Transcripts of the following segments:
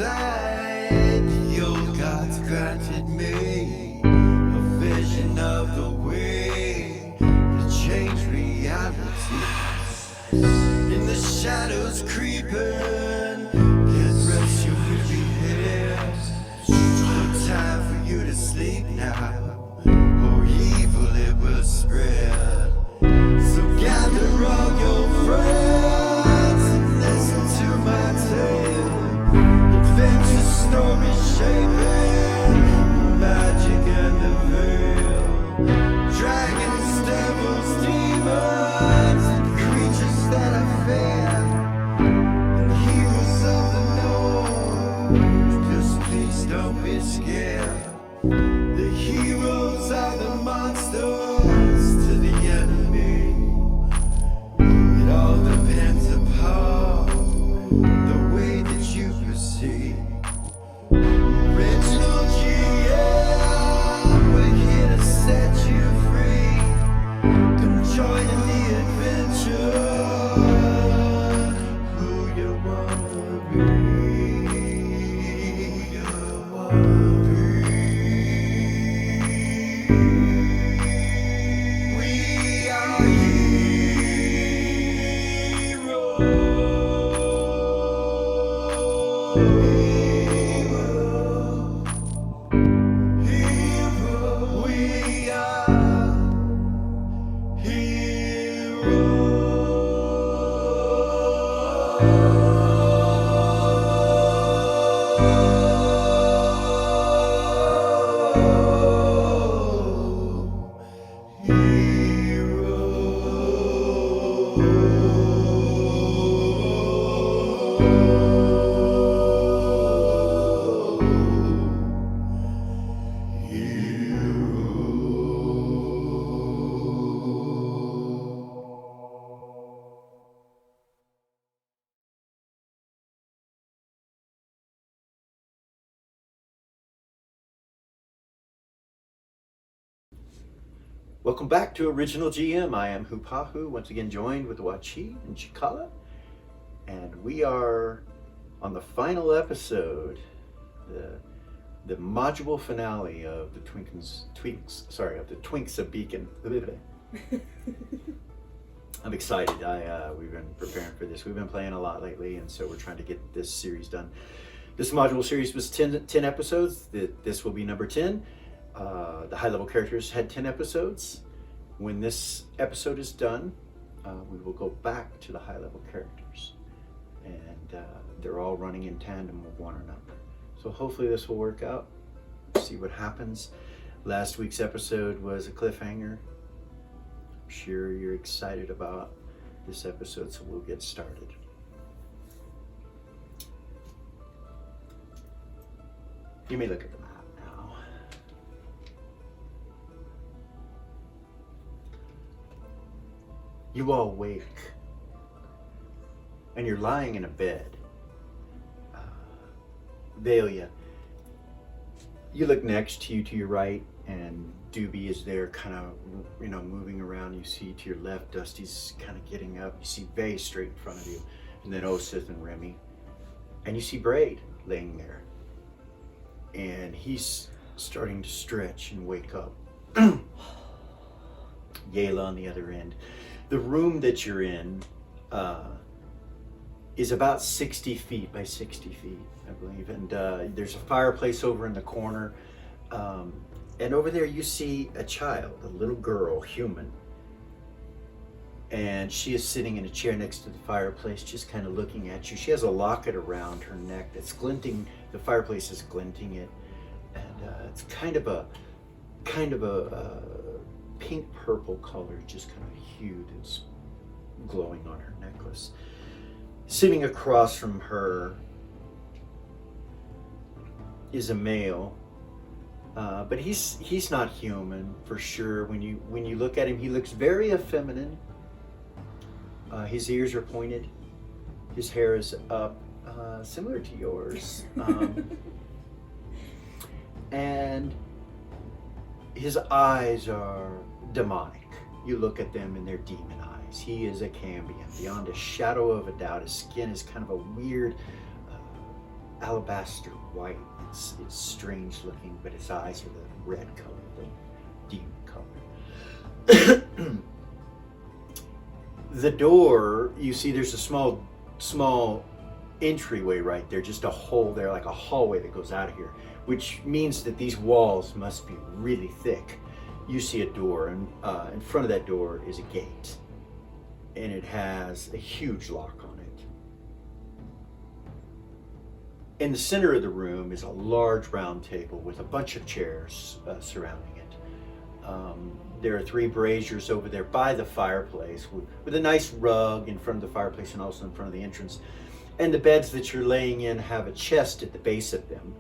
sight. The old gods granted me a vision of the way to change reality. In the shadows creeping, can't rest your weary head. No time for you to sleep now, or evil it will spread. So gather all your friends and listen to my tale. Adventure story shaping the magic and the veil. Dragons, devils, demons, and creatures that I fear, and heroes of the north. Just please don't be scared. The heroes are the monsters to the enemy. It all depends upon the way that you perceive. Original GM, we're here to set you free. Come join in the adventure. Who you wanna be? Who you wanna be? We are we are Welcome back to Original GM. I am Hupahu, once again joined with Wachi and Chikala, and we are on the final episode, the module finale of the Twinks of Beacon. I'm excited. We've been preparing for this. We've been playing a lot lately, and so we're trying to get this series done. This module series was 10 episodes. This will be number 10. The high-level characters had 10 episodes. When this episode is done, we will go back to the high-level characters. And they're all running in tandem with one another. So hopefully this will work out. See what happens. Last week's episode was a cliffhanger. I'm sure you're excited about this episode, so we'll get started. You may look at the map now. You all wake, and you're lying in a bed. Velia, you look next to you to your right, and Doobie is there kind of, moving around. You see to your left, Dusty's kind of getting up. You see Vay straight in front of you, and then Osith and Remy. And you see Braid laying there. And he's starting to stretch and wake up. Yayla on the other end. The room that you're in is about 60 feet by 60 feet, I believe. And there's a fireplace over in the corner. And over there you see a child, a little girl, human. And she is sitting in a chair next to the fireplace, just kind of looking at you. She has a locket around her neck that's glinting. The fireplace is glinting it. And it's kind of a pink purple color, just kind of hue that's glowing on her necklace. Sitting across from her is a male, but he's not human for sure. When you look at him, he looks very effeminate. His ears are pointed, his hair is up, similar to yours, and his eyes are demonic. You look at them and they're demon eyes. He is a Cambion, beyond a shadow of a doubt. His skin is kind of a weird alabaster white. It's strange looking, but its eyes are the red color, the demon color. The door, you see there's a small entryway right there, just a hole there, like a hallway that goes out of here, which means that these walls must be really thick. You see a door, and in front of that door is a gate, and it has a huge lock on it. In the center of the room is a large round table with a bunch of chairs surrounding it. There are 3 braziers over there by the fireplace with a nice rug in front of the fireplace and also in front of the entrance. And the beds that you're laying in have a chest at the base of them.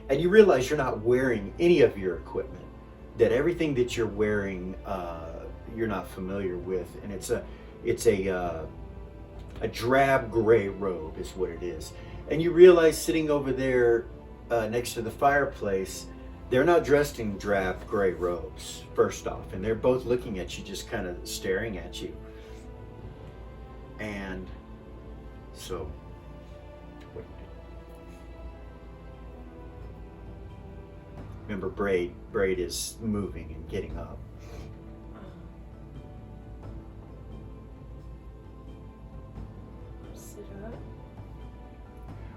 And you realize you're not wearing any of your equipment, that everything that you're wearing you're not familiar with. And it's a drab gray robe is what it is. And you realize sitting over there next to the fireplace, they're not dressed in drab gray robes, first off, and they're both looking at you, just kind of staring at you. And so, what do you do? Remember, Braid is moving and getting up. Sit up.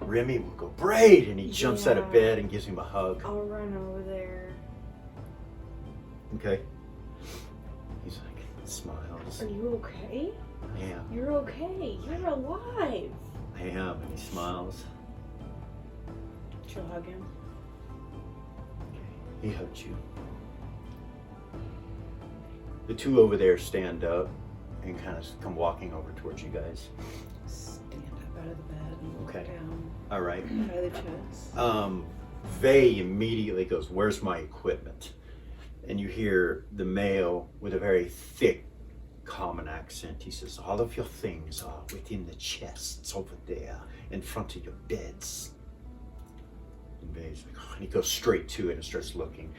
Remy will go, Braid! And he jumps out of bed and gives him a hug. I'll run over there. Okay. He's like, smiles. Are you okay? I am. You're okay. You're alive. I am. And he smiles. She'll hug him. He hugs you. The 2 over there stand up and kind of come walking over towards you guys. Stand up out of the bed and look Okay. down All right. by the chest. Vay immediately goes, where's my equipment? And you hear the male with a very thick common accent. He says, all of your things are within the chests over there in front of your beds. And Vay's like, oh, and he goes straight to it and starts looking.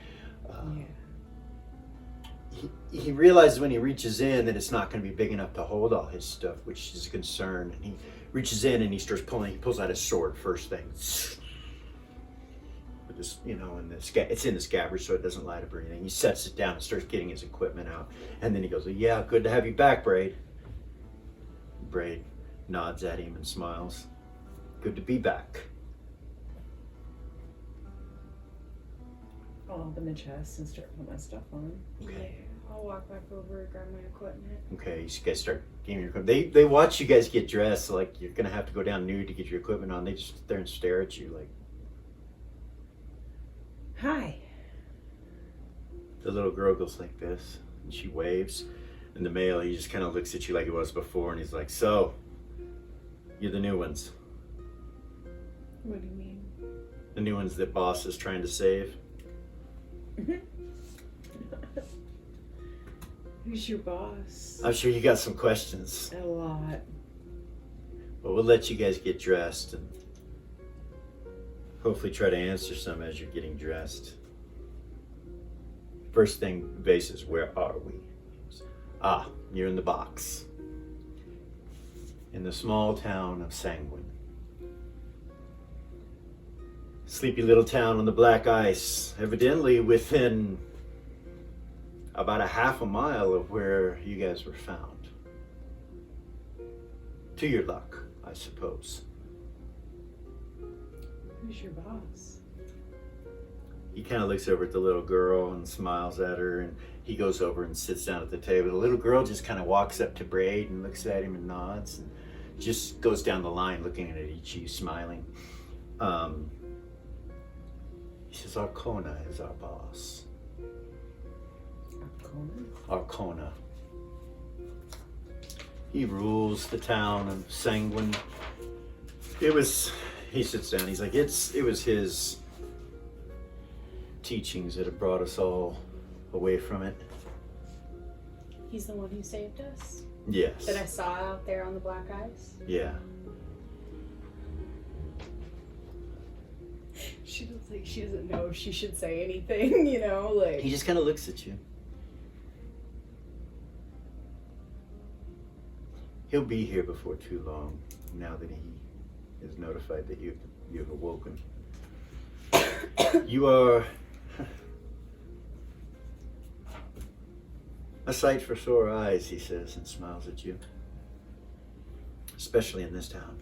He realizes when he reaches in that it's not going to be big enough to hold all his stuff, which is a concern. And he reaches in and he starts pulling. He pulls out his sword first thing. With this, and it's in the scabbard, so it doesn't light up or anything. He sets it down and starts getting his equipment out. And then he goes, yeah, good to have you back, Braid. Braid nods at him and smiles. Good to be back. I'll open the chest and start putting my stuff on. Okay. Yeah. I'll walk back over and grab my equipment. Okay, you guys start getting your equipment. They watch you guys get dressed, so like you're gonna have to go down nude to get your equipment on. They just sit there and stare at you like. Hi. The little girl goes like this, and she waves, and the male, he just kind of looks at you like he was before, and he's like, so, you're the new ones. What do you mean? The new ones that boss is trying to save. Who's your boss? I'm sure you got some questions, A lot. but we'll let you guys get dressed, and hopefully try to answer some as you're getting dressed. First thing, Vay says, where are we? You're in the box. In the small town of Sanguine. Sleepy little town on the black ice, evidently within about a half a mile of where you guys were found. To your luck, I suppose. Who's your boss? He kind of looks over at the little girl and smiles at her, and he goes over and sits down at the table. The little girl just kind of walks up to Braid and looks at him and nods, and just goes down the line looking at each of you, smiling. He says, Arcona is our boss. Arcona. He rules the town of Sanguine. He sits down, he's like, it was his teachings that have brought us all away from it. He's the one who saved us? Yes. That I saw out there on the black ice? Yeah. She looks like she doesn't know if she should say anything, like. He just kind of looks at you. He'll be here before too long, now that he is notified that you've You have awoken. You are a sight for sore eyes, he says, and smiles at you. Especially in this town.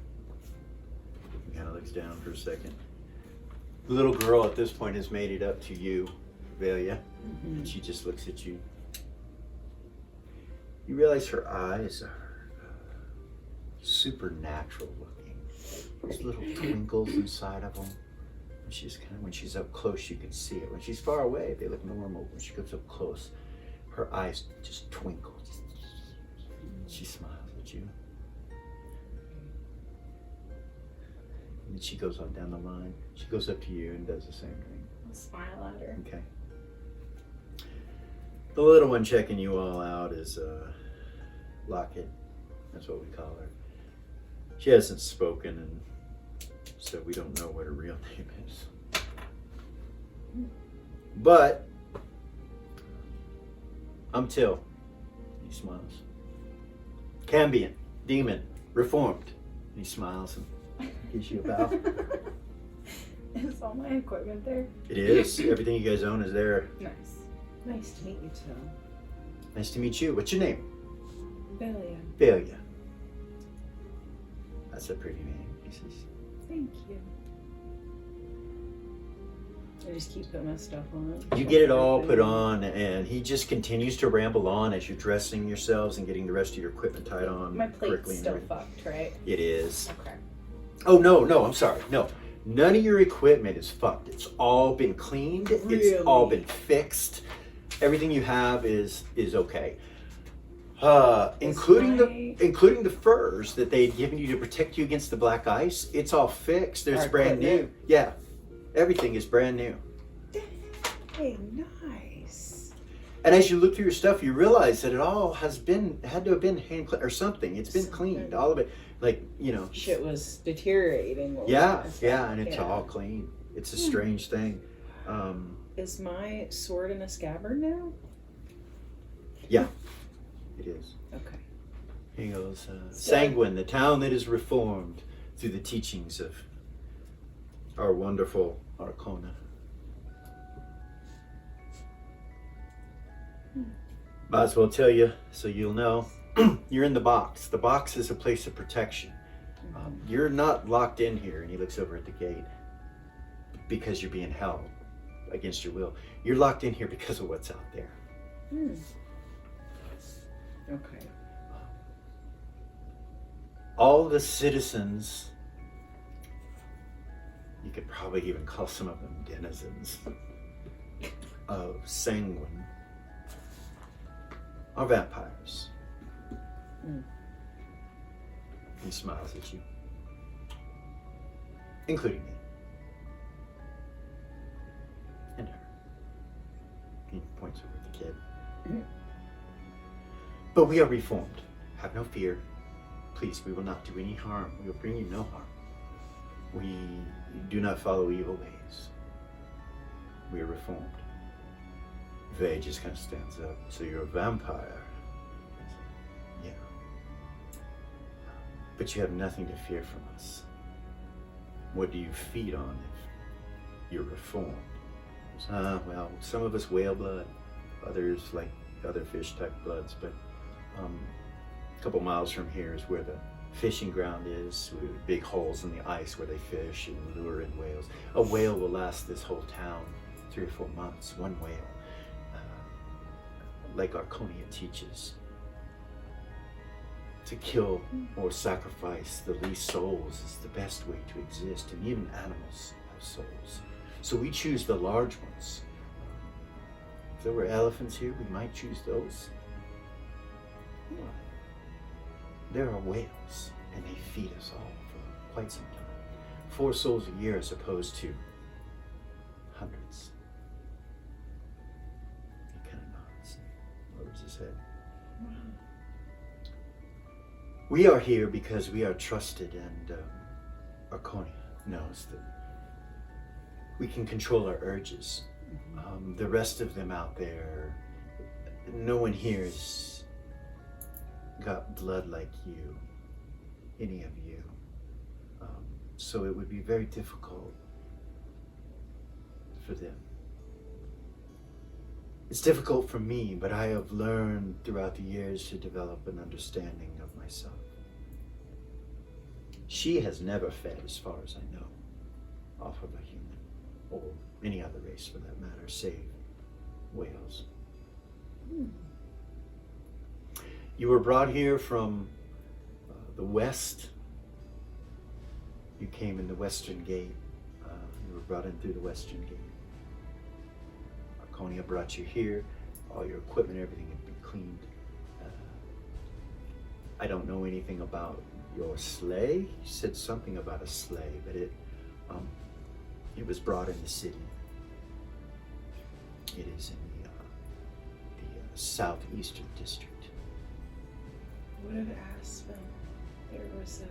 He kind of looks down for a second. The little girl at this point has made it up to you, Velia, and she just looks at you. You realize her eyes are supernatural looking. There's little twinkles inside of them. And she's kind of, when she's up close, you can see it. When she's far away, they look normal. When she comes up close, her eyes just twinkle. She smiles at you. And then she goes on down the line. She goes up to you and does the same thing. I'll smile at her. Okay. The little one checking you all out is Lockett. That's what we call her. She hasn't spoken, and so we don't know what her real name is. But I'm Till. He smiles. Cambion, demon, reformed. He smiles and gives you a bow. Is all my equipment there? It is. Everything you guys own is there. Nice. Nice to meet you, Till. Nice to meet you. What's your name? Belia. Velia. That's a pretty name, he says. Thank you. I just keep putting my stuff on. You get it all put on, and he just continues to ramble on as you're dressing yourselves and getting the rest of your equipment tied on My plate's correctly. and still everything. fucked, right? It is. Okay. Oh, no, I'm sorry. No. None of your equipment is fucked. It's all been cleaned. It's Really? all been fixed. Everything you have is okay. Including the furs that they'd given you to protect you against the black ice. It's all fixed. It's Our brand new. equipment? Yeah. Everything is brand new. Hey, nice. And as you look through your stuff, you realize that it all had to have been hand cleaned or something. It's been cleaned, all of it. Like, Shit was deteriorating. Yeah, and it's all clean. It's a Hmm. strange thing. Is my sword in a scabbard now? It is. Okay. He goes, Sanguine, the town that is reformed through the teachings of our wonderful Arcona. Might as well tell you so you'll know. You're in the box. The box is a place of protection. You're not locked in here, and he looks over at the gate, because you're being held against your will. You're locked in here because of what's out there. Okay. All the citizens, you could probably even call some of them denizens of Sanguine, are vampires. He smiles at you, including me. And her. He points over at the kid. But we are reformed. Have no fear. Please, we will not do any harm. We will bring you no harm. We do not follow evil ways. We are reformed. Vay just kind of stands up. So you're a vampire. Yeah. But you have nothing to fear from us. What do you feed on if you're reformed? Well, some of us whale blood, others like other fish type bloods, but a couple miles from here is where the fishing ground is, with big holes in the ice where they fish and lure in whales. A whale will last this whole town 3 or 4 months, one whale. Like Arconia teaches, to kill or sacrifice the least souls is the best way to exist, and even animals have souls. So we choose the large ones. If there were elephants here, we might choose those. There are whales, and they feed us all for quite some time. 4 souls a year as opposed to hundreds. He kind of nods and lowers his head. We are here because we are trusted, and Arconia knows that we can control our urges. The rest of them out there, no one here has got blood like you, any of you. So it would be very difficult for them. It's difficult for me, but I have learned throughout the years to develop an understanding of myself. She has never fed, as far as I know, off of a human, or any other race for that matter, save whales. You were brought here from the west. You came in the western gate. You were brought in through the western gate. Arconia brought you here. All your equipment, everything had been cleaned. I don't know anything about your sleigh. You said something about a sleigh, but it was brought in the city. It is in the southeastern district. Would have asked them. There was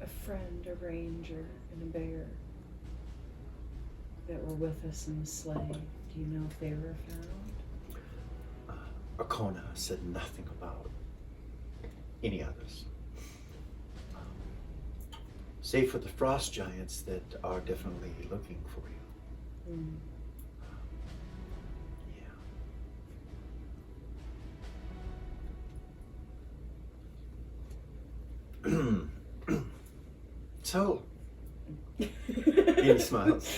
a friend, a ranger, and a bear that were with us in the sleigh. Do you know if they were found? Arcona said nothing about any others. Save for the frost giants that are definitely looking for you. Mm. So, he smiles.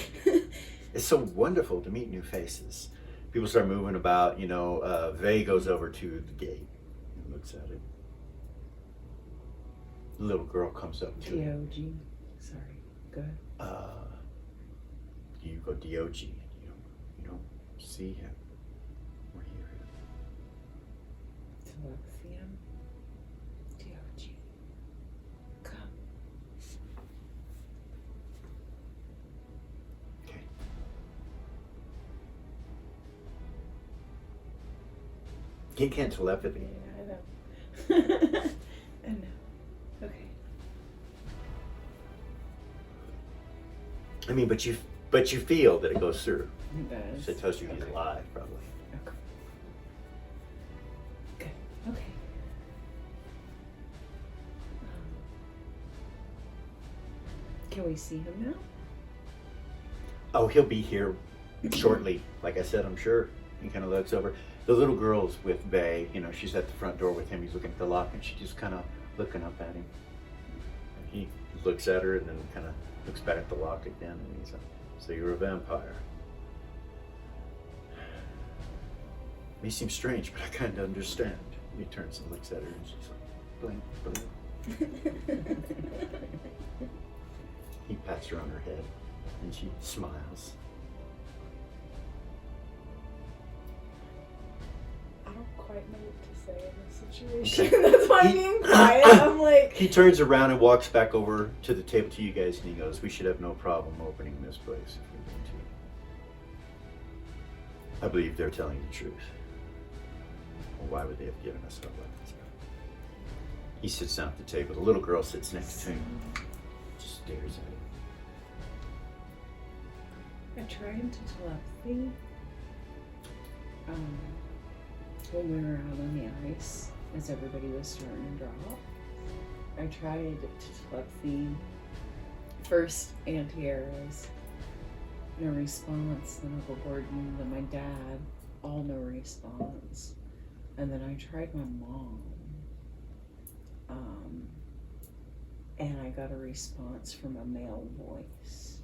It's so wonderful to meet new faces. People start moving about, Vay goes over to the gate and looks at it. The little girl comes up to it. D-O-G. Sorry. Go ahead. You go D-O-G. You don't see him or hear him. Telephium. D-O-G. Come. Okay. He can't telepathy. Yeah, I know. I know. Okay. I mean, but you feel that it goes through. It does. So it tells you he's Okay. alive, probably. Okay. Good. Okay. Can we see him now? Oh, he'll be here shortly. Like I said, I'm sure. He kind of looks over. The little girl's with Bay. She's at the front door with him. He's looking at the lock, and she's just kind of looking up at him. And he looks at her and then kind of looks back at the lock again. And he's like, "So you're a vampire." May seem strange, but I kind of understand. He turns and looks at her, and she's like, "Blink, blink." He pats her on her head, and she smiles. I don't quite know what to say in this situation. Okay. That's why I'm being quiet. I'm like, He turns around and walks back over to the table to you guys, and he goes, "We should have no problem opening this place if we need to. I believe they're telling the truth. Well, why would they have given us our weapons?" He sits down at the table. The little girl sits next to him, just stares at him. I tried to telepathy when we were out on the ice, as everybody was starting to drop. I tried to telepathy first anti-arrows, no response. Then Uncle Gordon, then my dad, all no response. And then I tried my mom, and I got a response from a male voice.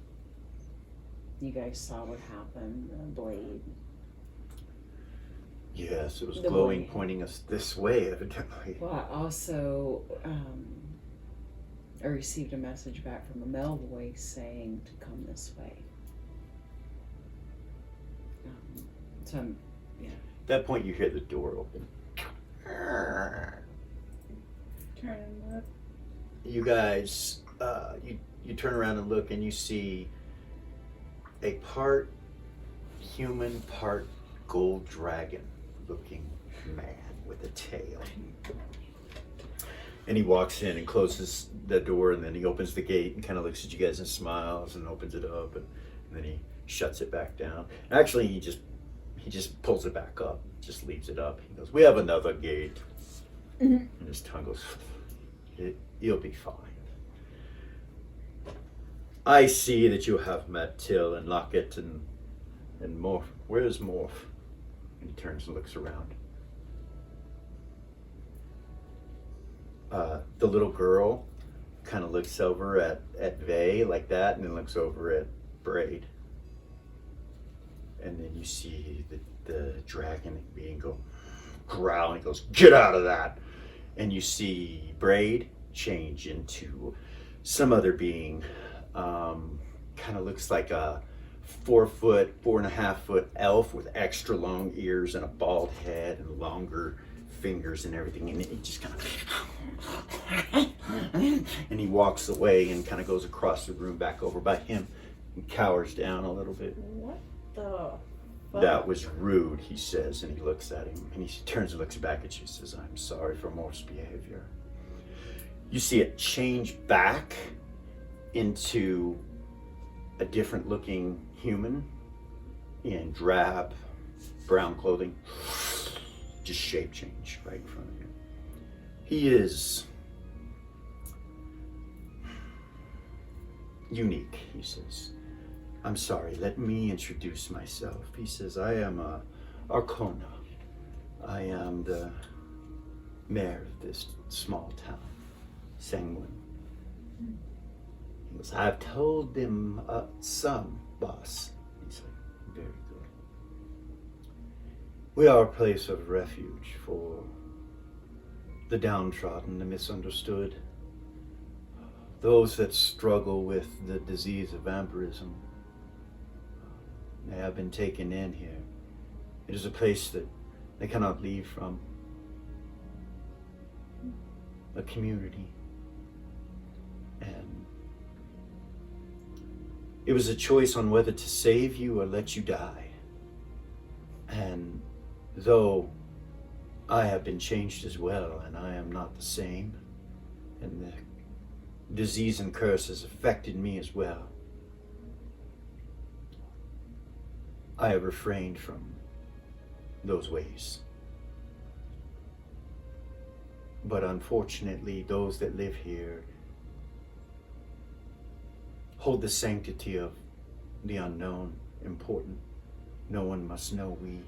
You guys saw what happened, the blade. Yes, it was The glowing, boy. pointing us this way, evidently. Well, I also I received a message back from a male voice saying to come this way. So I'm, yeah. At that point, you hear the door open. turn and look. You guys, you turn around and look, and you see a part human, part gold dragon looking man with a tail. And he walks in and closes the door, and then he opens the gate and kind of looks at you guys and smiles and opens it up, and then he shuts it back down. Actually, he just pulls it back up, just leaves it up. He goes, "We have another gate." And his tongue goes. You'll be fine. I see that you have met Till and Lockett and Morph. Where's Morph? And he turns and looks around. The little girl kind of looks over at Vay like that, and then looks over at Braid. And then you see the dragon being go growl, and he goes, "Get out of that!" And you see Braid change into some other being. Kind of looks like a 4.5 foot elf with extra long ears and a bald head and longer fingers and everything. And he just kind of and he walks away and kind of goes across the room back over by him and cowers down a little bit. What the fuck? That was rude, he says, and he looks at him and he turns and looks back at you and says, "I'm sorry for Morph's behavior." You see it change back into a different looking human in drab brown clothing. Just shape change right in front of you. He is unique, he says. "I'm sorry, let me introduce myself." He says, "I am Arcona. I am the mayor of this small town, Sangwin." He goes, "I've told them some, boss." He's like, "Very good. We are a place of refuge for the downtrodden, the misunderstood, those that struggle with the disease of vampirism. They have been taken in here. It is a place that they cannot leave from. A community. And it was a choice on whether to save you or let you die. And though I have been changed as well, and I am not the same, and the disease and curse has affected me as well, I have refrained from those ways. But unfortunately, those that live here hold the sanctity of the unknown important. No one must know we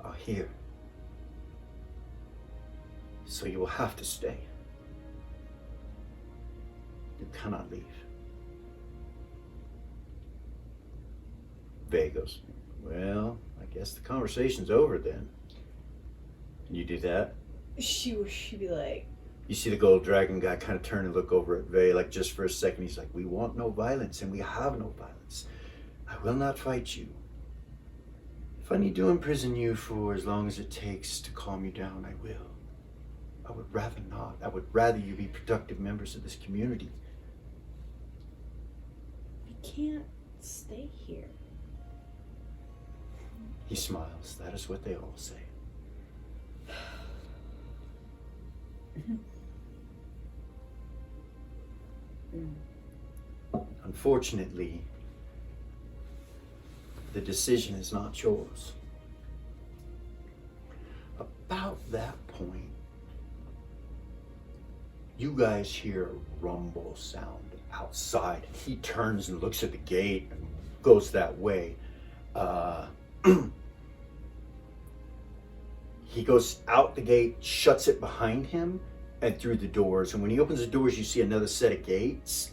are here. So you will have to stay. You cannot leave." Vay goes, "Well, I guess the conversation's over then." And you do that. She'd be like, You see the gold dragon guy kind of turn and look over at Vay, like just for a second. He's like, "We want no violence, and we have no violence. I will not fight you. If I need to imprison you for as long as it takes to calm you down, I will. I would rather not. I would rather you be productive members of this community." We can't stay here. He smiles. "That is what they all say." Unfortunately, the decision is not yours. About that point, you guys hear a rumble sound outside. He turns and looks at the gate and goes that way. He goes out the gate, shuts it behind him, and through the doors. And when he opens the doors, you see another set of gates.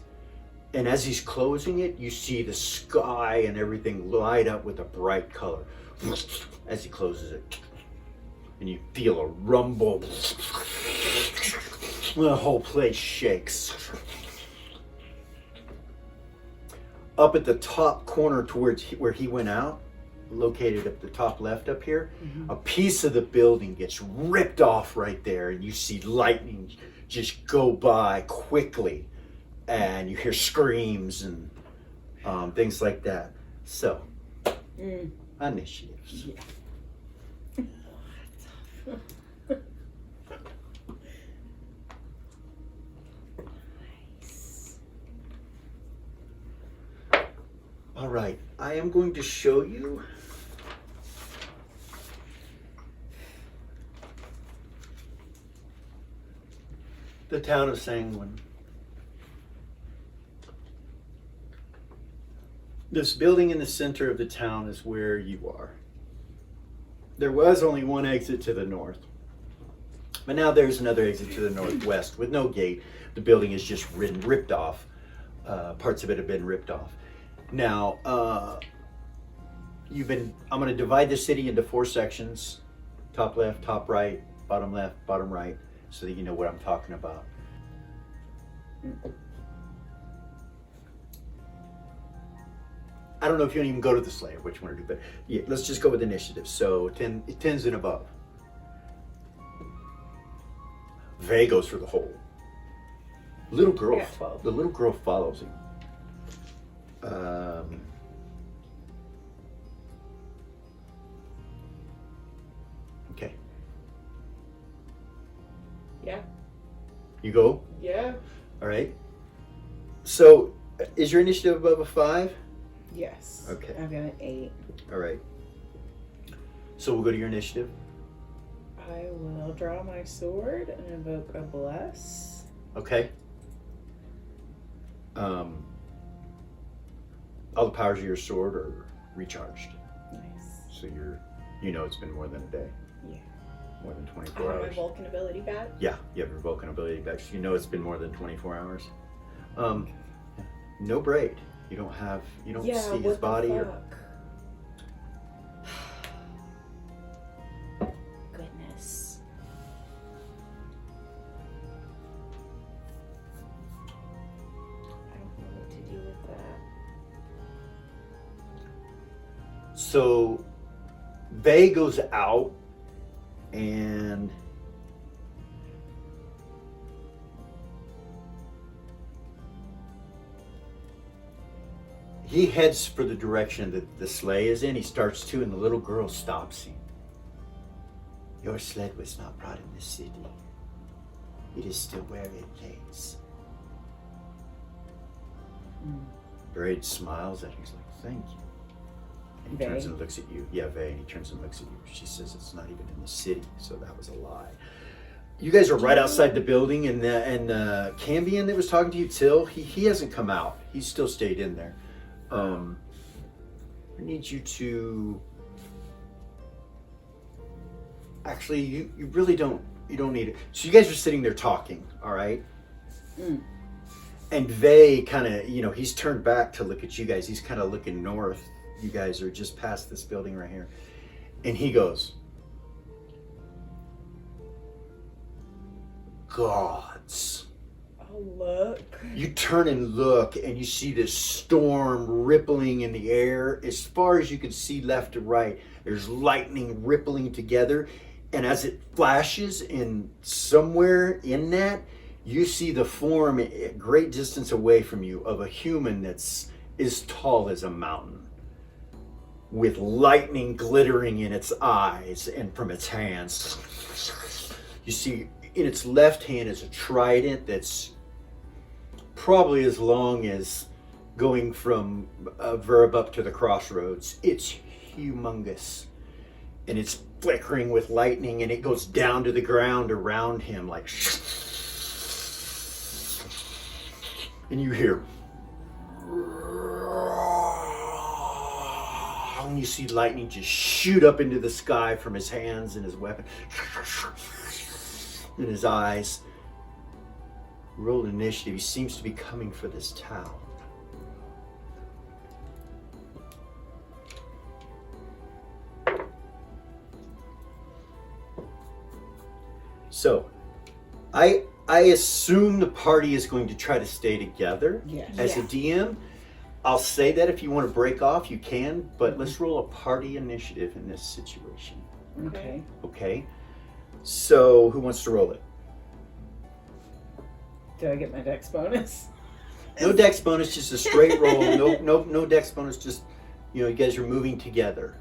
And as he's closing it, you see the sky and everything light up with a bright color as he closes it. And you feel a rumble. The whole place shakes. Up at the top corner towards where he went out, located at the top left up here, a piece of the building gets ripped off right there, and you see lightning just go by quickly, and you hear screams and things like that. So, initiatives. Yeah. All right, I am going to show you the town of Sanguine. This building in the center of the town is where you are. There was only one exit to the north, but now there's another exit to the northwest with no gate. The building is just ripped off. Parts of it have been ripped off. Now, I'm going to divide the city into 4 sections: top left, top right, bottom left, bottom right, so that you know what I'm talking about. I don't know if you want to even go to the Slayer, what you want to do, but yeah, let's just go with initiative. So 10s and above. Vay goes for the hole. Little girl, Yeah, 12. the little girl follows him. Okay, Yeah. you go. Yeah. All right. So, is your initiative above a 5? Yes. Okay. I've got an 8. All right. So we'll go to your initiative. I will draw my sword and invoke a bless. Okay. All the powers of your sword are recharged, Nice. so it's been more than a day, Yeah. more than I 24 have my hours. Vulcan ability back. Yeah, you have your Vulcan ability back, so it's been more than 24 hours. No braid. You don't Yeah, see what his the body or. fuck? Goodness. I don't know what to do with that. So, Vay goes out and he heads for the direction that the sleigh is in. He starts to, and the little girl stops him. Your sled was not brought in the city. It is still where it lays. Braid smiles at him. He's like, thank you. And he turns Vay? and looks at you. Yeah, Vay, and he turns and looks at you. She says it's not even in the city, so that was a lie. You guys are right outside the building, and Cambion that was talking to you, Till, he hasn't come out. He's still stayed in there. I need you to. Actually, you really don't. You don't need it. So you guys are sitting there talking, all right? And Vay kind of, he's turned back to look at you guys. He's kind of looking north. You guys are just past this building right here. And he goes, gods. Oh, look. You turn and look, and you see this storm rippling in the air. As far as you can see left to right, there's lightning rippling together. And as it flashes, in somewhere in that, you see the form a great distance away from you of a human that's as tall as a mountain, with lightning glittering in its eyes and from its hands. You see in its left hand is a trident that's probably as long as going from Verb up to the crossroads. It's humongous, and it's flickering with lightning, and it goes down to the ground around him like, and you hear, and you see lightning just shoot up into the sky from his hands and his weapon, in his eyes. Roll initiative. He seems to be coming for this town. So, I assume the party is going to try to stay together. Yes. As a DM, I'll say that if you want to break off, you can, but let's roll a party initiative in this situation. Okay. Okay? So, who wants to roll it? Do I get my dex bonus? No dex bonus, just a straight roll. No dex bonus, just, you guys are moving together.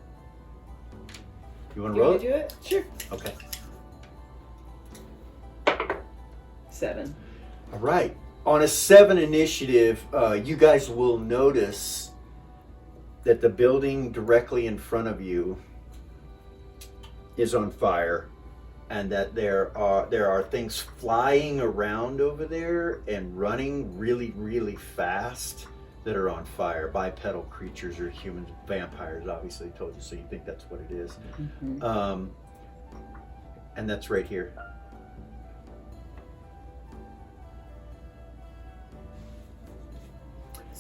You want to You roll want to it? do it? Sure. Okay. 7. All right. On a 7 initiative, you guys will notice that the building directly in front of you is on fire. and that there are things flying around over there and running really, really fast that are on fire. Bipedal creatures or human vampires, obviously told you, so you think that's what it is. Mhm. And that's right here.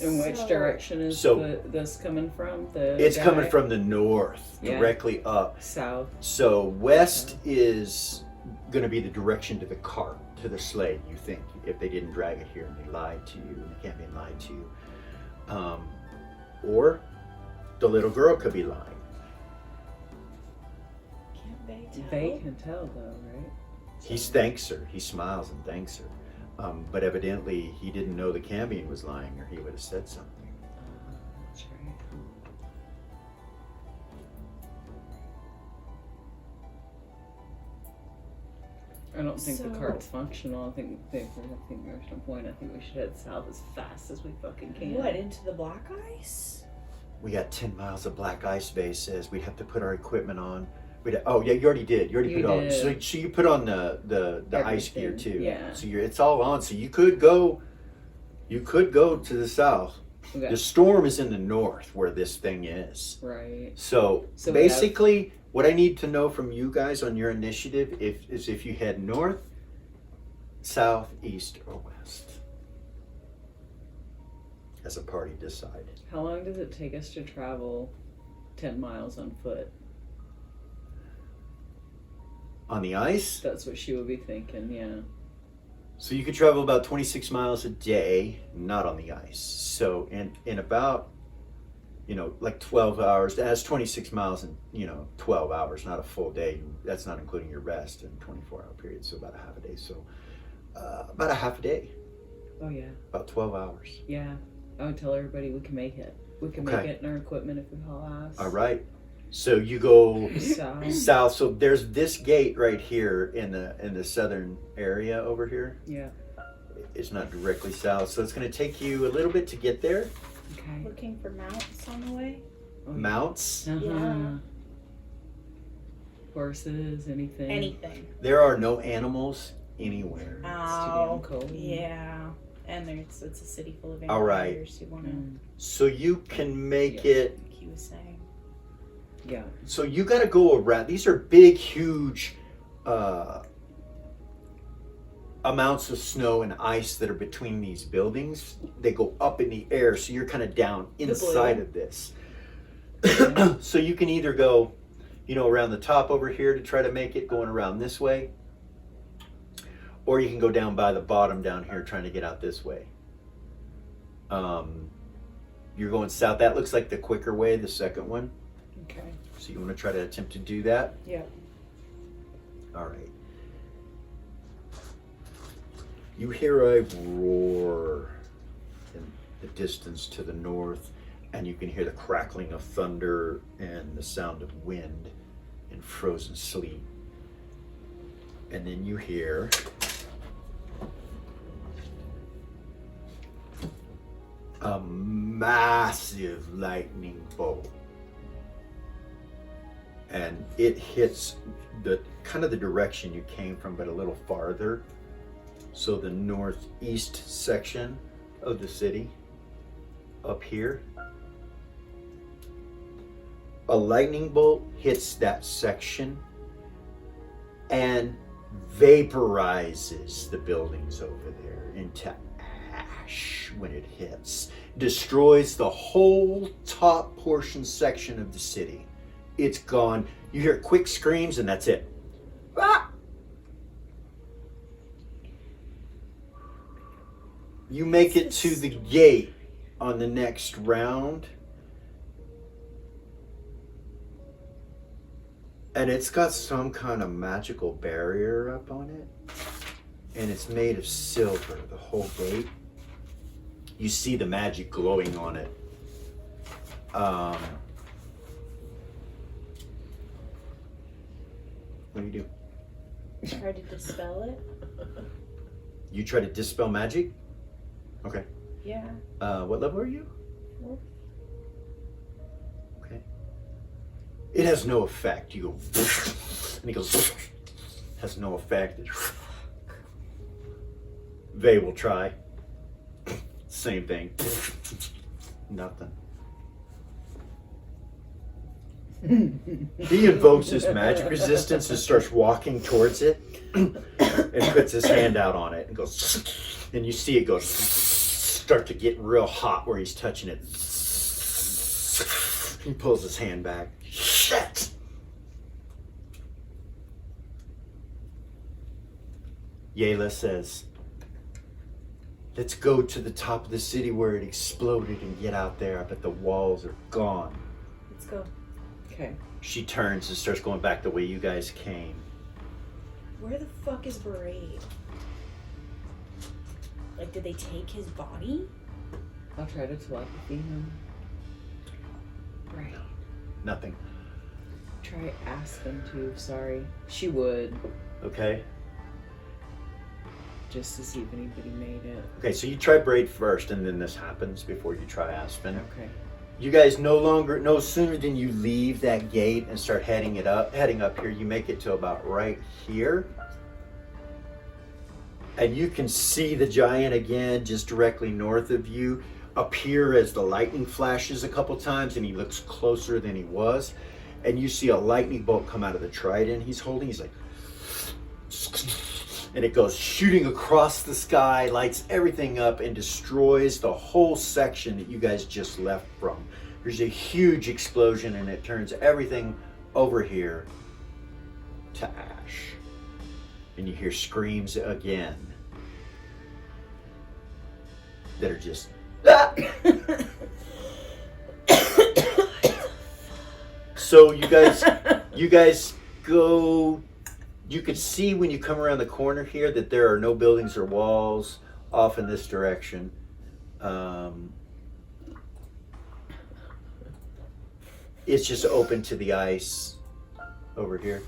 In which So- direction is So- this coming from? The It's guy? coming from the north, Yeah. directly up. South. So west is going to be the direction to the cart, to the sleigh, you think, if they didn't drag it here and they lied to you, and they can't be lied to you. Or the little girl could be lying. Can't they tell? They can tell though, right? He thanks her. He smiles and thanks her. But evidently he didn't know the Cambion was lying, or he would have said something. That's right. I don't think the So- cart's functional. I think there's no point. I think we should head south as fast as we fucking can. What, into the black ice? We got 10 miles of black ice bases. We'd have to put our equipment on. Oh yeah, you already did. You already You put on. did. So you put on the ice gear Everything, too. yeah. So it's all on. So you could go. You could go to the south. Okay. The storm is in the north where this thing is. Right. So So we have- basically, what I need to know from you guys on your initiative is if you head north, south, east, or west. As a party, decide. How long does it take us to travel 10 miles on foot? On the ice, That's what she would be thinking, yeah. so you could travel about 26 miles a day, not on the ice. So in about, like 12 hours, that's 26 miles in, 12 hours, not a full day. That's not including your rest in 24-hour period, so about a half a day. So about a half a day, Oh, yeah. about 12 hours. Yeah. I would tell everybody we can make it. We can Okay. make it in our equipment if we haul ass. All right. So you go So, south. So there's this gate right here in the southern area over here. yeah. It's not directly south, so it's going to take you a little bit to get there. Okay. Looking for mounts on the way? Oh, yeah. Mounts. Uh-huh. Yeah. Horses, anything. Anything. There are no animals anywhere. Oh, cold. yeah. And it's a city full of All right. vampires who want to, Mm, So you can make Yeah. it. like he was saying. yeah. So you got to go around. These are big, huge amounts of snow and ice that are between these buildings. They go up in the air, so you're kind of down inside of this. So you can either go, around the top over here to try to make it going around this way, or you can go down by the bottom down here trying to get out this way. You're going south. That looks like the quicker way, the second one. Okay. So you want to try to attempt to do that? Yeah. All right. You hear a roar in the distance to the north, and you can hear the crackling of thunder and the sound of wind and frozen sleet. And then you hear a massive lightning bolt. And it hits the kind of the direction you came from, but a little farther. So the northeast section of the city, up here. A lightning bolt hits that section and vaporizes the buildings over there into ash when it hits. Destroys the whole top portion section of the city. It's gone. You hear quick screams and that's it. Ah! You make it to the gate on the next round. And it's got some kind of magical barrier up on it. And it's made of silver, the whole gate. You see the magic glowing on it. What do you do? Try to dispel it. You try to dispel magic? Okay. Yeah. What level are you? Fourth. Okay. It has no effect. You go, and he goes, Has no effect. Vey will try. Same thing. Nothing. He invokes his magic resistance and starts walking towards it and puts his hand out on it and goes, and you see it go start to get real hot where he's touching it. He pulls his hand back. Shit! Yayla says, let's go to the top of the city where it exploded and get out there. I bet the walls are gone. Let's go. Okay. She turns and starts going back the way you guys came. Where the fuck is Braid? Like, did they take his body? I'll try to telepathy him. Right. Nothing. Try ask them to. Sorry. She would. Okay. Just to see if anybody made it. Okay, so you try Braid first and then this happens before you try Aspen. Okay. You guys no sooner than you leave that gate and start heading up here, you make it to about right here. And you can see the giant again just directly north of you appear as the lightning flashes a couple times and he looks closer than he was. And you see a lightning bolt come out of the trident he's holding. He's like, and it goes shooting across the sky, lights everything up and destroys the whole section that you guys just left from. There's a huge explosion and it turns everything over here to ash. And you hear screams again that are just So you guys go. You could see when you come around the corner here that there are no buildings or walls off in this direction. It's just open to the ice over here.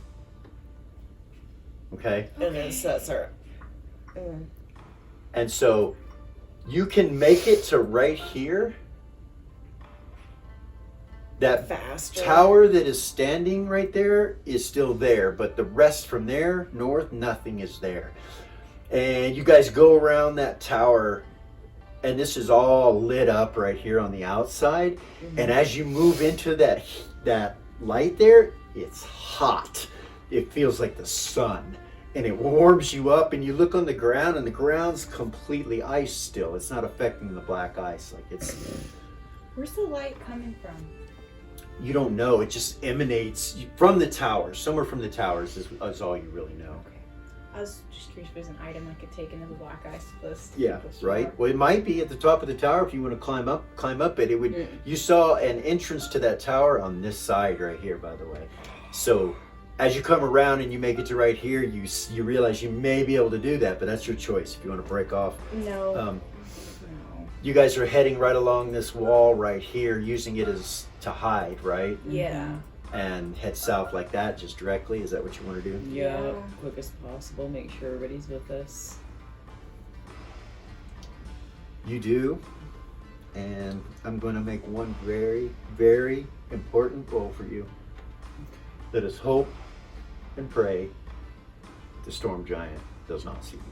Okay? And then that's her. And so you can make it to right here. That Faster. tower that is standing right there is still there, but the rest from there north, nothing is there. And you guys go around that tower, and this is all lit up right here on the outside. Mm-hmm. And as you move into that light there, it's hot. It feels like the sun, and it warms you up. And you look on the ground, and the ground's completely ice still. It's not affecting the black ice like it's. Where's the light coming from? You don't know. It just emanates from the towers. Somewhere from the towers is all you really know. Okay. I was just curious if there's an item I could take into the black ice list. Yeah, right. Well, it might be at the top of the tower if you want to climb up it. It would. Mm. You saw an entrance to that tower on this side right here, by the way. So as you come around and you make it to right here, you realize you may be able to do that, but that's your choice if you want to break off. No. No. You guys are heading right along this wall right here, using it as to hide, right? Yeah. And head south like that, just directly. Is that what you want to do? Yeah, Yeah. quick as possible. Make sure everybody's with us. You do. And I'm going to make one very, very important goal for you. Let us hope and pray the storm giant does not see you.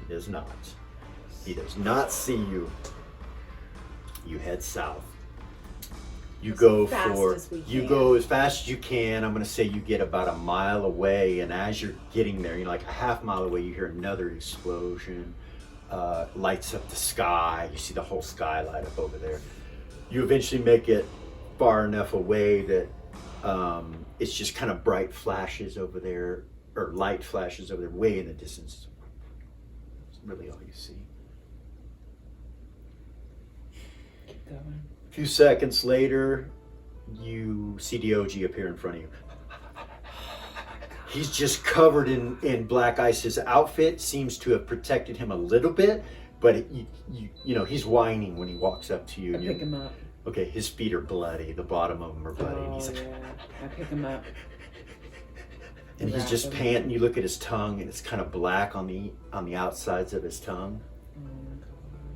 He does not. He does not see you. You head south. You go go as fast as you can. I'm going to say you get about a mile away, and as you're getting there, you're like a half mile away, you hear another explosion. Lights up the sky. You see the whole sky light up over there. You eventually make it far enough away that it's just kind of bright flashes over there, or light flashes over there, way in the distance. It's really all you see. Keep going. A few seconds later, you see Diogi appear in front of you. He's just covered in black ice. His outfit seems to have protected him a little bit, but you know he's whining when he walks up to you. I And pick him up. okay, his feet are bloody. The bottom of them are bloody. And Oh, he's like, yeah. I pick him up. and he's just Wrap him. panting. You look at his tongue, and it's kind of black on the outsides of his tongue, Oh my god.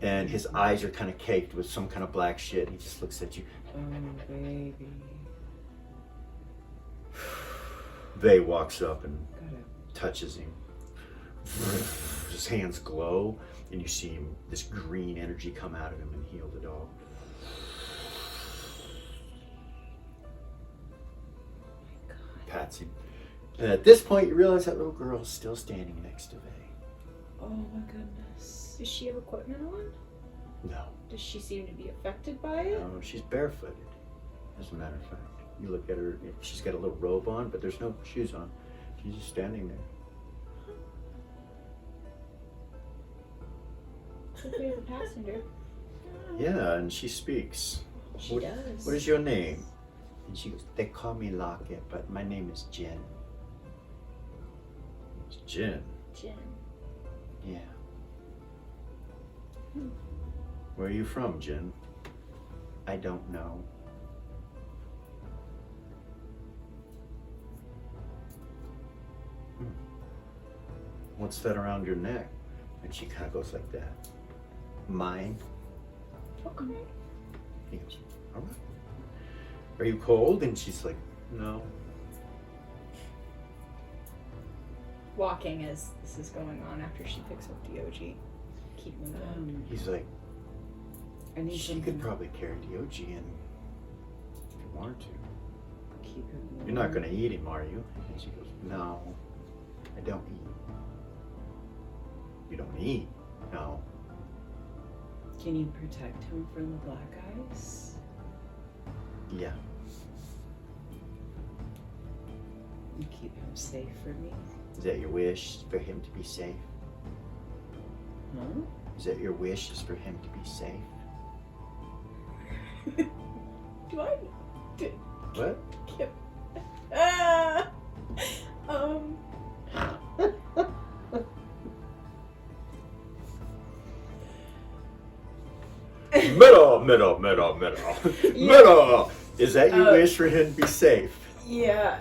and his eyes are kind of caked with some kind of black shit. And he just looks at you. Oh baby. Vay walks up and Gotta. touches him. His hands glow, and you see him, this green energy come out of him and heal the dog. Pats him. And at this point, you realize that little girl is still standing next to Vay. Oh my goodness. Does she have equipment on? No. Does she seem to be affected by it? No, she's barefooted. As a matter of fact, you look at her, she's got a little robe on, but there's no shoes on. She's just standing there. Looks like we have a passenger. Yeah, and she speaks. She What- does. What is your name? And she goes, they call me Locket, but my name is Jen. It's Jen. Jen. Yeah. Where are you from, Jen? I don't know. What's that around your neck? And she kind of goes like that. Mine. Okay. He goes, all right. Are you cold? And she's like, no. Walking as this is going on after she picks up the OG. Keep moving. He's like, I need she something could probably carry DOG in if you wanted to. keep it warm. You're not going to eat him, are you? And she goes, no, I don't eat. You don't eat? No. Can you protect him from the black ice? Yeah. And keep him safe for me? Is that your wish, for him to be safe? Huh? Is that your wish, is for him to be safe? Do I? What? Ah! Middle. Is that your Uh, wish for him to be safe? Yeah.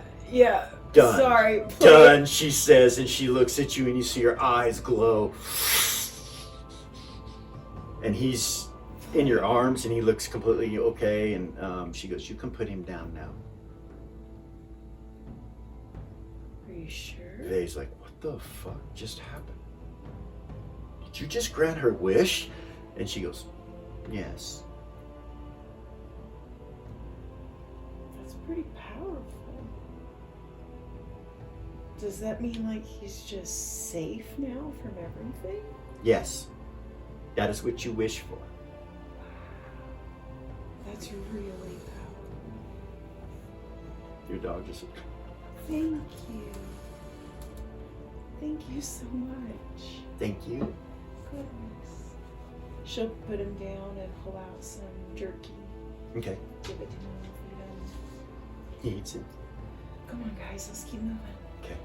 Done. Sorry. Done, she says, and she looks at you and you see her eyes glow. And he's in your arms and he looks completely okay, and she goes, you can put him down now. Are you sure? Vay's like, what the fuck just happened? Did you just grant her wish? And she goes, yes. That's pretty powerful. Does that mean like he's just safe now from everything? Yes. That is what you wish for. That's really powerful. Your dog just... Thank you. Thank you so much. Thank you. Goodness. She'll put him down and pull out some jerky. Okay. Give it to him and He eats it. feed him. Come on, guys, let's keep moving. Okay.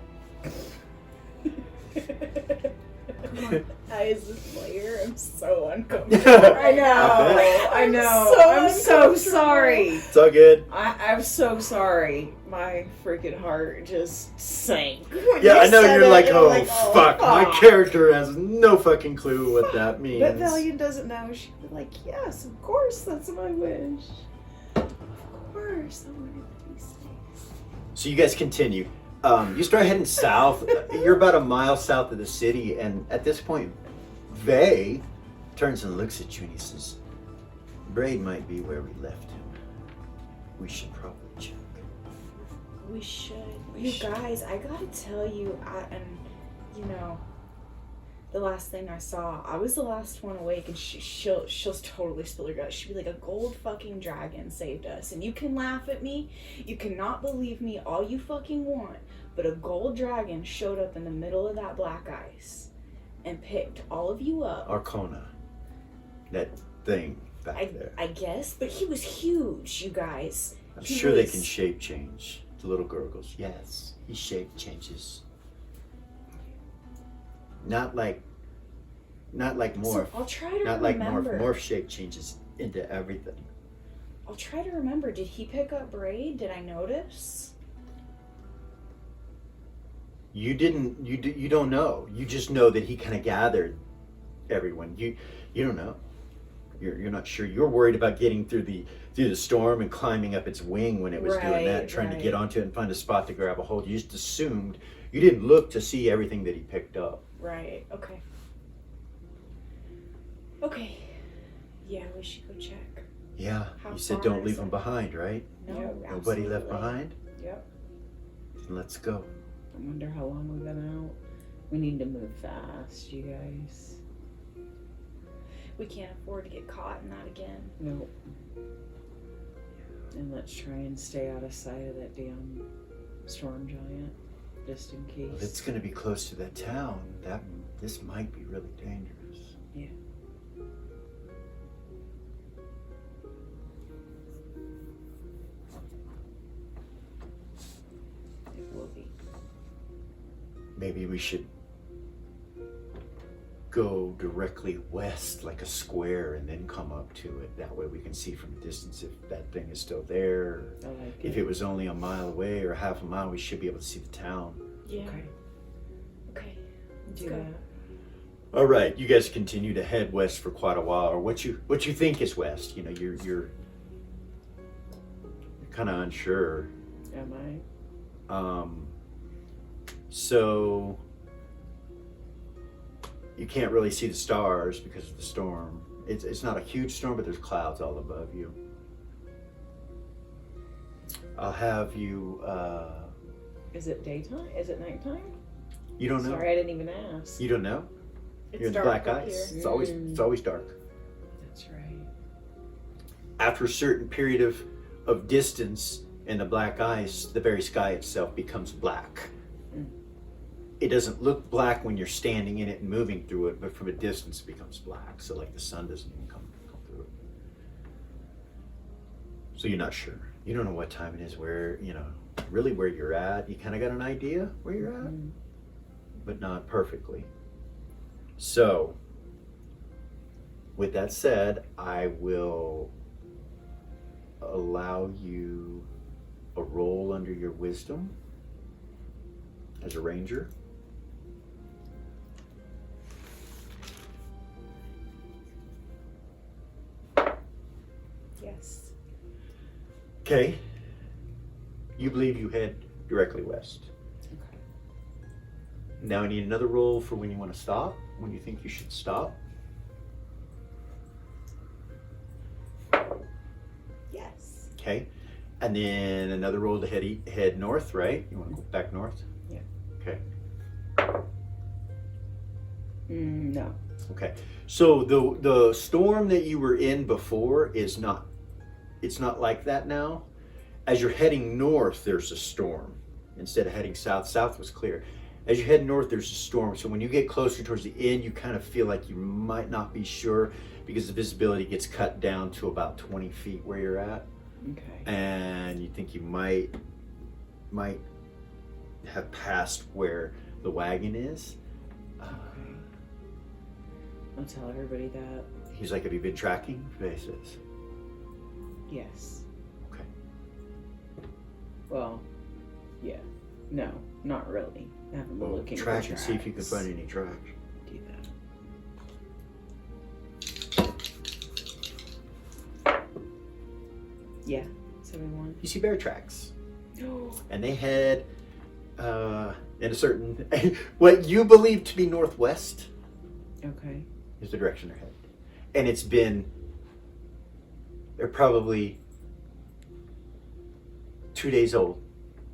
Come on. As a player, I'm so uncomfortable. I know. I know. So I'm so uncomfortable. sorry. It's all good. I'm so sorry. My freaking heart just sank. when Yeah, you I know said you're it. like, I'm oh, like, fuck. My character has no fucking clue what that means. But Valiant doesn't know. She'd be like, yes, of course, that's my wish. Of course, I wanted to be safe. So you guys continue. You start heading south. You're about a mile south of the city, and at this point, Vay turns and looks at you and he says, Braid might be where we left him. We should probably check. We should. We You should. guys, I gotta tell you, the last thing I saw, I was the last one awake, and she'll totally spill her guts. She'd be like, a gold fucking dragon saved us, and you can laugh at me, you cannot believe me all you fucking want, but a gold dragon showed up in the middle of that black ice and picked all of you up. Arcona. That thing back there. I guess, but he was huge, you guys. I'm he sure they was- can shape change. The little girl goes, yes, he shape changes. Not like morph. So I'll try to Not like remember. morph. Morph shape changes into everything. I'll try to remember. Did he pick up Braid? Did I notice? You didn't. You don't know. You just know that he kind of gathered everyone. You don't know. You're not sure. You're worried about getting through the storm and climbing up its wing when it was doing that, Right, trying to right. get onto it and find a spot to grab a hold. You just assumed, you didn't look to see everything that he picked up. Right. Okay. Okay. Yeah, we should go check. Yeah, How you said far don't is leave them it? behind, right? No, Yep. Nobody left absolutely. behind. Yep. Then let's go. I wonder how long we've been out. We need to move fast, you guys. We can't afford to get caught in that again. Nope. And let's try and stay out of sight of that damn storm giant, just in case. Well, it's going to be close to that town. This might be really dangerous. Yeah. It will be. Maybe we should go directly west like a square and then come up to it. That way we can see from a distance if that thing is still there. I like If it was only a mile away or half a mile, we should be able to see the town. Yeah. Okay. Okay. Let's Do go. that. All right, you guys continue to head west for quite a while, or what you think is west. You know, you're kind of unsure. Am I? So you can't really see the stars because of the storm. It's not a huge storm, but there's clouds all above you. I'll have you. Is it daytime? Is it nighttime? You don't know. Sorry, I didn't even ask. You don't know. It's You're in the dark black up ice. here. It's always dark. That's right. After a certain period of distance in the black ice, the very sky itself becomes black. Mm. It doesn't look black when you're standing in it and moving through it, but from a distance it becomes black. So like the sun doesn't even come through it. So you're not sure. You don't know what time it is, where, really where you're at. You kind of got an idea where you're at, Mm. but not perfectly. So, with that said, I will allow you a roll under your wisdom as a ranger. Yes. Okay. You believe you head directly west. Okay. Now I need another roll for when you want to stop, when you think you should stop. Yes. Okay. And then another roll to head north, right? You want to go back north? Yeah. Okay. No. Okay. So the storm that you were in before it's not like that now. As you're heading north, there's a storm. Instead of heading south, south was clear. As you head north, there's a storm. So when you get closer towards the end, you kind of feel like you might not be sure because the visibility gets cut down to about 20 feet where you're at. Okay. And you think you might have passed where the wagon is. Okay. I'll tell everybody that. He's like, have you been tracking? Faces. Yes. Okay. Well, yeah. No, not really. I haven't been Well, looking track for and see if you can tracks. find any tracks. Do that. Yeah. 71. You see bear tracks, No. and they head in a certain what you believe to be northwest Okay. is the direction they're headed, and they're probably 2 days old,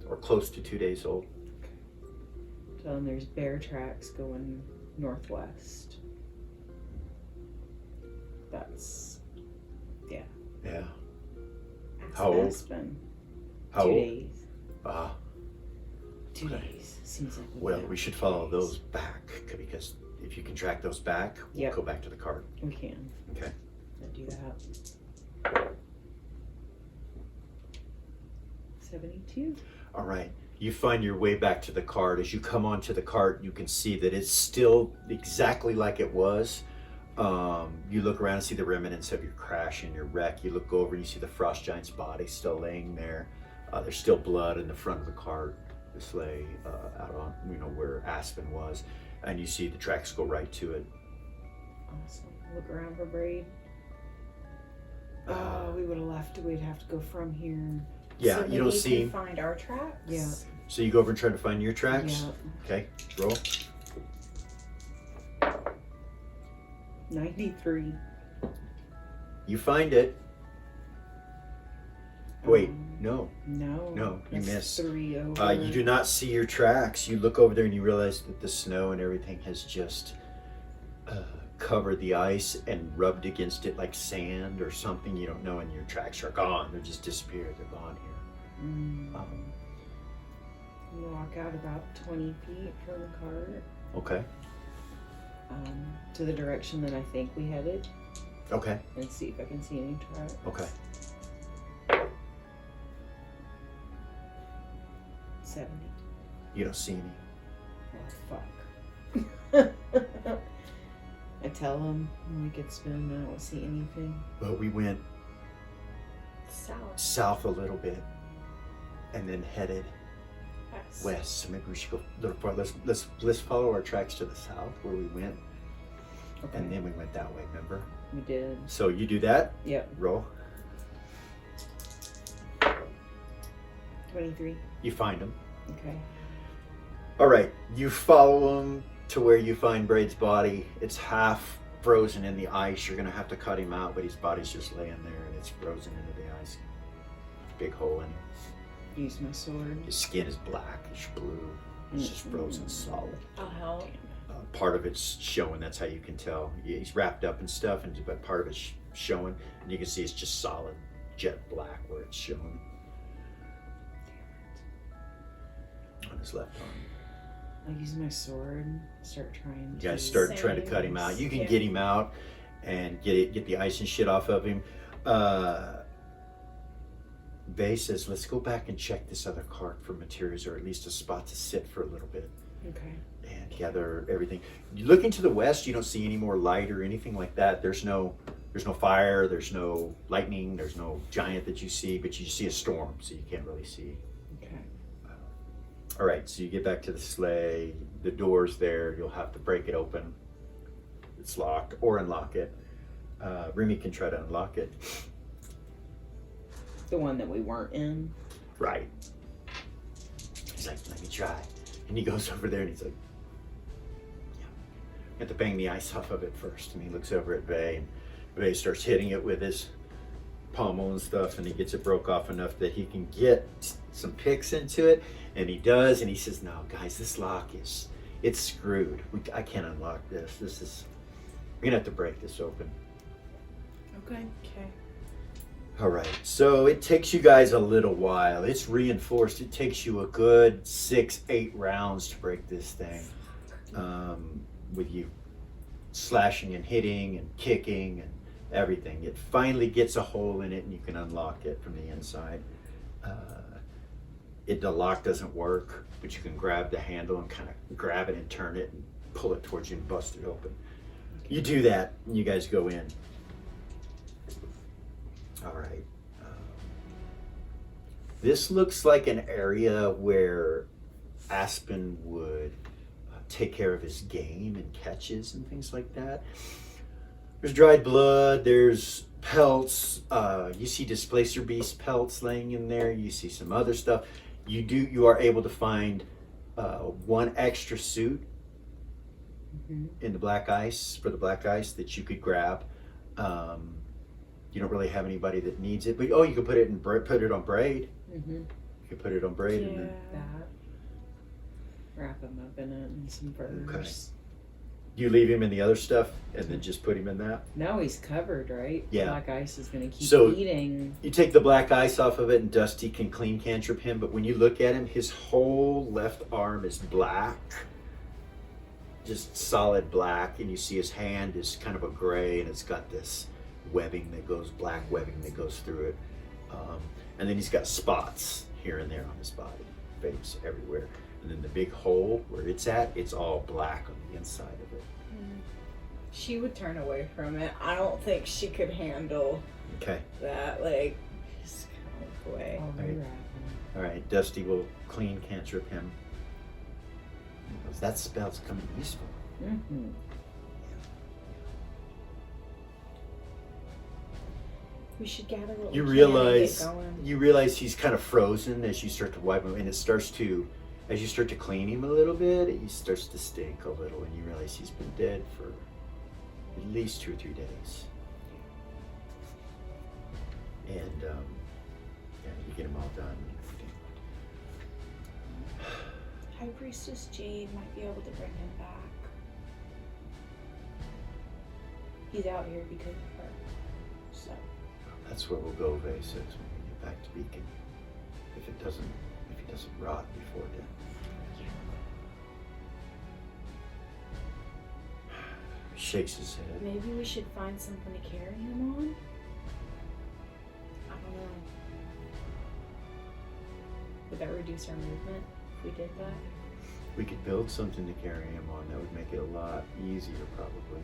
or close to 2 days old. So then there's bear tracks going northwest. That's Yeah. that's How old? Aspen. How 2 old? days. Ah, 2 Okay. days. Seems like well, we should follow those back because if you can track those back, we'll Yep. go back to the cart. We can. Okay. I'll do that. 72. All right. You find your way back to the cart. As you come onto the cart, you can see that it's still exactly like it was. You look around and see the remnants of your crash and your wreck. You look over and you see the frost giant's body still laying there. There's still blood in the front of the cart, the sleigh, out on where Aspen was, and you see the tracks go right to it. Awesome. Look around for Braid. left, we'd have to go from here. Yeah, So you maybe don't can see. find our tracks. Yeah. So you go over and try to find your tracks. Yeah. Okay, roll. 93. You find it. Wait, Um, no, No. no, you that's miss. 3 over. You do not see your tracks. You look over there and you realize that the snow and everything has just covered the ice and rubbed against it like sand or something. You don't know, and your tracks are gone. They're just disappeared. They're gone here. We walk out about 20 feet from the cart Okay. to the direction that I think we headed Okay. and see if I can see any tracks. Okay. 70. You don't see any. Oh, fuck. I tell him when we get spin, I don't see anything. But we went South. south a little bit and then headed West. west. So maybe we should go a little far. Let's follow our tracks to the south where we went, Okay. and then we went that way. Remember? We did. So you do that. Yep. Roll. 23. You find them. Okay. All right. You follow them to where you find Braid's body. It's half frozen in the ice. You're gonna have to cut him out, but his body's just laying there and it's frozen into the ice. Big hole in it. Use my sword. His skin is blackish blue. It's just frozen solid. Oh hell. Part of it's showing. That's how you can tell. He's wrapped up and stuff, but part of it's showing, and you can see it's just solid jet black where it's showing on his left arm. I use my sword. Start trying. You guys to... start trying to cut him out. You can get him out and get the ice and shit off of him. Bay says, let's go back and check this other cart for materials, or at least a spot to sit for a little bit Okay. and gather everything. You look into the west, you don't see any more light or anything like that. There's no fire, there's no lightning, there's no giant that you see, but you see a storm, so you can't really see. Okay. All right, so you get back to the sleigh. The door's there. You'll have to break it open. It's locked, or unlock it. Remy can try to unlock it. The one that we weren't in. Right. He's like, let me try. And he goes over there and he's like, yeah. You have to bang the ice off of it first. And he looks over at Bay, and Bay starts hitting it with his pommel and stuff, and he gets it broke off enough that he can get some picks into it. And he does, and he says, no, guys, this lock it's screwed. I can't unlock this. We're gonna have to break this open. Okay. Okay. All right, so it takes you guys a little while. It's reinforced. It takes you a good 6-8 rounds to break this thing. With you slashing and hitting and kicking and everything. It finally gets a hole in it and you can unlock it from the inside. The lock doesn't work, but you can grab the handle and kind of grab it and turn it and pull it towards you and bust it open. You do that and you guys go in. All right. This looks like an area where Aspen would take care of his game and catches and things like that. There's dried blood, there's pelts, you see displacer beast pelts laying in there, you see some other stuff. You are able to find one extra suit in the black ice, for the black ice, that you could grab. You don't really have anybody that needs it, but you could put it on Braid. You could put it on Braid. And then, That. Wrap him up in it and some furs. Okay. you leave him in the other stuff and then just put him in that. Now he's covered, right? Yeah. Black ice is going to keep So- eating. You take the black ice off of it and Dusty can clean cantrip him, but when you look at him, his whole left arm is black. Just solid black, and you see his hand is kind of a gray and it's got this webbing that goes, black webbing that goes through it. And then he's got spots here and there on his body, face everywhere. And then the big hole where it's at, it's all black on the inside of it. She would turn away from it. I don't think she could handle Okay. that. Like, just kind of look away. Oh, Right. right. All right, Dusty will clean cantrip him. Because that spell's coming useful. Mm-hmm. We should gather what You we can and realize get going. he's kind of frozen as you start to wipe him, and it starts to, as you start to clean him a little bit, he starts to stink a little, and you realize he's been dead for at least 2 or 3 days. And you get him all done. High Priestess Jade might be able to bring him back. He's out here because of her. So. That's where we'll go, Vay says, when we get back to Beacon. If he doesn't rot before then. Shakes his head. Maybe we should find something to carry him on? I don't know. Would that reduce our movement if we did that? We could build something to carry him on. That would make it a lot easier, probably.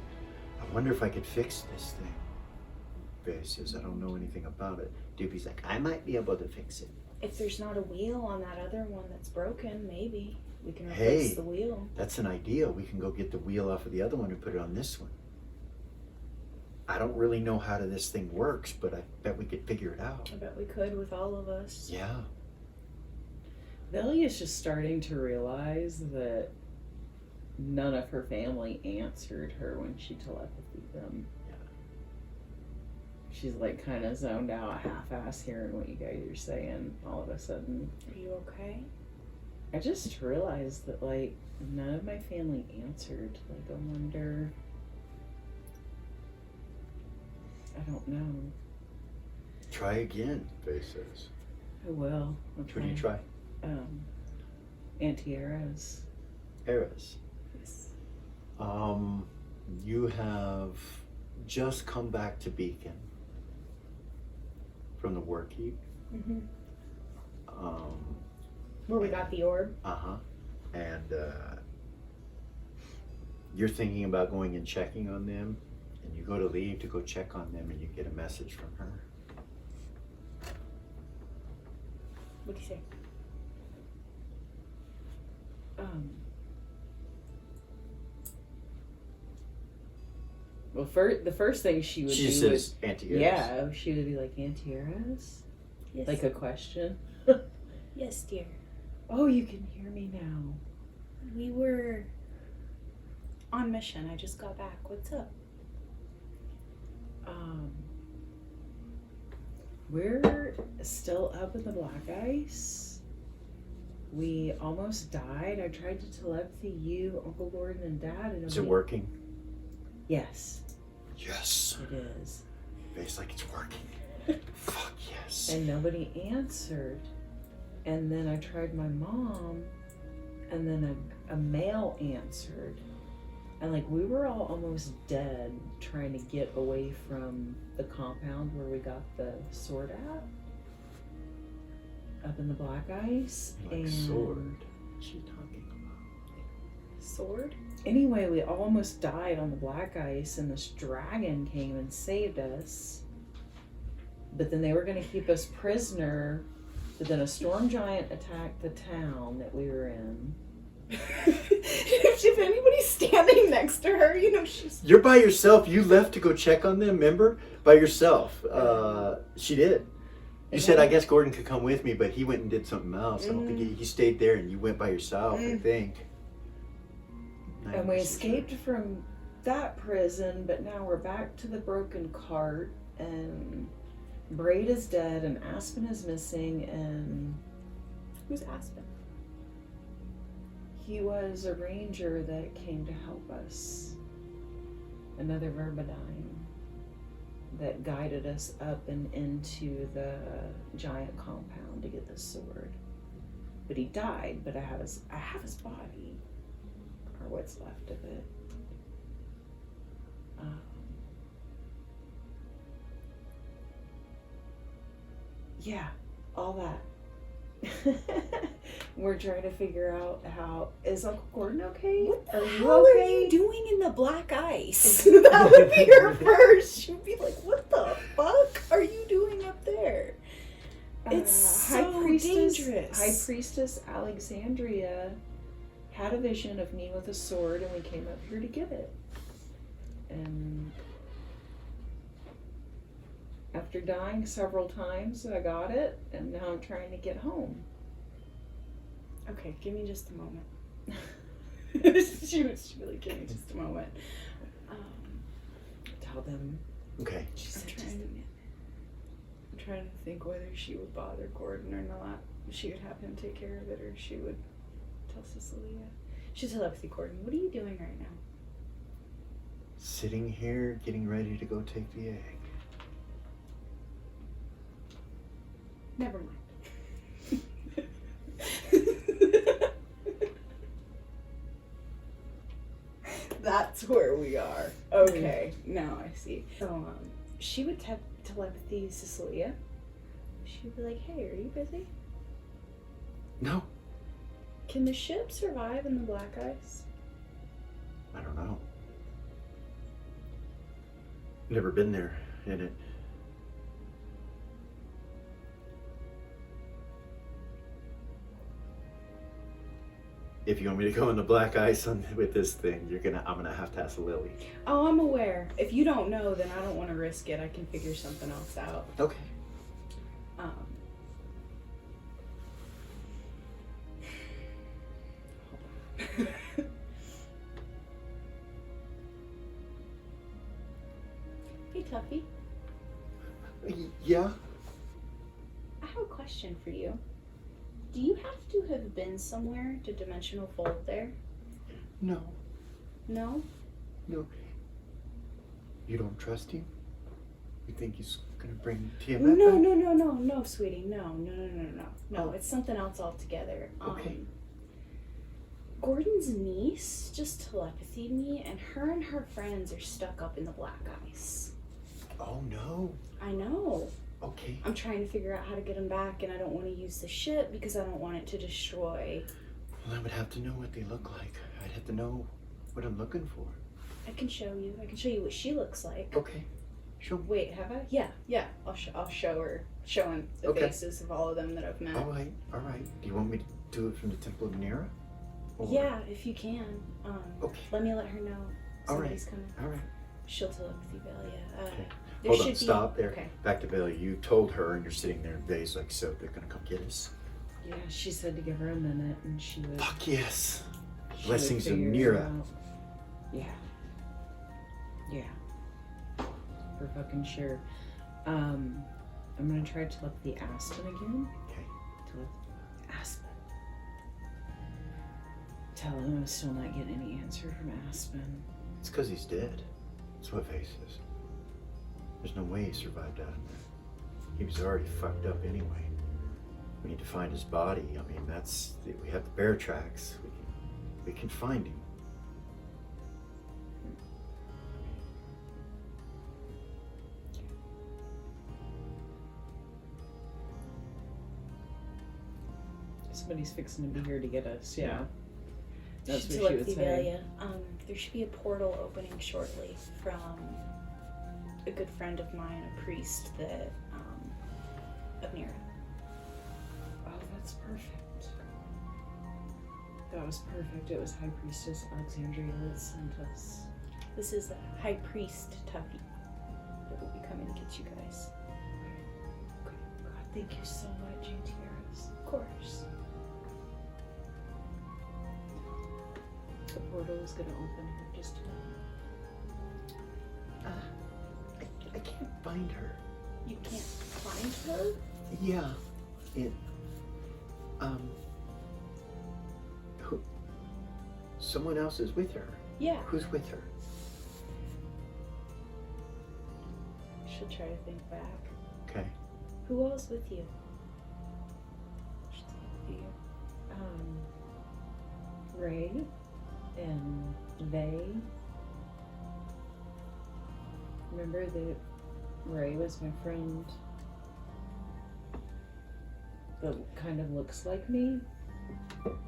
I wonder if I could fix this thing. Vay says, I don't know anything about it. Doopy's like, I might be able to fix it. If there's not a wheel on that other one that's broken, maybe we can replace Hey. the wheel. That's an idea. We can go get the wheel off of the other one and put it on this one. I don't really know how this thing works, but I bet we could figure it out. I bet we could with all of us. Yeah. Velly is just starting to realize that none of her family answered her when she telepathied them. She's like kind of zoned out, half-ass hearing what you guys are saying all of a sudden. Are you okay? I just realized that like none of my family answered. Like I wonder, I don't know. Try again, Vay says. I will. I'll Who do you try? Auntie Era's. Eris. Yes. You have just come back to Beacon from the work heap. Mm-hmm. Where we got the orb. And you're thinking about going and checking on them, and you go to leave to go check on them, and you get a message from her. What do you say? Well, the first thing she would She do says, Auntie Eris. yeah, she would be like, Auntie Era's? Yes. Like a question. Yes, dear. Oh, you can hear me now. We were on mission. I just got back. What's up? We're still up in the black ice. We almost died. I tried to telepathy you, Uncle Gordon, and Dad. And Is it working? Yes, Yes. it is. Vay's like, it's working. Fuck yes. And nobody answered. And then I tried my mom, and then a male answered. And like we were all almost dead trying to get away from the compound where we got the sword at. Up in the black ice. Like sword. What's she talking about? Sword? Anyway, we almost died on the black ice, and this dragon came and saved us. But then they were going to keep us prisoner. But then a storm giant attacked the town that we were in. If anybody's standing next to her, you know she's. You're by yourself. You left to go check on them, remember? By yourself. She did. You said, I guess Gordon could come with me, but he went and did something else. I don't think he stayed there, and you went by yourself, I think. And we escaped from that prison, but now we're back to the broken cart, and Braid is dead, and Aspen is missing, and Who's Aspen? he was a ranger that came to help us. Another Vermidine that guided us up and into the giant compound to get the sword. But he died, but I have his body. Or what's left of it. Yeah, all that. We're trying to figure out how is Uncle Gordon okay? What the Are you hell okay? are you doing in the black ice? That would be her first. She'd be like, "What the fuck are you doing up there?" It's so dangerous. High Priestess Alexandria had a vision of me with a sword, and we came up here to get it. And After dying several times, I got it, and now I'm trying to get home. Okay, give me just a moment. she was really, give me just a moment. Tell them. Okay. I'm trying to think whether she would bother Gordon or not. She would have him take care of it, or she would tell Cecilia. She's telepathy, Gordon. What are you doing right now? Sitting here, getting ready to go take the egg. Never mind. That's where we are. Okay, now I see. So, she would telepathy Cecilia. She would be like, hey, are you busy? No, Can the ship survive in the black ice? I don't know. Never been there in it. If you want me to go in the black ice with this thing, I'm gonna have to ask Lily. Oh, I'm aware. If you don't know, then I don't want to risk it. I can figure something else out. Okay. Hey, Tuffy. Yeah. I have a question for you. Do you have to have been somewhere to dimensional fold there? No. No? No. You don't trust him? You think he's gonna bring Tiamat No, back? no, sweetie. No. Oh. It's something else altogether. Okay. Gordon's niece just telepathied me, and her friends are stuck up in the black ice. Oh no. I know. Okay. I'm trying to figure out how to get them back, and I don't want to use the ship because I don't want it to destroy. Well, I would have to know what they look like. I'd have to know what I'm looking for. I can show you. I can show you what she looks like. Okay. Sure. Wait, have I? Yeah. I'll show her. Showing the Okay. faces of all of them that I've met. All right. Do you want me to do it from the Temple of Nera? Or- Yeah, if you can. Okay. Let me let her know All right. somebody's coming. All right. She'll telepathy Velia. Okay. There Hold on. should Stop be... there. Okay. Back to Billy. You told her, and you're sitting there, and Billy's like, so they're gonna come get us? Yeah, she said to give her a minute, and she would. Fuck yes. she Blessings would of figure it Nera. out. Yeah. For fucking sure. I'm gonna try to telepathy Aspen again. Okay. Aspen. Tell him I'm still not getting any answer from Aspen. It's because he's dead. That's what Faye says. There's no way he survived out in there. He was already fucked up anyway. We need to find his body. I mean, we have the bear tracks. We can find him. Somebody's fixing to be here to get us. Yeah. Yeah. That's Should what she would telepathy say. Velia. There should be a portal opening shortly from a good friend of mine, a priest that of Nera. Oh, that's perfect. That was perfect. It was High Priestess Alexandria that sent us. This is a high priest Tuffy that will be coming to get you guys. God, thank you so much, Antieros. Of course. The portal is gonna open here just a moment. I can't find her. You can't find her? Yeah. Someone else is with her. Yeah. Who's with her? She'll try to think back. Okay. Who all's with you? She'll telepathy you. Ray and Vay. Remember that Ray was my friend that kind of looks like me?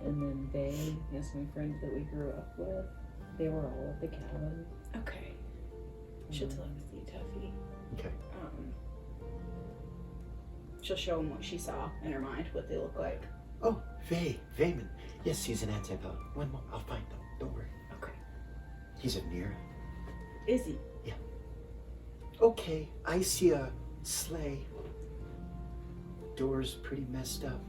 And then Vay is my friend that we grew up with. They were all at the cabin. Okay. She'll telepathy Tuffy. Okay. She'll show him what she saw in her mind, what they look like. Oh, Vayman. Yes, he's an Ashentale. One more. I'll find them. Don't worry. Okay. He's a Nera. Is he? Okay, I see a sleigh. Door's pretty messed up.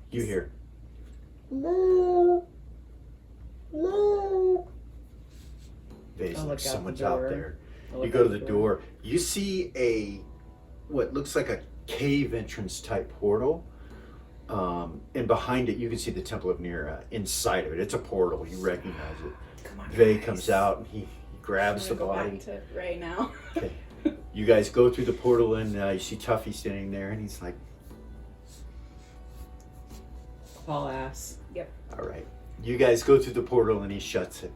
You hear. No. No. Vay's I'll like, look out someone's the out door. there. I'll You look go to out the the door. You see what looks like a cave entrance type portal. And behind it, you can see the Temple of Nera inside of it. It's a portal. You recognize it. Come on, Vay guys. comes out and he grabs the I'm gonna go body. back to right now. Okay. You guys go through the portal and you see Tuffy standing there and he's like, Haul ass. all right. You guys go through the portal and he shuts it.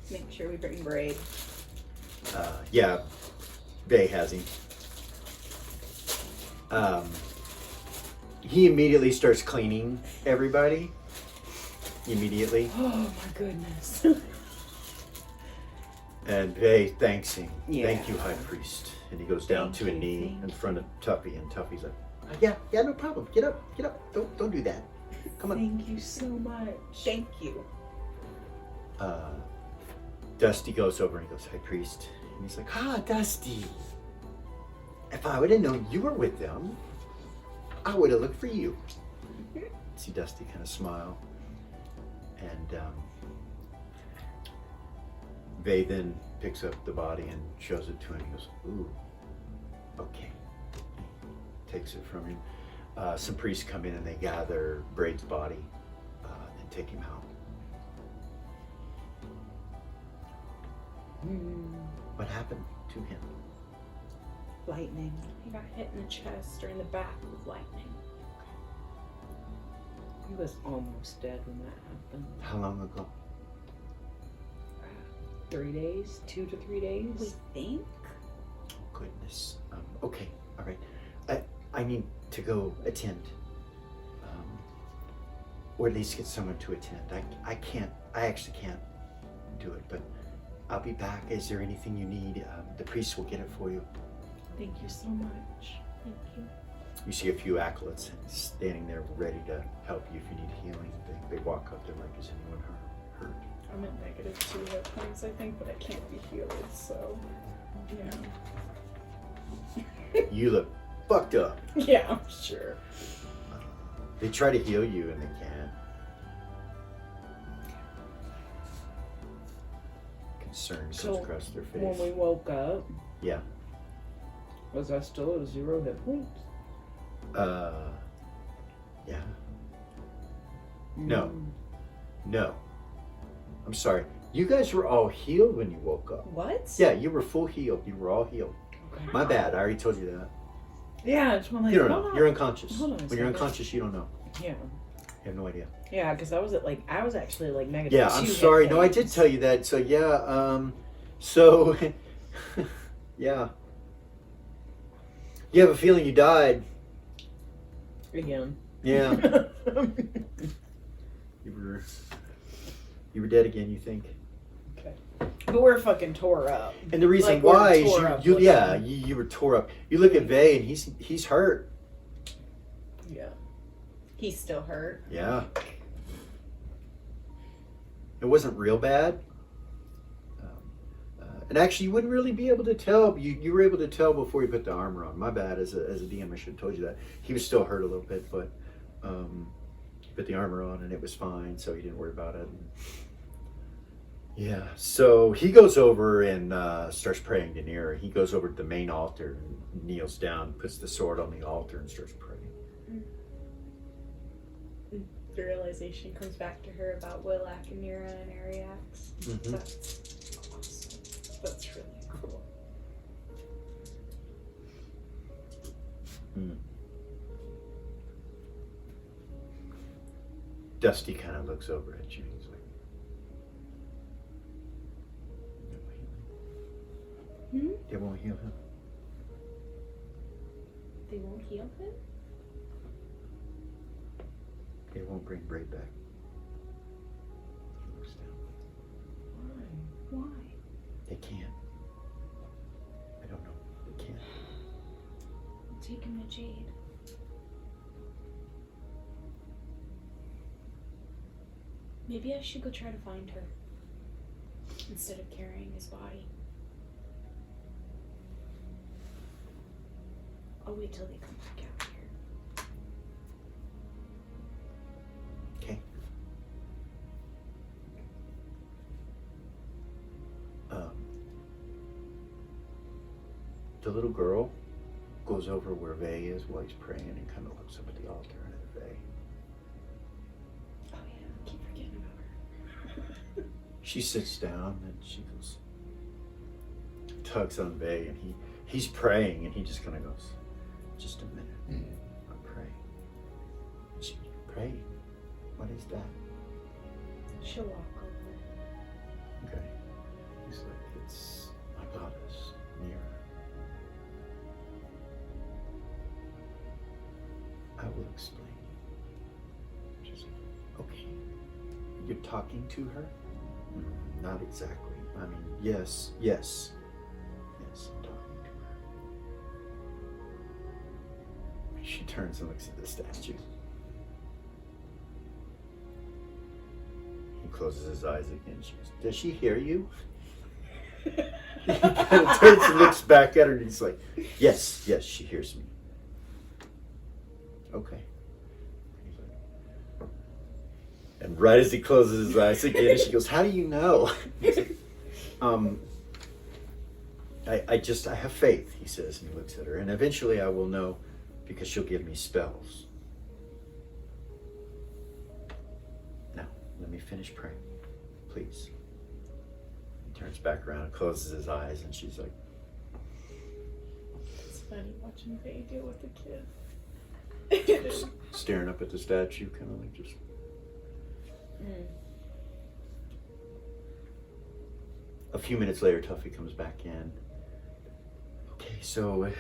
Make sure we bring Braid. Yeah, Vay has him. He immediately starts cleaning everybody. Immediately. Oh my goodness. And Vay thanks him. Yeah. Thank you, High Priest. And he goes down Thank to a you, knee thank in front of Tuffy, and Tuffy's like, yeah, no problem. Get up. Don't do that. Come on. Thank you so much. Thank you. Dusty goes over and he goes, High Priest. And he's like, Dusty. If I would have known you were with them, I would have looked for you. See Dusty kind of smile. And Vay then picks up the body and shows it to him. He goes, ooh, okay. Takes it from him. Some priests come in and they gather Braid's body and take him out. What happened to him? Lightning. He got hit in the chest or in the back with lightning. He was almost dead when that happened. How long ago? 3 days? 2 to 3 We days? think? Goodness. Okay, all right. I need to go attend. Or at least get someone to attend. I actually can't do it, but I'll be back. Is there anything you need? The priest will get it for you. Thank you so much. Thank you. You see a few acolytes standing there ready to help you if you need healing. They walk up there like, is anyone hurt? I'm at -2 hit points, I think, but I can't be healed, so yeah. You look fucked up. Yeah, I'm sure. They try to heal you and they can't. Concern comes So, across their face. When we woke up, Yeah. was I still at 0 hit points? Yeah. No. No. I'm sorry. You guys were all healed when you woke up. What? Yeah, you were full healed. You were all healed. Okay. My bad. I already told you that. Yeah, it's when You don't know. You're unconscious. Hold on a When you're second. unconscious, you don't know. Yeah. You have no idea. Yeah, because I was actually like -2 Yeah, I'm hit sorry. No, I did points. tell you that. So yeah, so yeah. You have a feeling you died. Again. Yeah. You were dead again, you think? Okay. But we're fucking tore up. And the reason Like, we're why is tore up you looking. yeah, you were tore up. You look at Vay and he's hurt. Yeah. He's still hurt. Yeah. It wasn't real bad. And actually, you wouldn't really be able to tell. You were able to tell before you put the armor on. My bad, as a DM, I should have told you that. He was still hurt a little bit, but he put the armor on and it was fine, so he didn't worry about it. Yeah, so he goes over and starts praying to Nera. He goes over to the main altar and kneels down, puts the sword on the altar and starts praying. The realization comes back to her about Willak and Nera and Ariax. Mhm. That's awesome. That's really cool. Dusty kind of looks over at you. He's like, "They won't heal him." They won't heal him? They won't bring Braid back. He looks down. Why? They can't. I don't know. They can't. Take him to Jade. Maybe I should go try to find her. instead of carrying his body. I'll wait till they come back out here. Okay. The little girl goes over where Vay is while he's praying and kind of looks up at the altar and at Vay. Oh yeah, I keep forgetting about her. She sits down and she goes, tugs on Vay, and he's praying and he just kind of goes, just a minute, I'm praying. She praying? What is that? She'll walk over. Okay. He's like, it's my goddess, near. I will explain. She's like, okay. You're talking to her? Not exactly. I mean, yes, I'm talking to her. She turns and looks at the statue. He closes his eyes again. She goes, does she hear you? He kind of turns and looks back at her and he's like, yes, she hears me. Okay. He's like, and right as he closes his eyes again, she goes, how do you know? He's like, I have faith, he says, and he looks at her, and eventually I will know because she'll give me spells. Now, let me finish praying, please. He turns back around and closes his eyes, and she's like, It's funny watching Faye deal with the kid. staring up at the statue, kind of like just. A few minutes later, Tuffy comes back in. Okay, so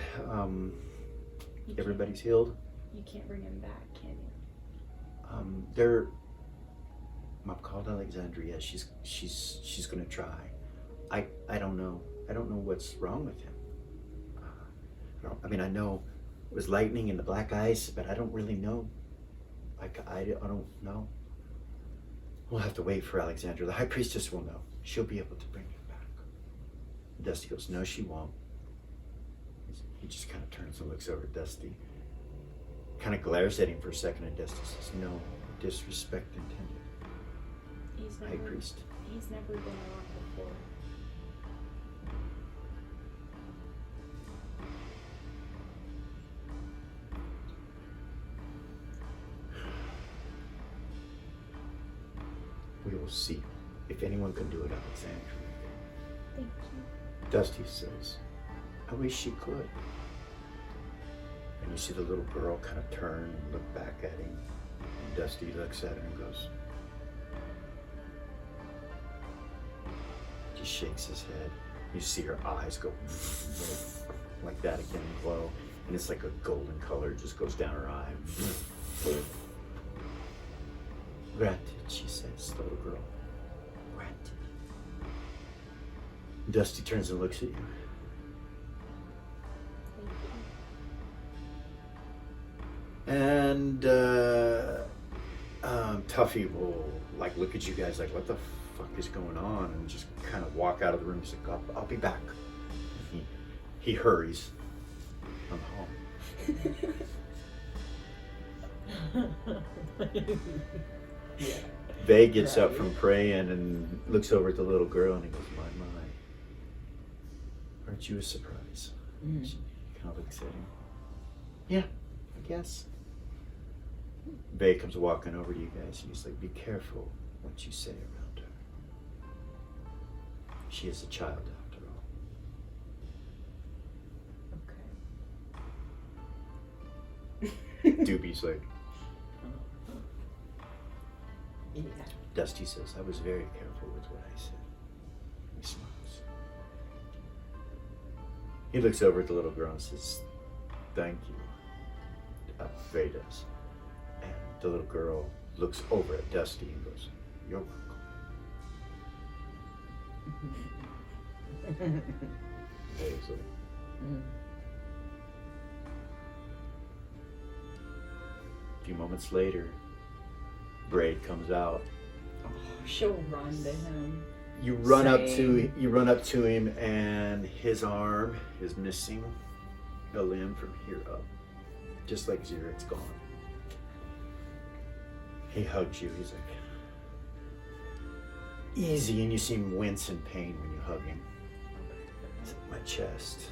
everybody's healed. You can't bring him back, can you? They're. I've called Alexandria. She's gonna try. I don't know. I don't know what's wrong with him. I know it was lightning and the black ice, but I don't really know. I don't know. We'll have to wait for Alexandra. The high priestess will know. She'll be able to bring him back. Dusty goes, no, she won't. He just kind of turns and looks over at Dusty. Kind of glares at him for a second, and Dusty says, no disrespect intended. High priest. He's never been around before. We will see if anyone can do it, Alexandra. Thank you. Dusty says, I wish she could. And you see the little girl kind of turn and look back at him. And Dusty looks at her and goes, just shakes his head. You see her eyes go like that again and glow. And it's like a golden color just goes down her eye. Granted, she says, the little girl. Granted. Dusty turns and looks at you. And Tuffy will like look at you guys like, what the fuck is going on? And just kind of walk out of the room. He's like, I'll be back. And he hurries on home. Vay gets up from praying and looks over at the little girl and he goes, my. Aren't you a surprise? She kind of looks at him. Yeah, I guess. Vay comes walking over to you guys and he's like, be careful what you say around her. She is a child after all. Okay. Doobie's like, Yeah. Dusty says, I was very careful with what I said. He smiles. He looks over at the little girl and says, thank you. Vay does. And the little girl looks over at Dusty and goes, you're welcome. Vay's like, a few moments later, Braid comes out. She'll run to him. You run up saying- to him, and his arm is missing a limb from here up, just like Zero. It's gone. He hugs you. He's like, easy, and you see him wince in pain when you hug him. It's at my chest.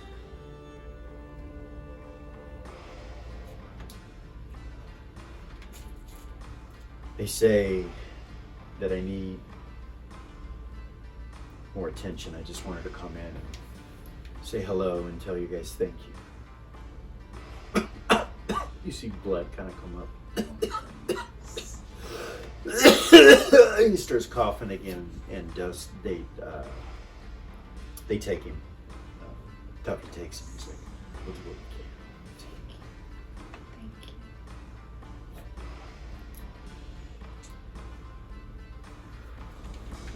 They say that I need more attention. I just wanted to come in and say hello and tell you guys thank you. You see blood kind of come up. He starts coughing again, and they take him. Tucker takes him. He's like, we'll do what we can.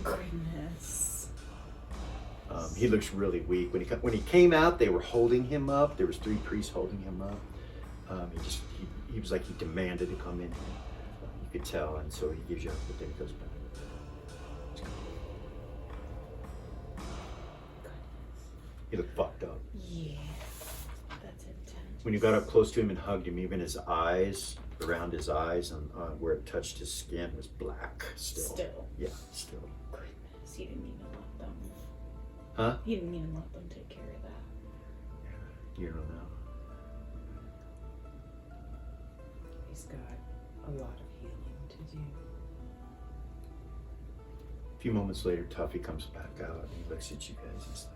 Thank you. Goodness. He looks really weak. When he came out, they were holding him up. There was 3 priests holding him up. He was like he demanded to come in. You could tell, and so he gives you up, but then he goes back. He looked fucked up. Yeah. That's intense. When you got up close to him and hugged him, even his eyes, around his eyes and where it touched his skin was black still. Still. Yeah, still. Goodness. He didn't mean to let them. Huh? He didn't mean to let them take care of that. You don't know. He's got a lot of healing to do. A few moments later, Tuffy comes back out and he looks at you guys. He's like,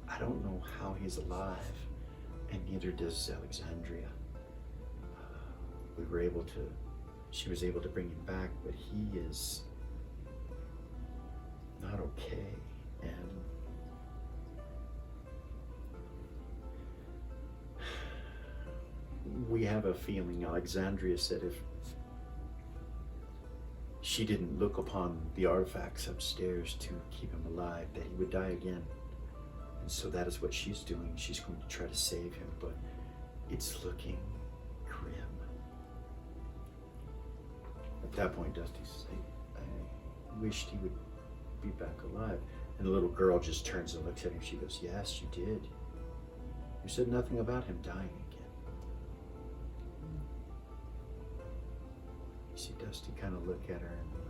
I don't know how he's alive, and neither does Alexandria. She was able to bring him back, but he is not okay. And we have a feeling, Alexandria said, if she didn't look upon the artifacts upstairs to keep him alive, that he would die again. And so that is what she's doing. She's going to try to save him, but it's looking grim. At that point, Dusty says, I wished he would be back alive. And the little girl just turns and looks at him. She goes, yes, you did. You said nothing about him dying again. You see Dusty kind of look at her and like,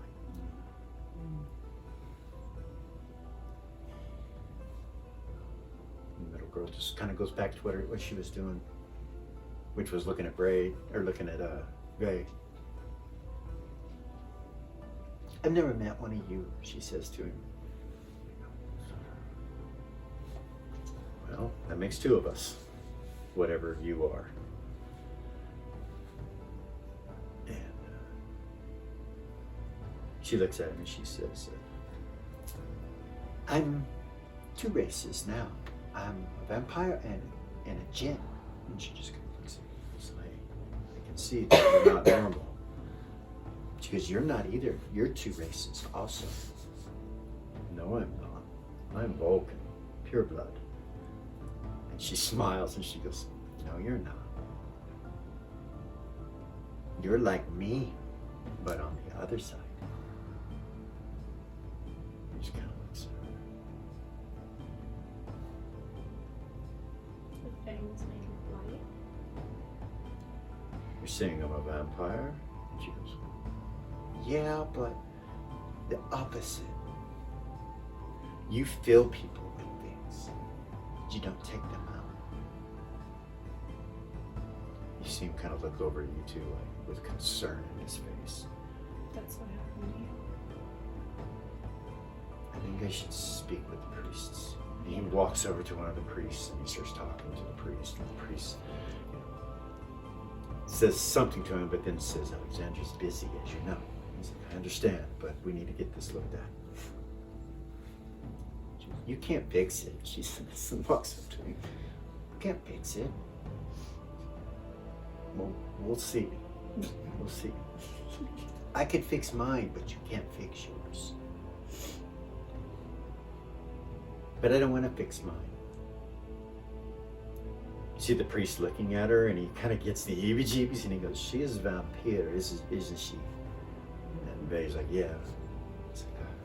The little girl just kind of goes back to what she was doing, which was looking at Braid, or looking at Ray. I've never met one of you, she says to him. Well, that makes 2 of us, whatever you are. And she looks at him and she says, I'm 2 races now. I'm a vampire and a djinn. And she just kind of looks at me. It's like, I can see that you're not normal. She goes, you're not either. You're 2 races also. No, I'm not. I'm Vulcan, pure blood. And she smiles and she goes, no, you're not. You're like me, but on the other side. She kind of looks at her. The fangs make it light. You're saying I'm a vampire? And she goes, yeah, but the opposite. You fill people with things. You don't take them out. You see him kind of look over at you too, like with concern in his face. That's what happened to you. I think I should speak with the priests. And he walks over to one of the priests and he starts talking to the priest. And the priest, says something to him, but then says, Alexandra's busy, as you know. He's like, I understand, but we need to get this looked at. You can't fix it. She says and walks up to him. You can't fix it. Well, we'll see. We'll see. I could fix mine, but you can't fix yours. But I don't want to fix mine. You see the priest looking at her, and he kind of gets the heebie-jeebies, and he goes, she is a vampire, isn't she? And Vay's like, yeah.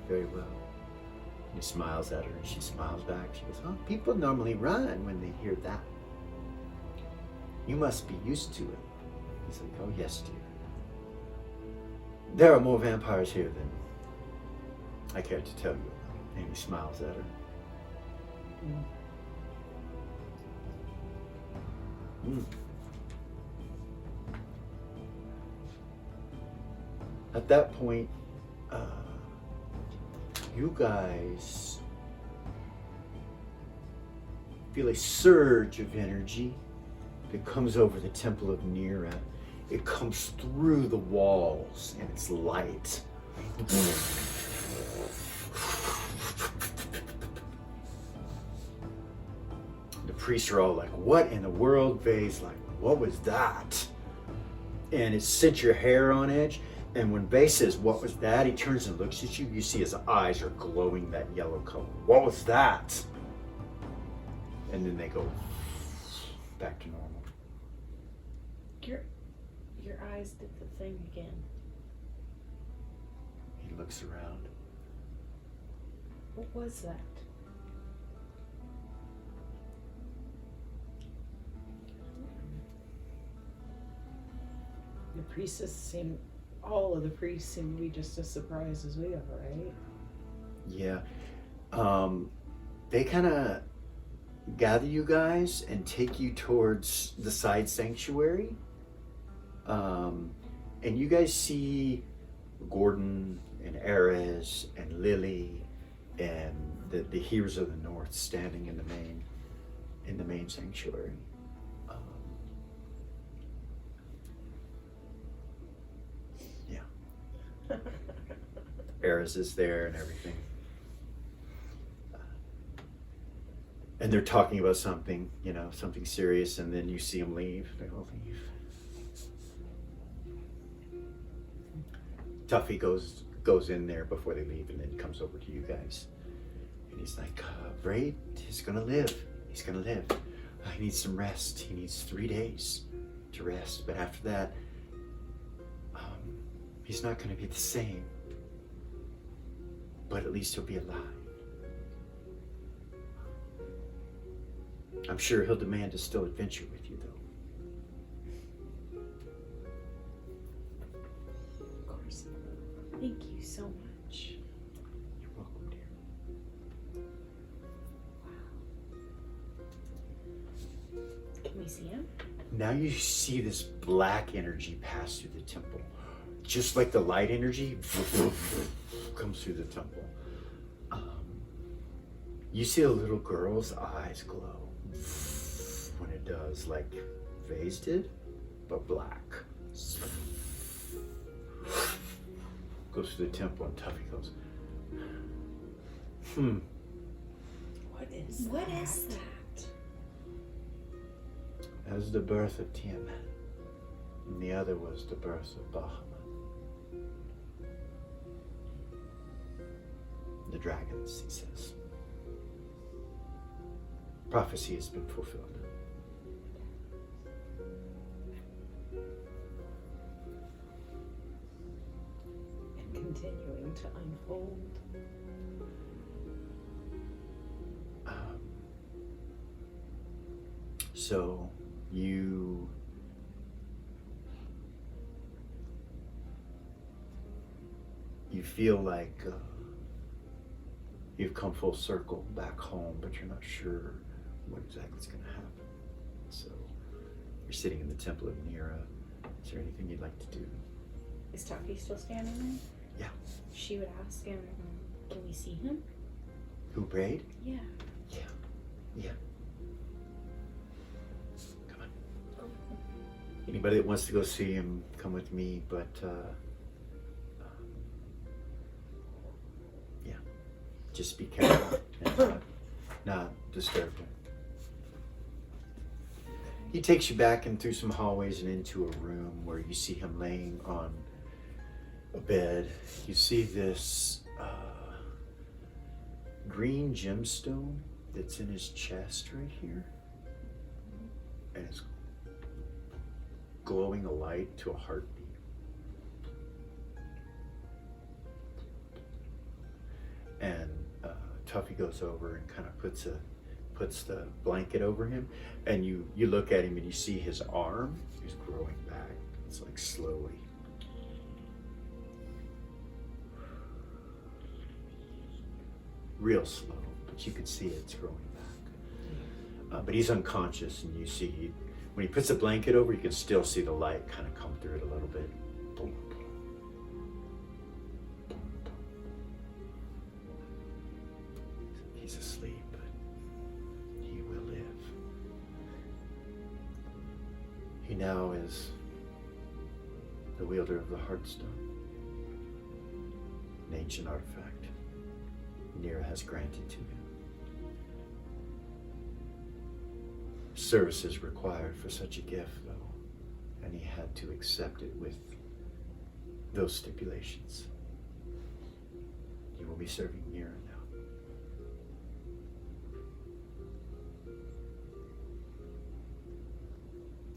Very well. He smiles at her and she smiles back. She goes, oh, people normally run when they hear that. You must be used to it. He's like, oh yes, dear. There are more vampires here than I care to tell you about. And he smiles at her. Mm. At that point, you guys feel a surge of energy that comes over the Temple of Nira. It comes through the walls and it's light. The priests are all like, what in the world? Vay's like, what was that? And it sent your hair on edge. And when Vay says, what was that? He turns and looks at you. You see his eyes are glowing that yellow color. What was that? And then they go back to normal. Your eyes did the thing again. He looks around. What was that? The priestess seem, all of the priests seem to be just as surprised as we are, right? Yeah. They kind of gather you guys and take you towards the side sanctuary. And you guys see Gordon and Ares and Lily and the heroes of the North standing in the main sanctuary. Yeah. Ares is there and everything. And they're talking about something, something serious, and then you see them leave. They all leave. Tuffy goes in there before they leave and then comes over to you guys. And he's like, Braid, he's gonna live. He's gonna live. He needs some rest. He needs 3 days to rest. But after that, he's not gonna be the same. But at least he'll be alive. I'm sure he'll demand to still adventure with you, though. Of course. Thank you so much. You're welcome, dear. Wow. Can we see him? Now you see this black energy pass through the temple. Just like the light energy comes through the temple. You see a little girl's eyes glow when it does, like Vay's did, but black. Goes through the temple and Tuffy goes, What is What that? is that? that was the birth of Tiamat. And the other was the birth of Bahamut. The dragons, he says. Prophecy has been fulfilled. And continuing to unfold. So you feel like you've come full circle back home, but you're not sure what exactly is going to happen. So you're sitting in the Temple of Nira. Is there anything you'd like to do? Is Tuffy still standing there? Yeah. She would ask him, can we see him? Who, Braid? Yeah. Yeah. Come on. Anybody that wants to go see him, come with me, but yeah. Just be careful and not disturb him. He takes you back and through some hallways and into a room where you see him laying on a bed. You see this green gemstone that's in his chest right here. And it's glowing a light to a heartbeat. Tuffy goes over and kind of puts the blanket over him, and you look at him and you see his arm is growing back. It's like slowly. Real slow, but you can see it's growing back. But he's unconscious, and you see when he puts the blanket over, you can still see the light kind of come through it a little bit. Boom. He's asleep, but he will live. He now is the wielder of the Heartstone, an ancient artifact Nira has granted to him. Services required for such a gift, though, and he had to accept it with those stipulations. You will be serving Nira now.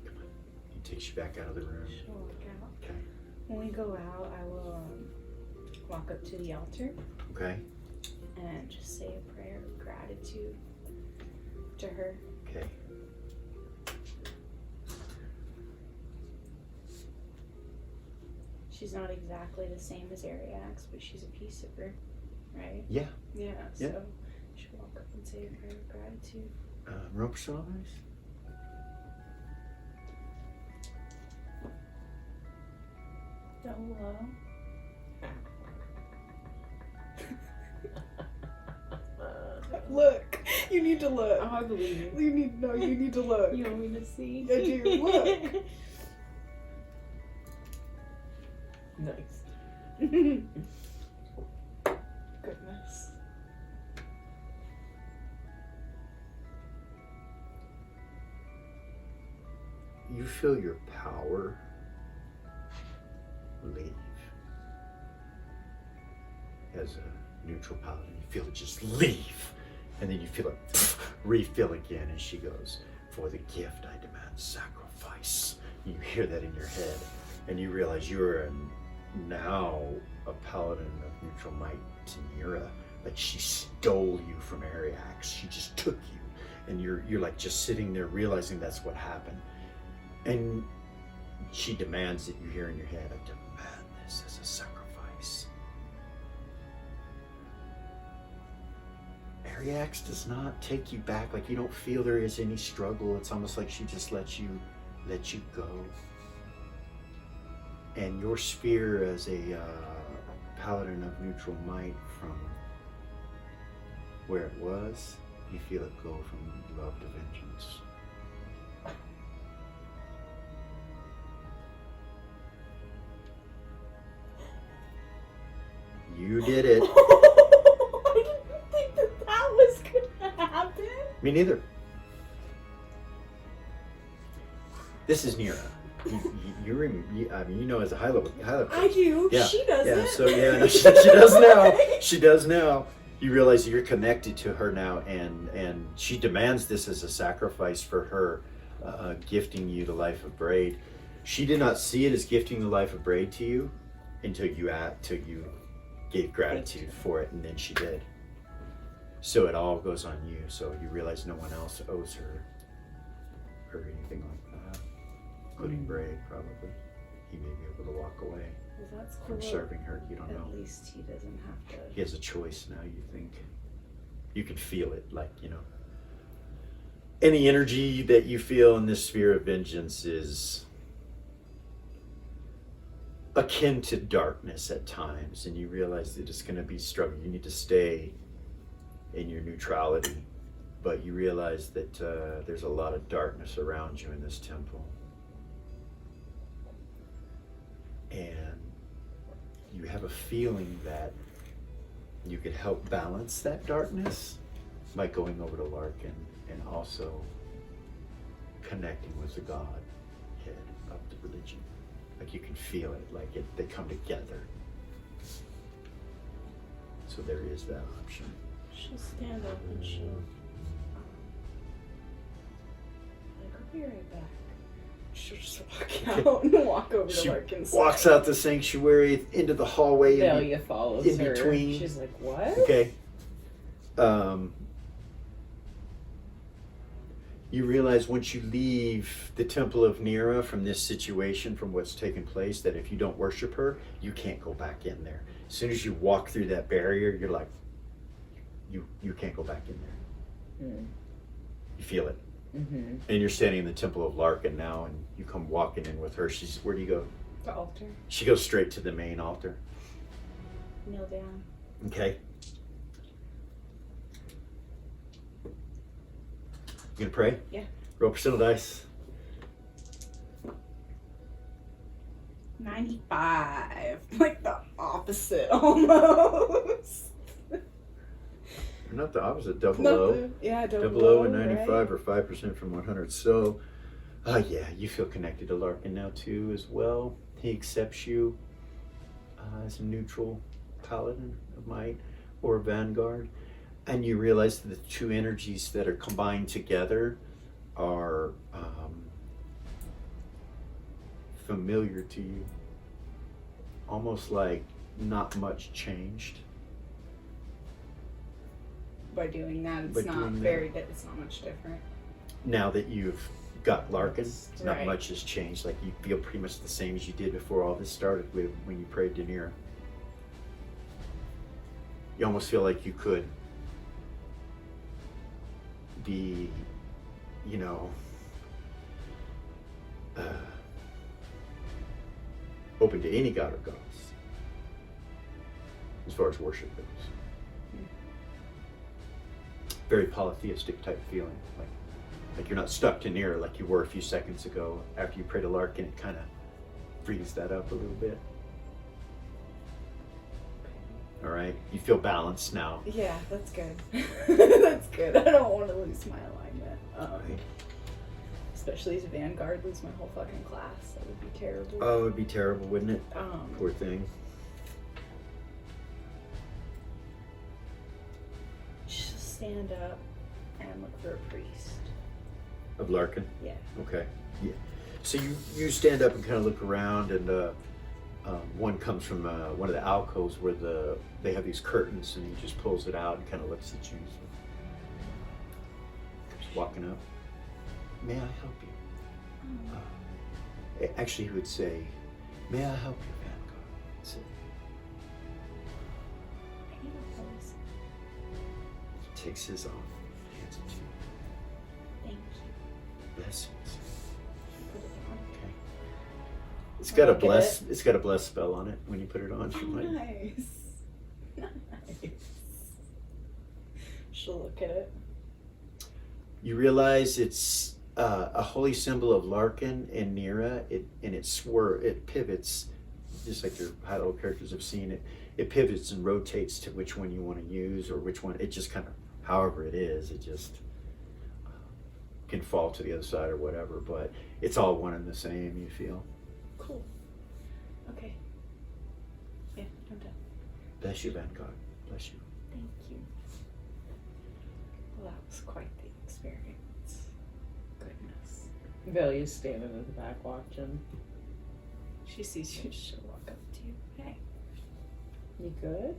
Come on. He takes you back out of the room. She'll walk out. Okay. When we go out, I will walk up to the altar Okay. and just say a prayer of gratitude to her. Okay. She's not exactly the same as Ariax, but she's a piece of her, right? Yeah. Yeah, Yeah. so she'll walk up and say a prayer of gratitude. Roll persona eyes. Down low. Look! You need to look. Oh, I believe you. You need to look. You want me to see? I do. Look. Nice. Goodness. You feel your power leave. As a neutral paladin, you feel it just leave. And then you feel it refill again, and she goes, "For the gift I demand sacrifice." You hear that in your head, and you realize you're now a paladin of neutral might to Nira. Like, she stole you from Ariax. She just took you. And you're like just sitting there realizing that's what happened. And she demands it. You hear in your head, "I demand this as a sacrifice." Ariax does not take you back. Like, you don't feel there is any struggle. It's almost like she just lets you go. And your sphere as a paladin of neutral might, from where it was, you feel it go from love to vengeance. You did it. I didn't think that was gonna happen. Me neither. This is Nira. I mean, you know, as a high level. I do. Yeah. She doesn't. Yeah. So yeah, no, she does now. She does now. You realize you're connected to her now, and she demands this as a sacrifice for her gifting you the life of Braid. She did not see it as gifting the life of Braid to you until you gave gratitude for it, and then she did. So it all goes on you. So you realize no one else owes her anything like that, including Braid. Probably he may be able to walk away Well, that's cool. from serving her. You don't know. At least he doesn't have to. He has a choice now. You think you can feel it, like, you know. Any energy that you feel in this sphere of vengeance is akin to darkness at times, and you realize that it's going to be struggle. You need to stay in your neutrality, but you realize that there's a lot of darkness around you in this temple, and you have a feeling that you could help balance that darkness by going over to Larkin and also connecting with the God head of the religion. Like, you can feel it, like they come together. So there is that option. She'll stand up and she'll. Like, I'll be right back. She'll just walk out and walk over She to Larkin's walks side. out the sanctuary into the hallway Delia follows in her. between. She's like, what? Okay. you realize once you leave the Temple of Nera from this situation, from what's taken place, that if you don't worship her, you can't go back in there. As soon as you walk through that barrier, you're like, you can't go back in there. Mm. You feel it. Mm-hmm. And you're standing in the Temple of Larkin now, and you come walking in with her. Where do you go? The altar. She goes straight to the main altar. Kneel down. Okay. You gonna pray? Yeah. Roll percentile dice. 95. Like the opposite almost. Not the opposite, double Not O. the- yeah, Double O and right? 95 or 5% from 100. So, yeah, you feel connected to Larkin now too as well. He accepts you as a neutral paladin of might or vanguard. And you realize that the two energies that are combined together are familiar to you. Almost like not much changed. By doing that, By it's not doing that. very. It's not much different. Now that you've got Larkin, not Right. much has changed. Like you feel pretty much the same as you did before all this started with when you prayed to Nera. You almost feel like you could be, you know, open to any god or goddess as far as worship goes. Very polytheistic type feeling, like you're not stuck to Nera like you were a few seconds ago. After you pray to Larkin, it kind of frees that up a little bit. All right, you feel balanced now. Yeah, that's good. That's good. I don't want to lose my alignment. Right. Especially as a vanguard, lose my whole fucking class. That would be terrible. Oh, it would be terrible, wouldn't it? Um, Poor thing. Just stand up and look for a priest. Of Larkin. Yeah. Okay. Yeah. So you stand up and kind of look around, and one comes from one of the alcoves where they have these curtains, and he just pulls it out and kind of looks at you. Just walking up. May I help you? Actually, he would say, "May I help you, Vanguard?" That's it. I need a place. He takes his off, hands it to you. Thank you. Blessings. Put it on. Okay. It's got a Look at bless. It's got a bless spell on it when you put it on. Oh, She might- nice. Nice. She'll look at it. You realize it's a holy symbol of Larkin and Nera. It pivots, just like your high-level characters have seen it. It pivots and rotates to which one you want to use, or which one. It just kind of, however it is, it just can fall to the other side or whatever. But it's all one and the same. You feel. Cool. Okay. Yeah, I'm done. Bless you, Vanguard. Bless you. Thank you. Well, that was quite the experience. Goodness. Valia's standing in the back watching. She sees you, she'll walk up to you. Hey. You good?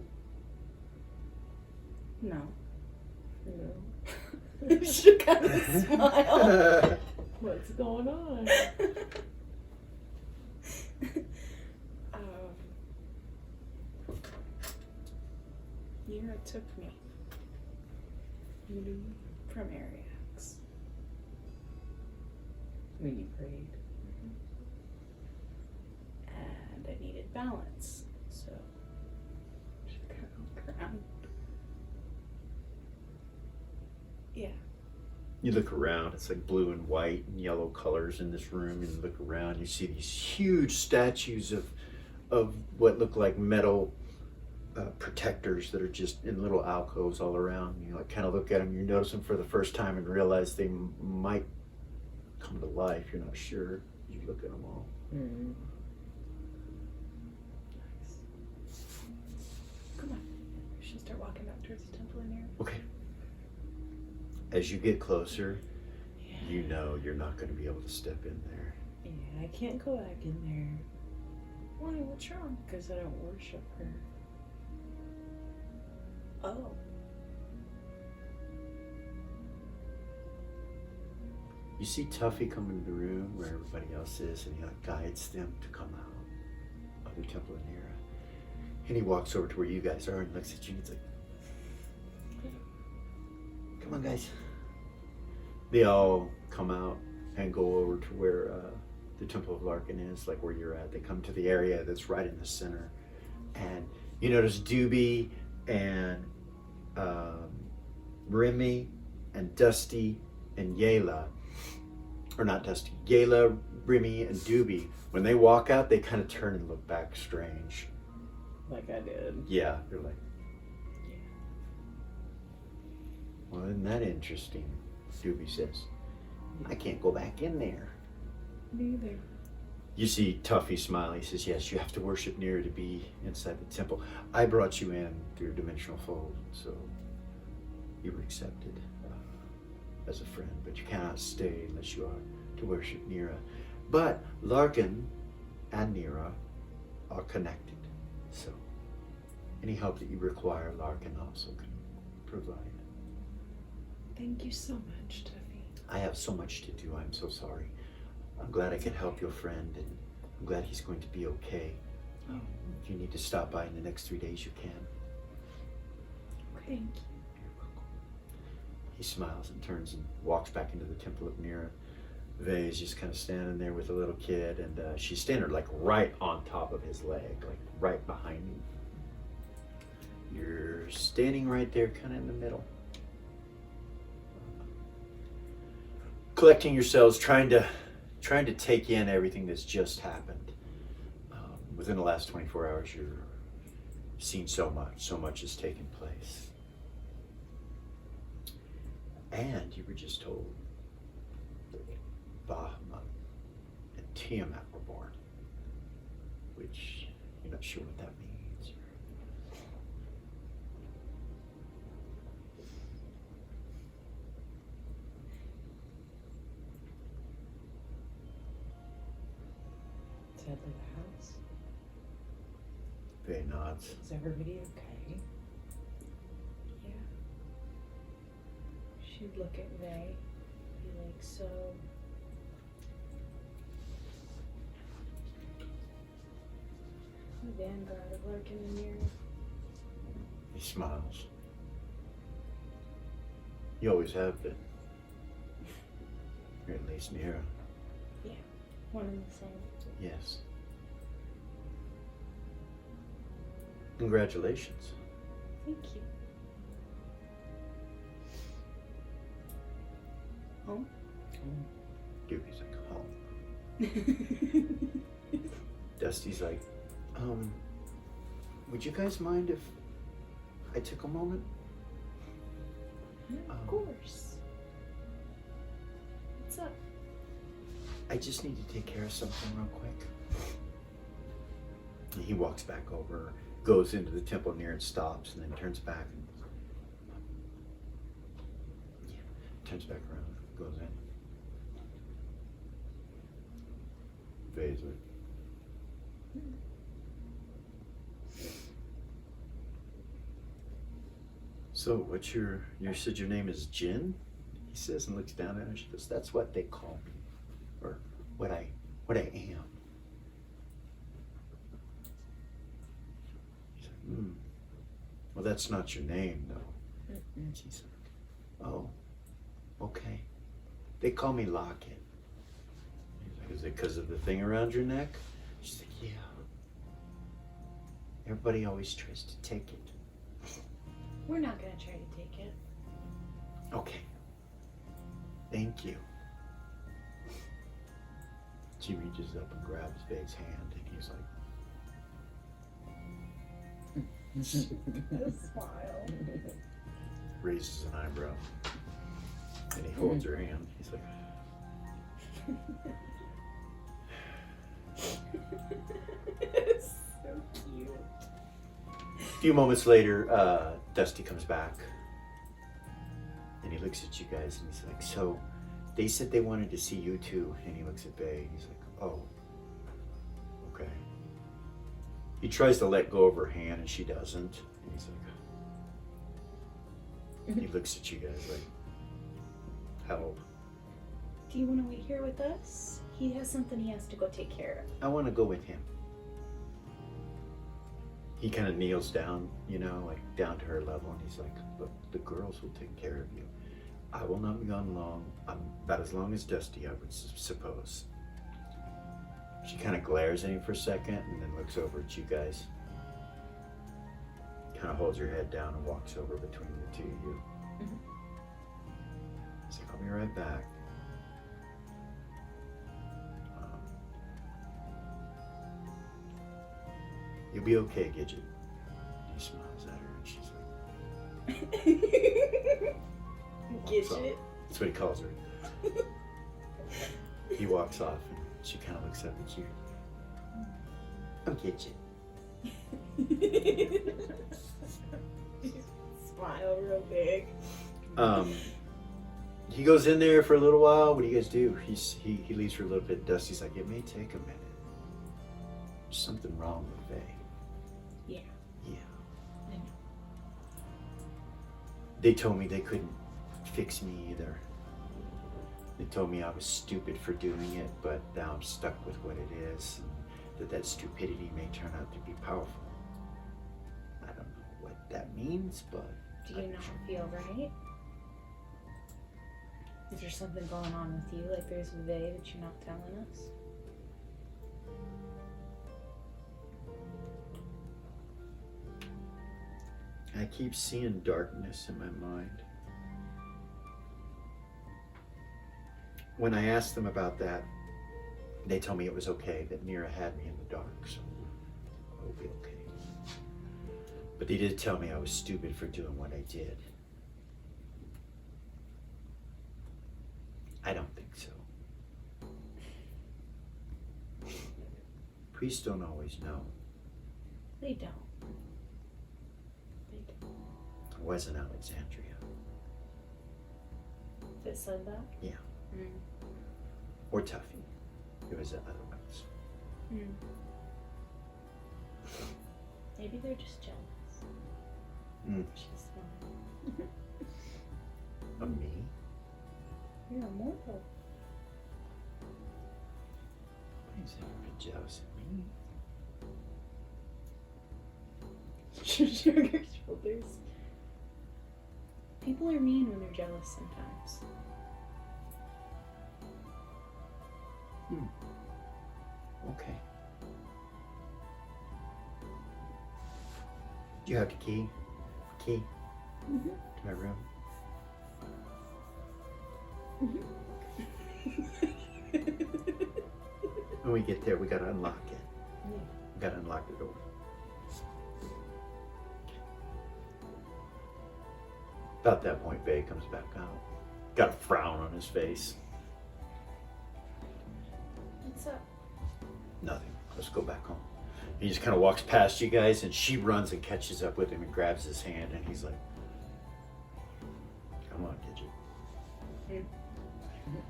No. No. She kind of smile. What's going on? Nera took me from Ariax. When you prayed. And I needed balance, so she kind of look around. Yeah. You look around, it's like blue and white and yellow colors in this room. And you look around, you see these huge statues of what look like metal protectors that are just in little alcoves all around. You like kind of look at them, you notice them for the first time and realize they might come to life. You're not sure. You look at them all. Mm. Come on. She'll start walking back towards the temple in there. Okay. As you get closer, you know you're not going to be able to step in there. Yeah, I can't go back in there Why? What's wrong? because I don't worship her. Oh. You see Tuffy come into the room where everybody else is, and he like guides them to come out of the Temple of Nera. And he walks over to where you guys are and looks at you and he's like, come on, guys. They all come out and go over to where the Temple of Larkin is, like where you're at. They come to the area that's right in the center. And you notice Doobie and Remy and Dusty and Yayla, or not Dusty, Yayla, Remy, and Doobie, when they walk out, they kind of turn and look back strange. Like I did. Yeah, they're like, well, isn't that interesting? Doobie says, I can't go back in there. Neither. You see Tuffy smile. He says, yes, you have to worship Nera to be inside the temple. I brought you in through a dimensional fold, so you were accepted as a friend, but you cannot stay unless you are to worship Nera. But Larkin and Nera are connected, so any help that you require, Larkin also can provide. Thank you so much, Tuffy. I have so much to do. I'm so sorry. I'm glad I could help your friend, and I'm glad he's going to be okay. If you need to stop by in the next 3 days, you can. Thank you. You're welcome. He smiles and turns and walks back into the Temple of Nera. Vey is just kind of standing there with a little kid, and she's standing like right on top of his leg, like right behind him. You're standing right there, kind of in the middle. Collecting yourselves, trying to take in everything that's just happened. Within the last 24 hours, you've seen so much has taken place. And you were just told that Bahamut and Tiamat were born, which you're not sure what that means. Head to the house. Vey nods. Is everybody okay? Yeah. She'd look at Vey, be like, so. The vanguard of Larkin and Nera. He smiles. You always have been. Or at least Nera. One and the same. Yes. Congratulations. Thank you. Home? Doobie's like, home. Dusty's like, would you guys mind if I took a moment? Of course. What's up? I just need to take care of something real quick. And he walks back over, goes into the temple near and stops, and then turns back and turns back around, goes in. Vey's like, so what's you said your name is Jin? He says and looks down at her. She goes, that's what they call me. Or what I am. He's like, well, that's not your name, though. She's like, oh, okay. They call me Locket. He's like, is it because of the thing around your neck? She's like, yeah. Everybody always tries to take it. We're not gonna try to take it. Okay. Thank you. She reaches up and grabs Vey's hand, and he's like, A smile. raises an eyebrow, and he holds her hand. He's like, It's so cute. a few moments later, Dusty comes back, and he looks at you guys, and he's like, so they said they wanted to see you too. And he looks at Vey, and he's like, oh, okay. He tries to let go of her hand, and she doesn't. And he's like, he looks at you guys like, help. Do you want to wait here with us? He has something he has to go take care of. I want to go with him. He kind of kneels down, you know, like down to her level, and he's like, look, the girls will take care of you. I will not be gone long. I'm about as long as Dusty, I would suppose. She kind of glares at him for a second and then looks over at you guys. Kind of holds her head down and walks over between the two of you. Mhm. He's like, I'll be right back. You'll be okay, Gidget. He smiles at her and she's like, Gidget. that's what he calls her. He walks off and she kind of looks up at you. I'm Gidget. Smile real big. He goes in there for a little while. What do you guys do? He leaves for a little bit. Dusty's like, it may take a minute. There's something wrong with Faye. Yeah. Yeah. I know. They told me they couldn't fix me either. They told me I was stupid for doing it, but now I'm stuck with what it is, and that stupidity may turn out to be powerful. I don't know what that means, but... Do you not feel right? Is there something going on with you? Like there's a they that you're not telling us? I keep seeing darkness in my mind. When I asked them about that, they told me it was okay, that Mira had me in the dark, so it'll be okay. But they did tell me I was stupid for doing what I did. I don't think so. Priests don't always know. They don't. They don't. It was in Alexandria. That said that? Yeah. Mm. Or Tuffy. It was otherwise. Mm. Maybe they're just jealous. Mm. She's fine. Of me? You're immortal. Nobody's ever been jealous of me. Shrug her shoulders. People are mean when they're jealous sometimes. Okay. Do you have the key? Key Mm-hmm. to my room? When we get there, we gotta unlock it. Yeah. We gotta unlock the door. About that point, Vay comes back out. Got a frown on his face. What's up? Nothing. Let's go back home. He just kind of walks past you guys, and she runs and catches up with him and grabs his hand, and he's like, "Come on, Gidget."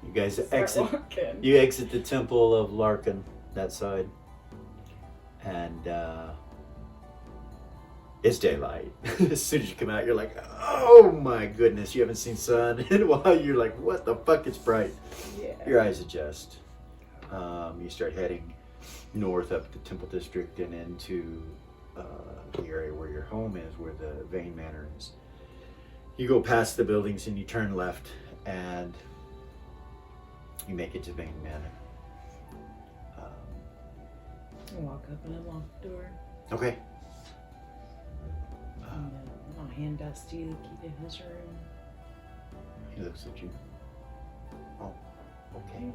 You guys exit. Walking. You exit the temple of Larkin, that side, and it's daylight. As soon as you come out, you're like, "Oh my goodness, you haven't seen sun in a while." You're like, "What the fuck? It's bright." Yeah. Your eyes adjust. You start heading north up the Temple District and into the area where your home is, where the Vane Manor is. You go past the buildings and you turn left, and you make it to Vane Manor. I walk up and unlock the door. Okay. And I'll hand Dusty the key to his room. He looks at you. Oh, okay.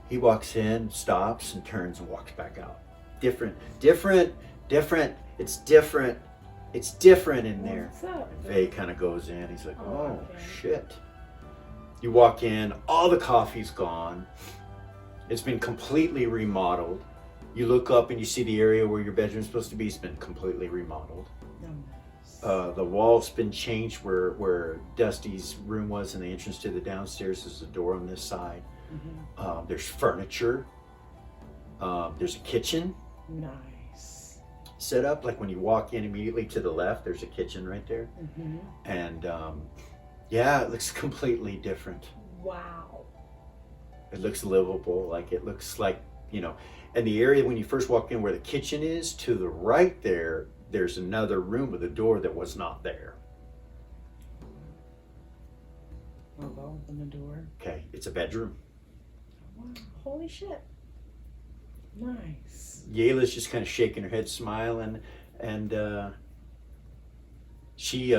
He walks in, stops, and turns and walks back out. Different. It's different. It's different in there. What's up? And Vay kind of goes in. He's like, Oh, oh, okay. shit. You walk in, all the coffee's gone. It's been completely remodeled. You look up and you see the area where your bedroom's supposed to be. It's been completely remodeled. No. The wall's been changed where Dusty's room was, and the entrance to the downstairs is a door on this side. Mm-hmm. There's furniture. There's a kitchen Nice. set up. Like when you walk in immediately to the left, there's a kitchen right there. Mm-hmm. And yeah, it looks completely different. Wow. It looks livable. Like it looks like, you know, and the area when you first walk in where the kitchen is, to the right there, there's another room with a door that was not there. I'll go open the door. Okay, it's a bedroom. Wow, Holy shit. nice. Yayla's just kind of shaking her head, smiling, and she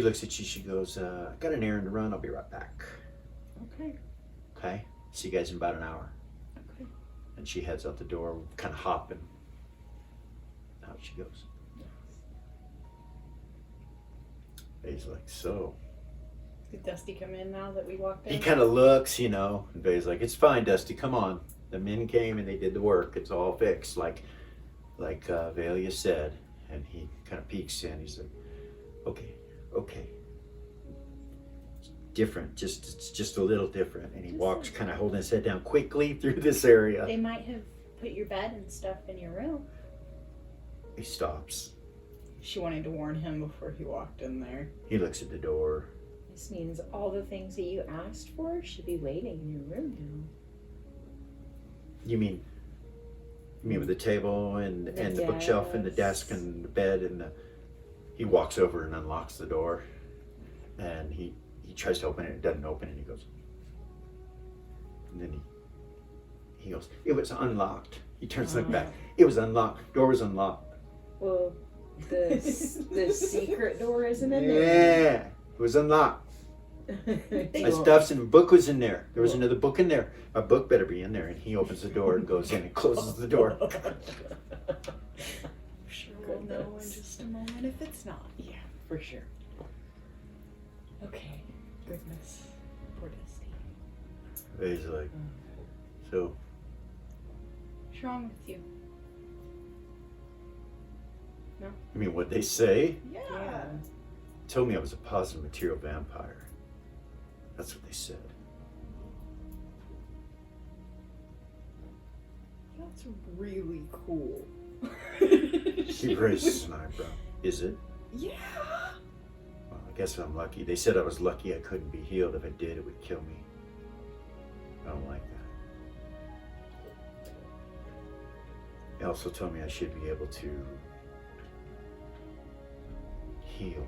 looks at you. She goes, "I got an errand to run. I'll be right back." Okay. Okay, see you guys in about an hour. Okay. And she heads out the door, kind of hopping. Out she goes. He's like, "So." Did Dusty come in now that we walked in? He kind of looks, you know, and Bay's like, "It's fine, Dusty. Come on. The men came and they did the work. It's all fixed, like Valia said." And he kind of peeks in. He's like, "Okay. It's different. It's just a little different." And he walks, kind of holding his head down quickly through this area. They might have put your bed and stuff in your room. He stops. She wanted to warn him before he walked in there. He looks at the door. This means all the things that you asked for should be waiting in your room now. You mean with the table and the bookshelf and the desk and the bed and he walks over and unlocks the door, and he tries to open it. It doesn't open, and he goes, and then he goes, "It was unlocked." He turns to look back. "It was unlocked. Door was unlocked." Well, the secret door isn't in there. Yeah, it was unlocked. My stuff's in the book was in there. There was another book in there. My book better be in there. And he opens the door and goes in and closes the door. Sure, we'll know in just a moment if it's not. Yeah, for sure. Okay. Goodness. Poor Dusty. He's like, "So What's wrong with you? you mean what they say? Yeah. Told me I was a positive material vampire. That's what they said." That's really cool. He raises an eyebrow. "Is it? Yeah. Well, I guess I'm lucky. They said I was lucky I couldn't be healed. If it did, it would kill me. I don't like that. They also told me I should be able to heal."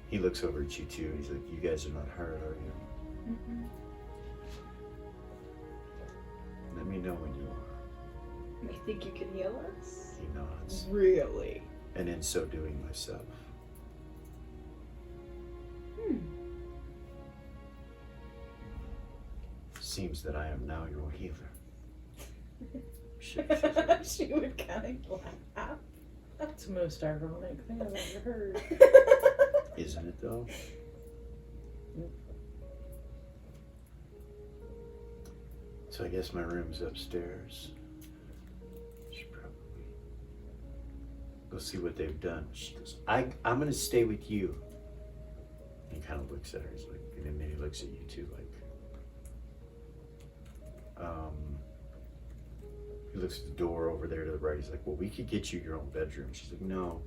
He looks over at you too. He's like, "You guys are not hurt, are you? Mm-mm. Let me know when you are." You think you can heal us? He nods. Really? And in so doing myself. Seems that I am now your healer. Shakes his head. She would kind of laugh. That's the most ironic thing I've ever heard. Isn't it though? So I guess my room's upstairs. Should probably go see what they've done. She goes, I'm gonna stay with you. He kind of looks at her. He's like, and then he looks at you too, like. He looks at the door over there to the right. He's like, "Well, we could get you your own bedroom." She's like, No.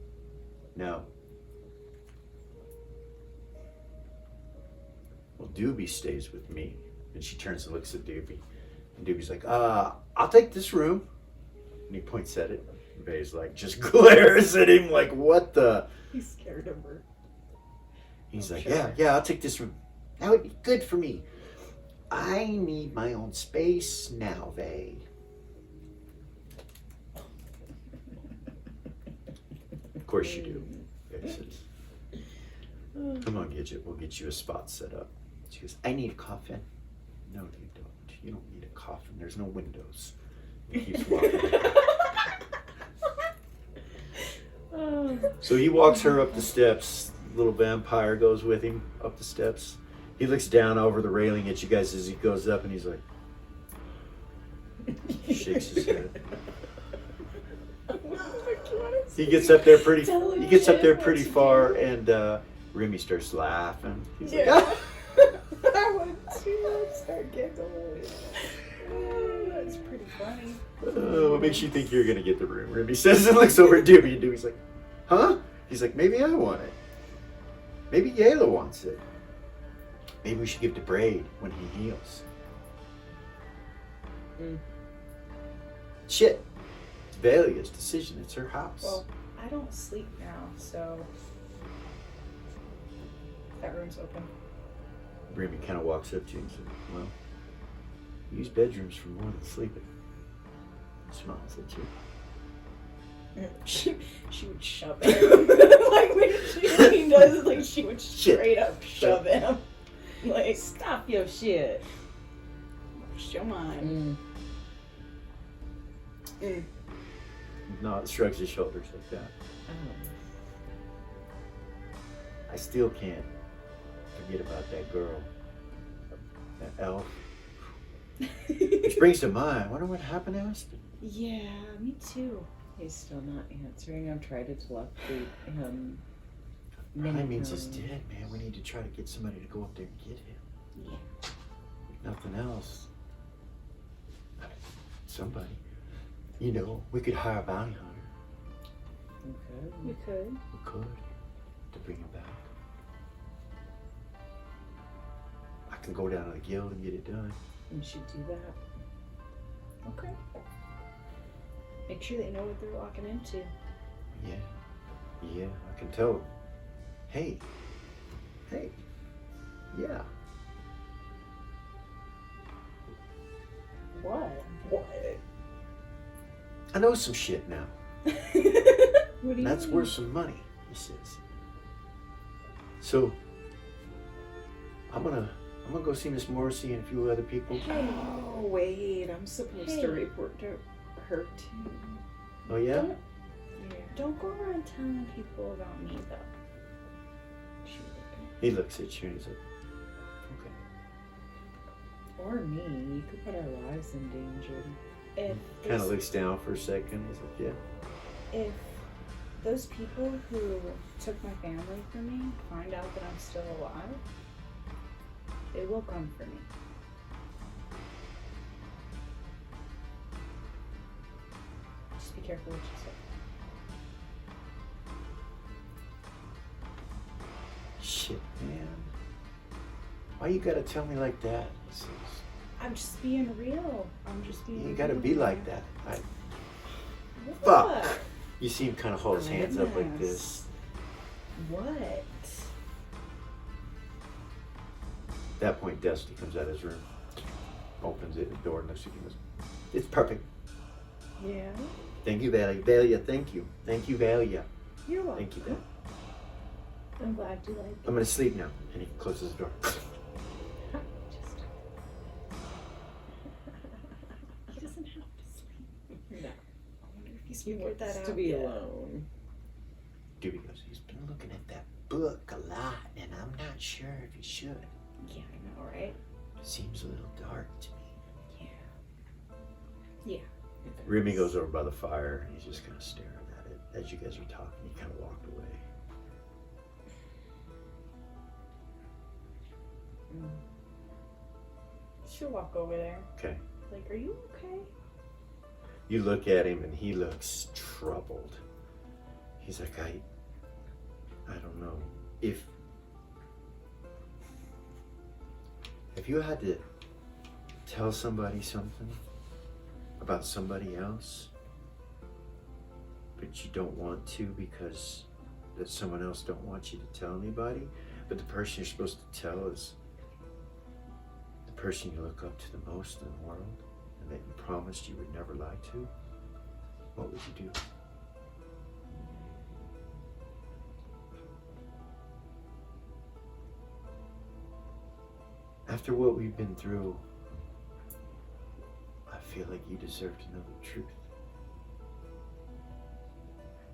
"Well, Doobie stays with me." And she turns and looks at Doobie. And Doobie's like, "I'll take this room." And he points at it. And Bay's like, just glares at him like, "What the?" He's scared of her. He's like, sure. yeah, I'll take this room. That would be good for me. I need my own space now, Vay. Of course you do. Vay says, "Come on, Gidget. We'll get you a spot set up." She goes, "I need a coffin." "No, you don't. You don't need a coffin. There's no windows." He keeps walking. So he walks her up the steps. Little vampire goes with him up the steps. He looks down over the railing at you guys as he goes up, and he's like, shakes his head. He gets up there pretty. He gets up there pretty far, and Remy starts laughing. He's like, Yeah. I would too. I'd start giggling. Oh, that's pretty funny. "What makes you think you're gonna get the room?" Remy says and looks over at Doobie, and Doobie's like, "Huh?" He's like, "Maybe I want it." Maybe Yayla wants it. Maybe we should give it to Braid when he heals. Shit. It's Valia's decision. It's her house. Well, I don't sleep now, so that room's open. Remy kind of walks up to you and says, well, use bedrooms for more than sleeping. Smiles at you. She would shove him. Like when he does, like she would straight up shove him. Like, Stop your shit. show mine. No, shrugs his shoulders like that. Oh. I still can't forget about that girl. That elf. Which brings to mind, I wonder what happened to Aspen. Yeah, me too. He's still not answering. I've tried to telepathy him. That means he's dead, man. We need to try to get somebody to go up there and get him. Yeah. If nothing else. Somebody. You know, we could hire a bounty hunter. Okay. We could. We could. To bring him back. I can go down to the guild and get it done. We should do that. Okay. Make sure they know what they're walking into. Yeah. Yeah, I can tell them. Hey. Hey. Yeah. What? What? I know some shit now. What do you That's mean? worth some money, he says. So I'm gonna go see Miss Morrissey and a few other people. Oh, wait. I'm supposed to Hey. report to her too. Oh yeah? Don't, Yeah. don't go around telling people about me, though. She He looks at you and he's like, okay. or me. You could put our lives in danger. If Kind of those- looks down for a second. He's like, yeah. if those people who took my family from me find out that I'm still alive, they will come for me. Just be careful what you say. Shit, man. Why you gotta tell me like that? He says, I'm just being real. I'm just being you gotta real, be like man. that. What? Fuck. You see him kind of hold his hands up like this. What? At that point, Dusty comes out of his room, opens it, the door, and looks at you and goes, it's perfect. Yeah. Thank you, Valia. Valia, thank you. Thank you, Valia. You're welcome. Thank you, Valia. I'm glad you like it. I'm gonna sleep now. And he closes the door. He doesn't have to sleep. No. I wonder if he's He figured that wants out to be yet. alone. Doobie goes, he's been looking at that book a lot, and I'm not sure if he should. Yeah, I know, right? Seems a little dark to me. Yeah. Remy goes over by the fire, and he's just kind of staring at it. As you guys are talking, he kind of walked away. She'll walk over there. Okay. Like, are you okay? You look at him, and he looks troubled. He's like, I don't know. If you had to tell somebody something about somebody else, but you don't want to because that someone else don't want you to tell anybody, but the person you're supposed to tell is the person you look up to the most in the world and that you promised you would never lie to, what would you do? After what we've been through, I feel like you deserve to know the truth.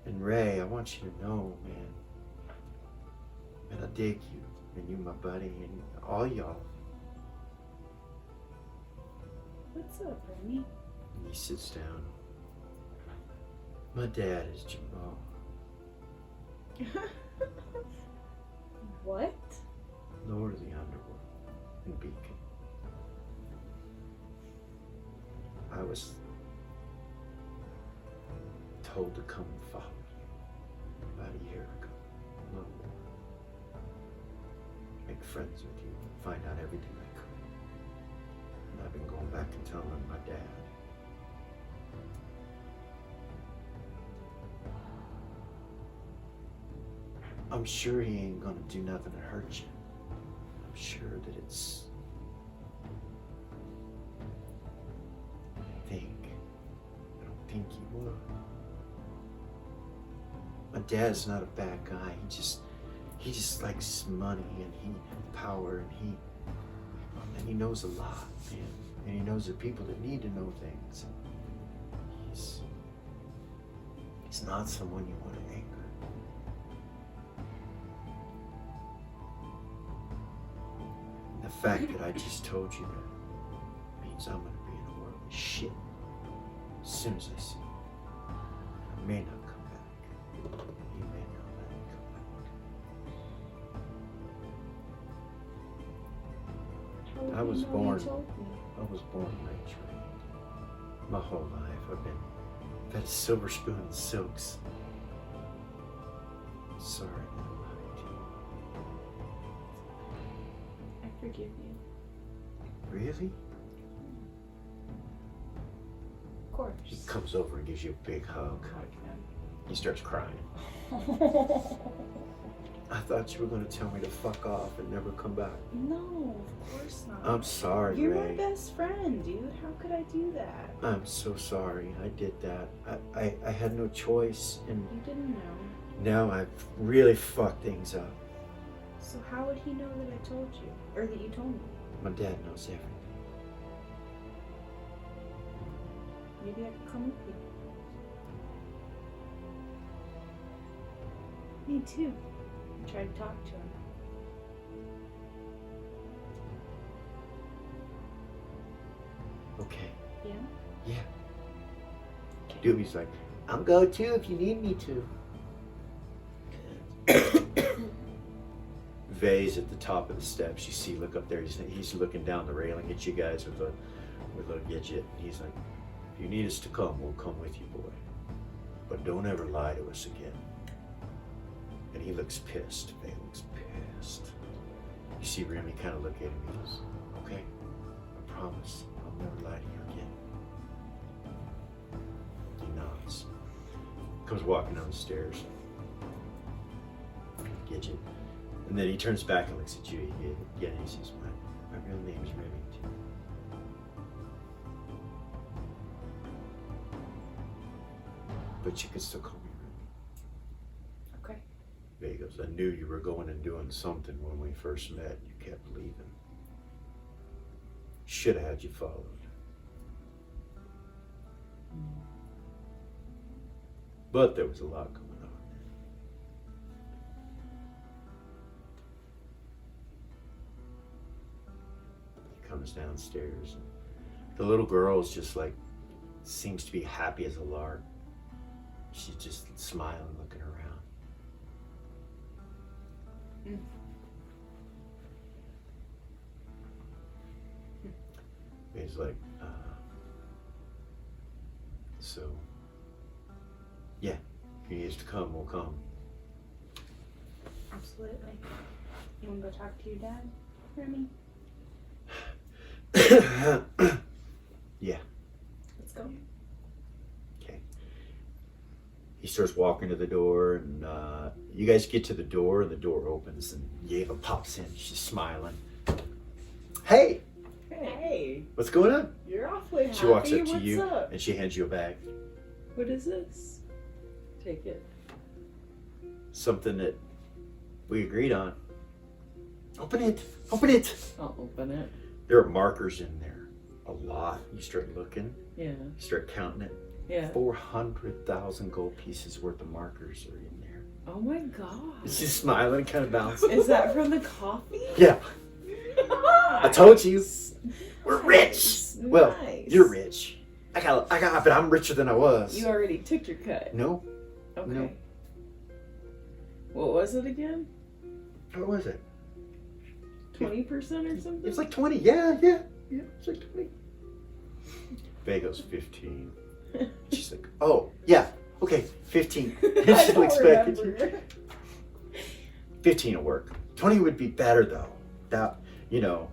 And Ray, I want you to know, man, I dig you, and you my buddy, and all y'all. What's up, Remy? And he sits down. My dad is Jamal. What? Lord of the Underworld in Beacon. I was told to come and follow you about a year ago. A little more. friends with you and find out everything I could. And I've been going back and telling my dad. I'm sure he ain't gonna do nothing to hurt you. I'm sure that it's... I don't think he would. My dad's not a bad guy. He just likes money and power, and he knows a lot, man. And he knows the people that need to know things. He's not someone you want to anger. The fact that I just told you that means I'm gonna be in a world of shit as soon as I see you. I may not come back. You may not let me come back. I was born rich, right? My whole life I've had a silver spoon and silks. Sorry that I lied to you. I forgive you. Really? Of course. He comes over and gives you a big hug. He starts crying. I thought you were going to tell me to fuck off and never come back. No, of course not. I'm sorry, You're Ray. my best friend, dude. How could I do that? I'm so sorry. I did that. I had no choice, and You didn't know. now I've really fucked things up. So how would he know that I told you? Or that you told me? My dad knows everything. Maybe I could come with you. Me too. I tried to talk to him. Okay. Yeah? Yeah. Doobie's like, I'm going too if you need me to. Vay's at the top of the steps. You see, look up there. He's looking down the railing at you guys with a gadget. He's like, if you need us to come, we'll come with you, boy. But don't ever lie to us again. And he looks pissed. Vay looks pissed. You see Remy kind of look at him. He goes, okay, I promise I'll never lie to you again. He nods. Comes walking down the stairs. Get you. And then he turns back and looks at you again, and he says, my real name is Remington. But you can still call me Remy. Okay. Vay goes, I knew you were going and doing something when we first met. You kept leaving. Should have had you followed. But there was a lot going on. He comes downstairs. And the little girl's just like, seems to be happy as a lark. She's just smiling, looking around. He's like, so, yeah, if he needs to come, we'll come. Absolutely. You want to go talk to your dad, Remy? Yeah. Let's go. Okay. He starts walking to the door, and you guys get to the door opens, and Yeva pops in. She's smiling. Hey, Hey, what's going on? you're awfully happy. She walks up to What's you, up? and she hands you a bag. What is this? Take it. Something that we agreed on. Open it. Open it. I'll open it. There are markers in there. A lot. You start looking. Yeah. You start counting it. Yeah. 400,000 gold pieces worth of markers are in there. Oh my god. She's smiling, kind of bouncing. Is that from the coffee? Yeah. I told you. We're rich. Well, Nice. you're rich. I got, but I'm richer than I was. You already took your cut. No. Okay. No. What was it again? What was it? 20% or something? It's like 20. Yeah. It's like 20. Vego's 15. She's like, oh, yeah. Okay, 15. I She don't looks back at you. remember. 15 will work. 20 would be better, though. that, you know,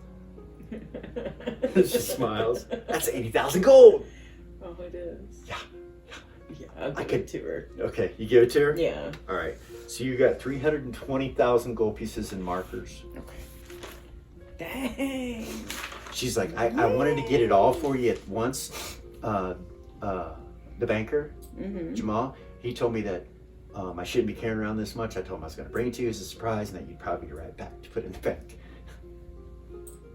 she smiles. That's 80,000 gold. Oh, it is. Yeah. Yeah, I'll I give could- it to her. Okay, you give it to her? Yeah. All right. So you got 320,000 gold pieces and markers. Okay. Dang. She's like, I wanted to get it all for you at once. The banker, Mm-hmm. Jamal, he told me that I shouldn't be carrying around this much. I told him I was going to bring it to you as a surprise and that you'd probably be right back to put it in the bank.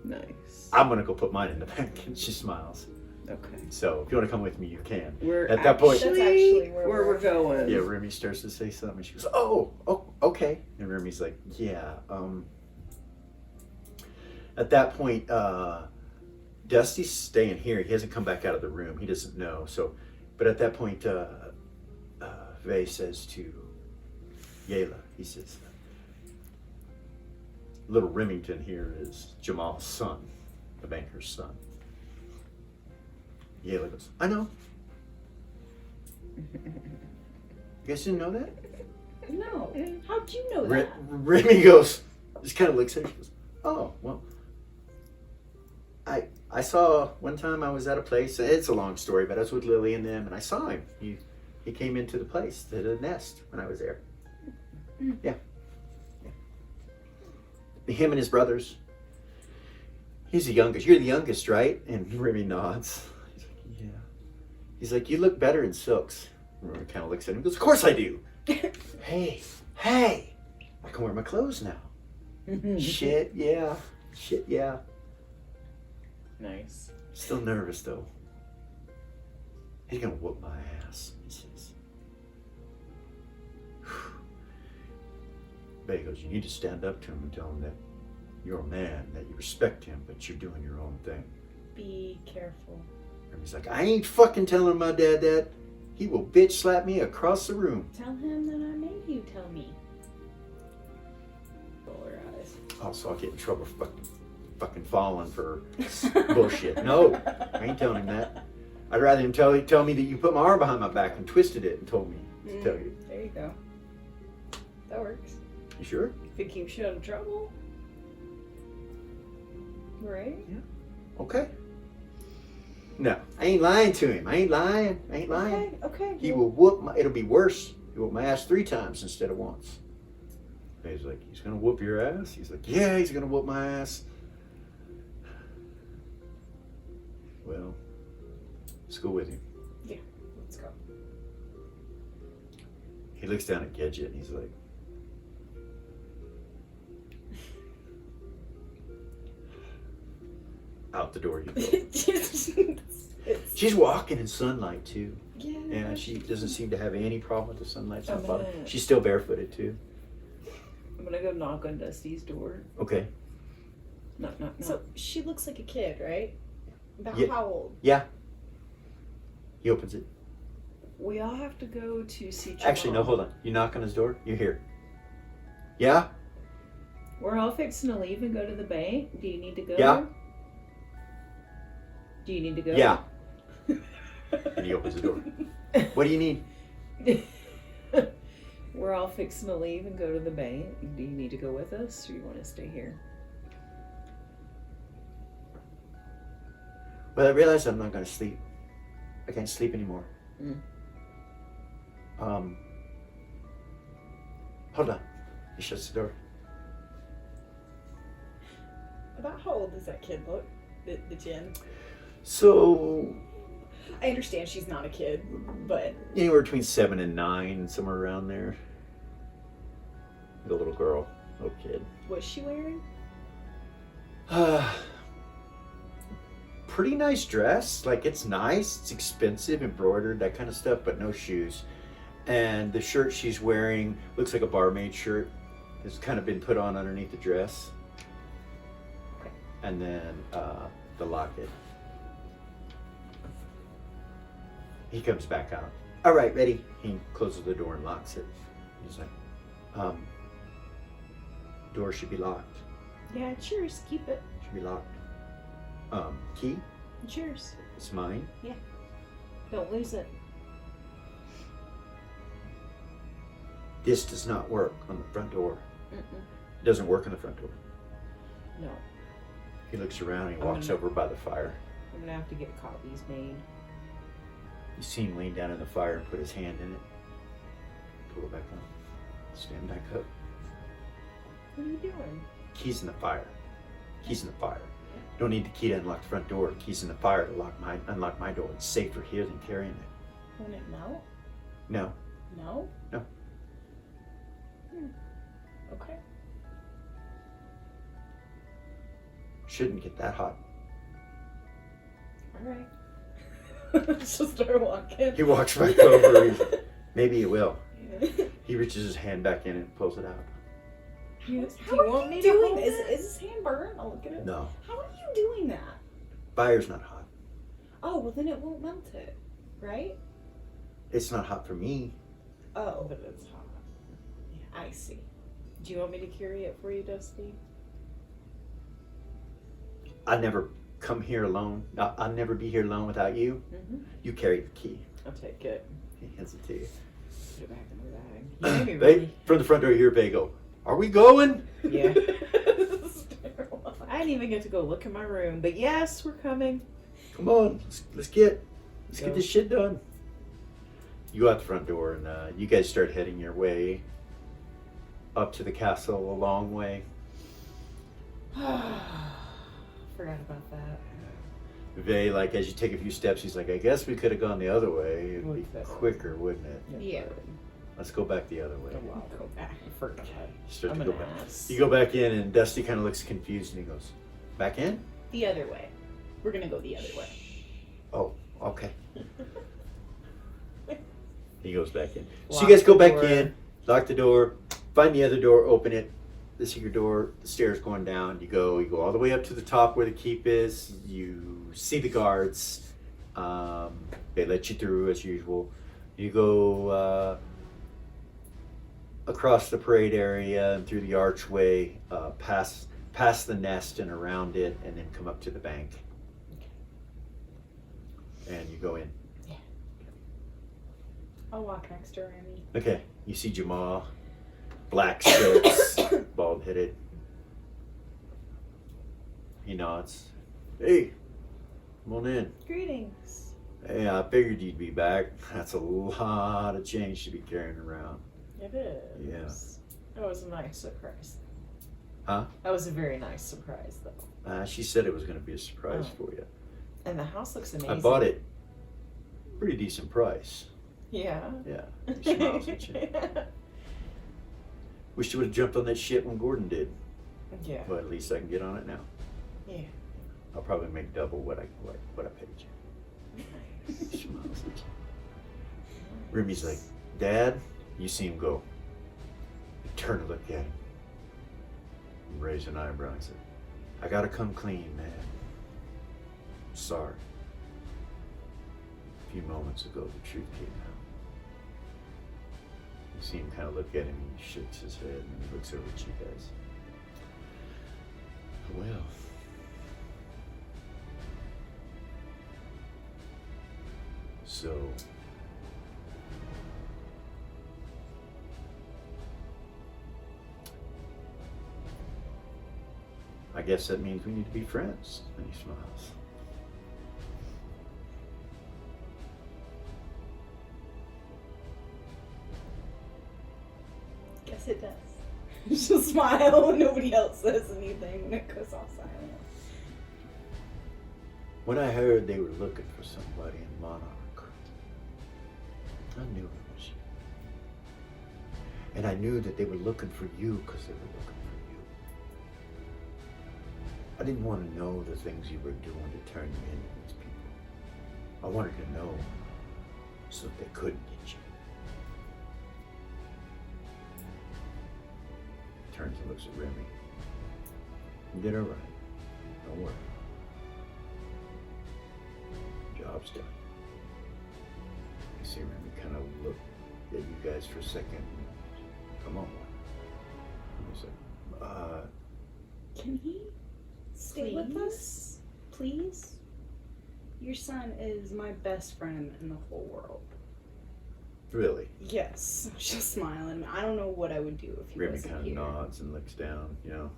Nice. I'm going to go put mine in the bank. And she smiles. Okay. So if you want to come with me, you can. We're At that point- That's actually where where we're going. Yeah, Remy starts to say something. She goes, oh, okay. And Remy's like, yeah. At that point, Dusty's staying here. He hasn't come back out of the room. He doesn't know. So, but at that point, Vay says to Yayla, he says, little Remington here is Jamal's son, the banker's son. Yayla goes, I know. You guys didn't know that? No. How'd you know Re- that? Remy goes, just kind of looks at her. She goes, oh, well, I saw one time I was at a place. It's a long story, but I was with Lily and them, and I saw him. He came into the place, to the nest, when I was there. Yeah. Him and his brothers. He's the youngest. You're the youngest, right? And Remy nods. He's like, yeah. He's like, you look better in silks. Remy kind of looks at him and goes, of course I do. Hey, I can wear my clothes now. Shit, yeah. Nice. Still nervous though. He's gonna whoop my ass, he says. Bay goes, you need to stand up to him and tell him that you're a man, that you respect him, but you're doing your own thing. Be careful. And he's like, I ain't fucking telling my dad that. He will bitch slap me across the room. Tell him that I made you tell me. Roll her eyes. Oh, so I'll get in trouble for fucking falling for bullshit. No, I ain't telling him that. I'd rather him tell me that you put my arm behind my back and twisted it and told me to tell you. There you go. That works. You sure? If it keeps you out of trouble. Right? Okay. No, I ain't lying to him. I ain't lying. Okay. He will whoop my, it'll be worse. He'll whoop my ass 3 times instead of once. And he's like, he's gonna whoop your ass? He's like, yeah, he's gonna whoop my ass. Well, let's go with him. Yeah, let's go. He looks down at Gidget and he's like, out the door you go. She's walking in sunlight too. Yeah. And she doesn't seem to have any problem with the sunlight. I'm gonna- She's still barefooted too. I'm gonna go knock on Dusty's door. Okay. Knock. So she looks like a kid, right? About Yeah. how old? Yeah. He opens it. We all have to go to see Jamal. Actually, no, hold on. You knock on his door. You're here. Yeah? We're all fixing to leave and go to the bank. Do you need to go? Yeah. Do you need to go? Yeah. And he opens the door. What do you need? We're all fixing to leave and go to the bank. Do you need to go with us or you want to stay here? Well, I realize I'm not going to sleep. I can't sleep anymore. Mm. Hold on. He shuts the door. About how old does that kid look? The Jin? So, I understand she's not a kid, but anywhere between 7 and 9, somewhere around there. The little girl, little kid. what's she wearing? Pretty nice dress. Like, it's nice, it's expensive, embroidered, that kind of stuff, but no shoes. And the shirt she's wearing looks like a barmaid shirt. It's kind of been put on underneath the dress. Okay. And then the locket. He comes back out. All right, ready. He closes the door and locks it. He's like, door should be locked. Yeah, it's yours. Keep it. Should be locked. Key? It's yours. It's mine. Don't lose it. This does not work on the front door. Mm-mm. It doesn't work on the front door. No. He looks around and he I'm walks gonna- over by the fire. I'm gonna have to get copies made. You see him lean down in the fire and put his hand in it. Pull it back up. Stand back up. What are you doing? Keys in the fire. Keys in the fire. Don't need the key to unlock the front door. Keys in the fire to unlock my door. It's safer here than carrying it. Won't it melt? No. No? No. Okay. Shouldn't get that hot. Alright. She'll start walking. He walks right over. Maybe he will. He reaches his hand back in and pulls it out. Do you How are want you me to doing hold this? it? Is his hand burned? I'll look at it. No. How are you doing that? Fire's not hot. Oh, well then it won't melt it, right? It's not hot for me. Oh, But it's hot. I see. Do you want me to carry it for you, Dusty? I never come here alone. I'll never be here alone without you. Mm-hmm. You carry the key. I'll take it. He hands it to you. Put it back in the bag. You made me Babe, really... from the front door, you hear Babe go, "Are we going?" Yeah. This is terrible. I didn't even get to go look in my room, but yes, we're coming. Come on, let's get Go. this shit done. You go out the front door, and you guys start heading your way up to the castle a long way. Forgot about that. Vay, like, as you take a few steps, he's like, "I guess we could have gone the other way. It'd be Would better. quicker, wouldn't it? Yeah. Let's go back the other way." Go back. I forgot. You start I'm to an go back. ass. You go back in, and Dusty kind of looks confused, and he goes, "Back in? The other way. We're gonna go the other way. Oh, okay." He goes back in. So Lock you guys go the back door. in, lock the door, find the other door, open it. The secret door, the stairs going down. You go all the way up to the top where the keep is. You see the guards. They let you through as usual. You go across the parade area and through the archway, past the nest and around it, and then come up to the bank. And you go in. I'll walk next to Remy. Okay, you see Jamal, black stilts, bald headed. He nods. "Hey, come on in. Greetings. Hey, I figured you'd be back. That's a lot of change to be carrying around." It is. Yeah. That was a nice surprise. Huh? That was a very nice surprise, though. She said it was going to be a surprise Oh. for you. And the house looks amazing. I bought it. Pretty decent price. Yeah. Yeah. He smiles at you. Wish you would have jumped on that shit when Gordon did. Yeah. But at least I can get on it now. Yeah. I'll probably make double what I paid you. He smiles at you. Remy's like, "Dad," you see him go. You turn to look at him. And raise an eyebrow and said, "I gotta come clean, man. Sorry. A few moments ago, the truth came out." You see him kind of look at him, and he shakes his head, and he looks over at you guys. "Well, so I guess that means we need to be friends." And he smiles. Guess it does. She'll smile when nobody else says anything and it goes all silent. When I heard they were looking for somebody in Monarch, I knew it was you. And I knew that they were looking for you because they were looking for you. I didn't want to know the things you were doing to turn you into these people. I wanted to know so that they couldn't get you. Turns and looks at Remy. You did all right. Don't worry. Job's done. You see Remy kind of look at you guys for a second. "Come on." And he's like, Can he stay with us? Please? Your son is my best friend in the whole world. "Really?" Yes. She'll smile and I don't know what I would do if he Remy wasn't kind of here. nods and looks down, you know.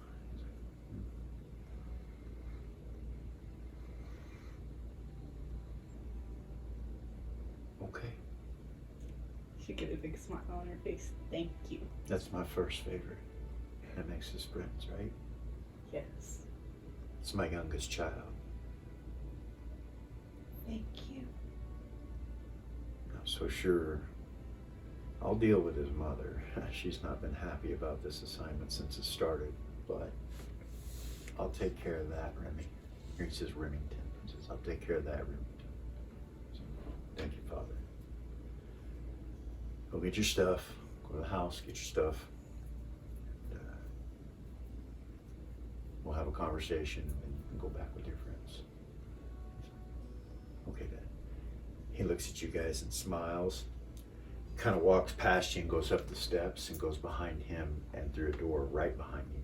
She get a big smile on her face. Thank you. That's my first favorite. That makes us friends, right? Yes. It's my youngest child. Thank you. I'm so sure I'll deal with his mother. She's not been happy about this assignment since it started, but I'll take care of that, Remy. Here he says Remington. He says, I'll take care of that, Remington. So, thank you, Father. Go get your stuff. Go to the house, get your stuff. And, we'll have a conversation and you can go back with your friends. Okay, Dad. He looks at you guys and smiles, kind of walks past you and goes up the steps and goes behind him and through a door right behind you.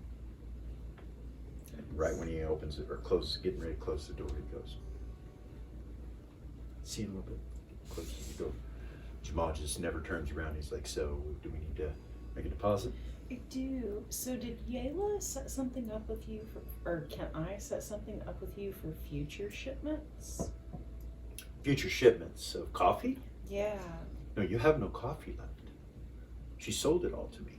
And right when he opens it or closes, getting ready to close the door, he goes, see you in a little bit, closes the door. Jamal just never turns around. He's like, so do we need to make a deposit? I do. So did Yayla set something up with you for, or can I set something up with you for future shipments? Future shipments of coffee? Yeah. No, you have no coffee left. She sold it all to me.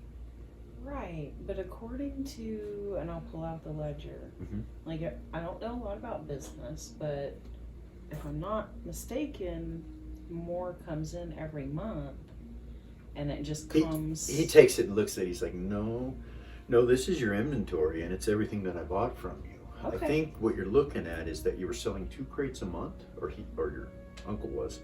Right, but according to, and I'll pull out the ledger, Mhm. like, I don't know a lot about business, but if I'm not mistaken, more comes in every month, and it just comes. He takes it and looks at it. He's like, no, this is your inventory and it's everything that I bought from you. Okay. I think what you're looking at is that you were selling 2 crates a month, or your uncle was,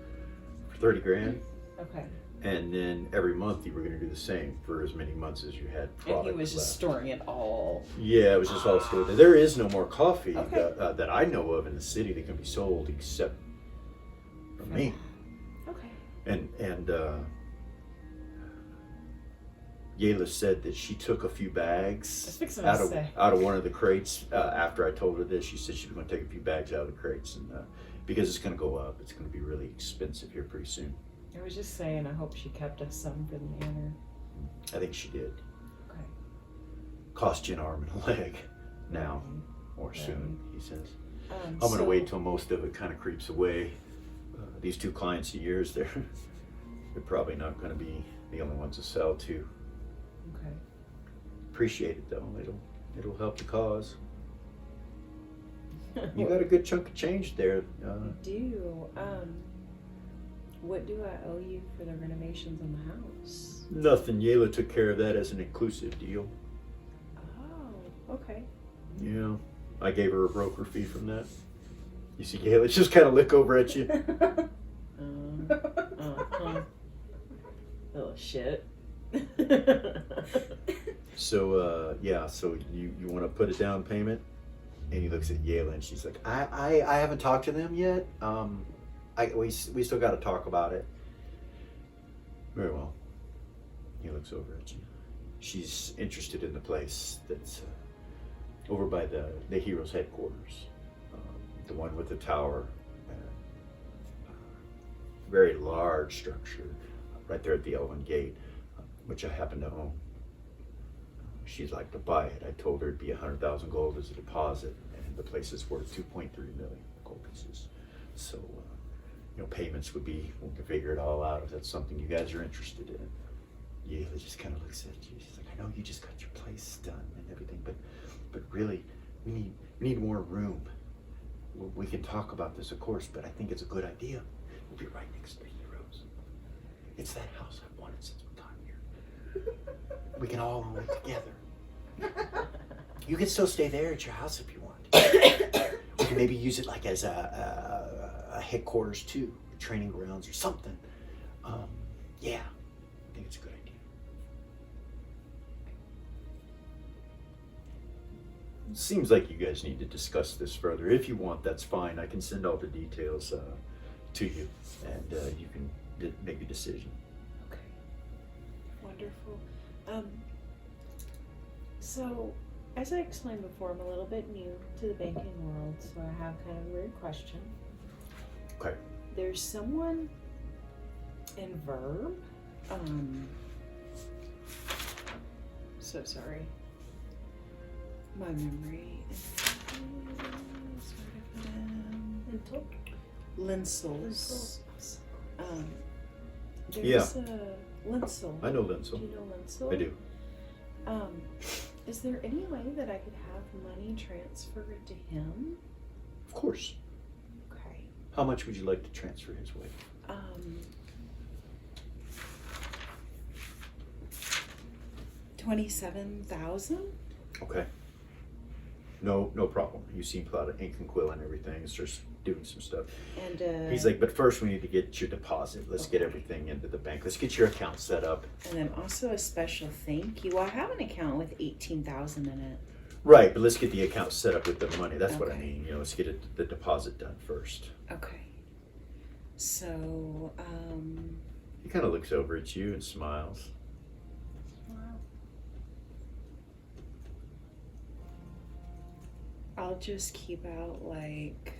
for 30 grand. Okay. And then every month you were going to do the same for as many months as you had product And he was just left. storing it all. Yeah, it was just all stored there. There is no more coffee Okay. that I know of in the city that can be sold except from me. Okay. And Yayla said that she took a few bags I was fixing out to of say. one of the crates after I told her this. She said she was going to take a few bags out of the crates, and because it's going to go up, it's going to be really expensive here pretty soon. I was just saying, I hope she kept us some for the manor. I think she did. Okay. Cost you an arm and a leg now or Right. soon, he says. I'm So- going to wait till most of it kind of creeps away. These 2 clients of yours, they're probably not going to be the only ones to sell to. Okay. Appreciate it though. It'll help the cause. You got a good chunk of change there. I do. What do I owe you for the renovations on the house? Nothing. Yayla took care of that as an inclusive deal. Oh, okay. Yeah. I gave her a broker fee from that. You see Yayla just kind of look over at you. Little shit. So yeah, so you want to put a down payment? And he looks at Yayla and she's like, I haven't talked to them yet. We still got to talk about it. Very well. He looks over at you. She's interested in the place that's over by the hero's headquarters, the one with the tower, very large structure, right there at the Elven Gate, which I happen to own. She'd like to buy it. I told her it'd be 100,000 gold as a deposit, and the place is worth 2.3 million gold pieces. So, payments would be, we can figure it all out if that's something you guys are interested in. Yayla just kind of looks at you. She's like, I know you just got your place done and everything, but really, we need more room. We can talk about this, of course, but I think it's a good idea. We'll be right next to Heroes. It's that house I've wanted since we got here. We can all own it together. You can still stay there at your house if you want. We can maybe use it like as a headquarters too, training grounds or something. Yeah, I think it's a good idea. Seems like you guys need to discuss this further. If you want, that's fine. I can send all the details to you, and you can make a decision. Okay. Wonderful. So, as I explained before, I'm a little bit new to the banking world, so I have kind of a weird question. Okay. There's someone in Verb. So sorry. My memory is Mental. Linsels. There's a Linsel. I know Do Linsel. you know Linsel? I do. Is there any way that I could have money transferred to him? Of course. Okay. How much would you like to transfer his way? 27,000? Okay. No problem. You seem a lot of ink and quill and everything. It's just doing some stuff. And He's like, but first we need to get your deposit. Let's get everything into the bank. Let's get your account set up. and then also a special thank you. I have an account with 18,000 in it. Right, but let's get the account set up with the money. That's what I Okay. mean. You know, let's get the deposit done first. Okay. So, He kind of looks over at you and smiles. I'll just keep out like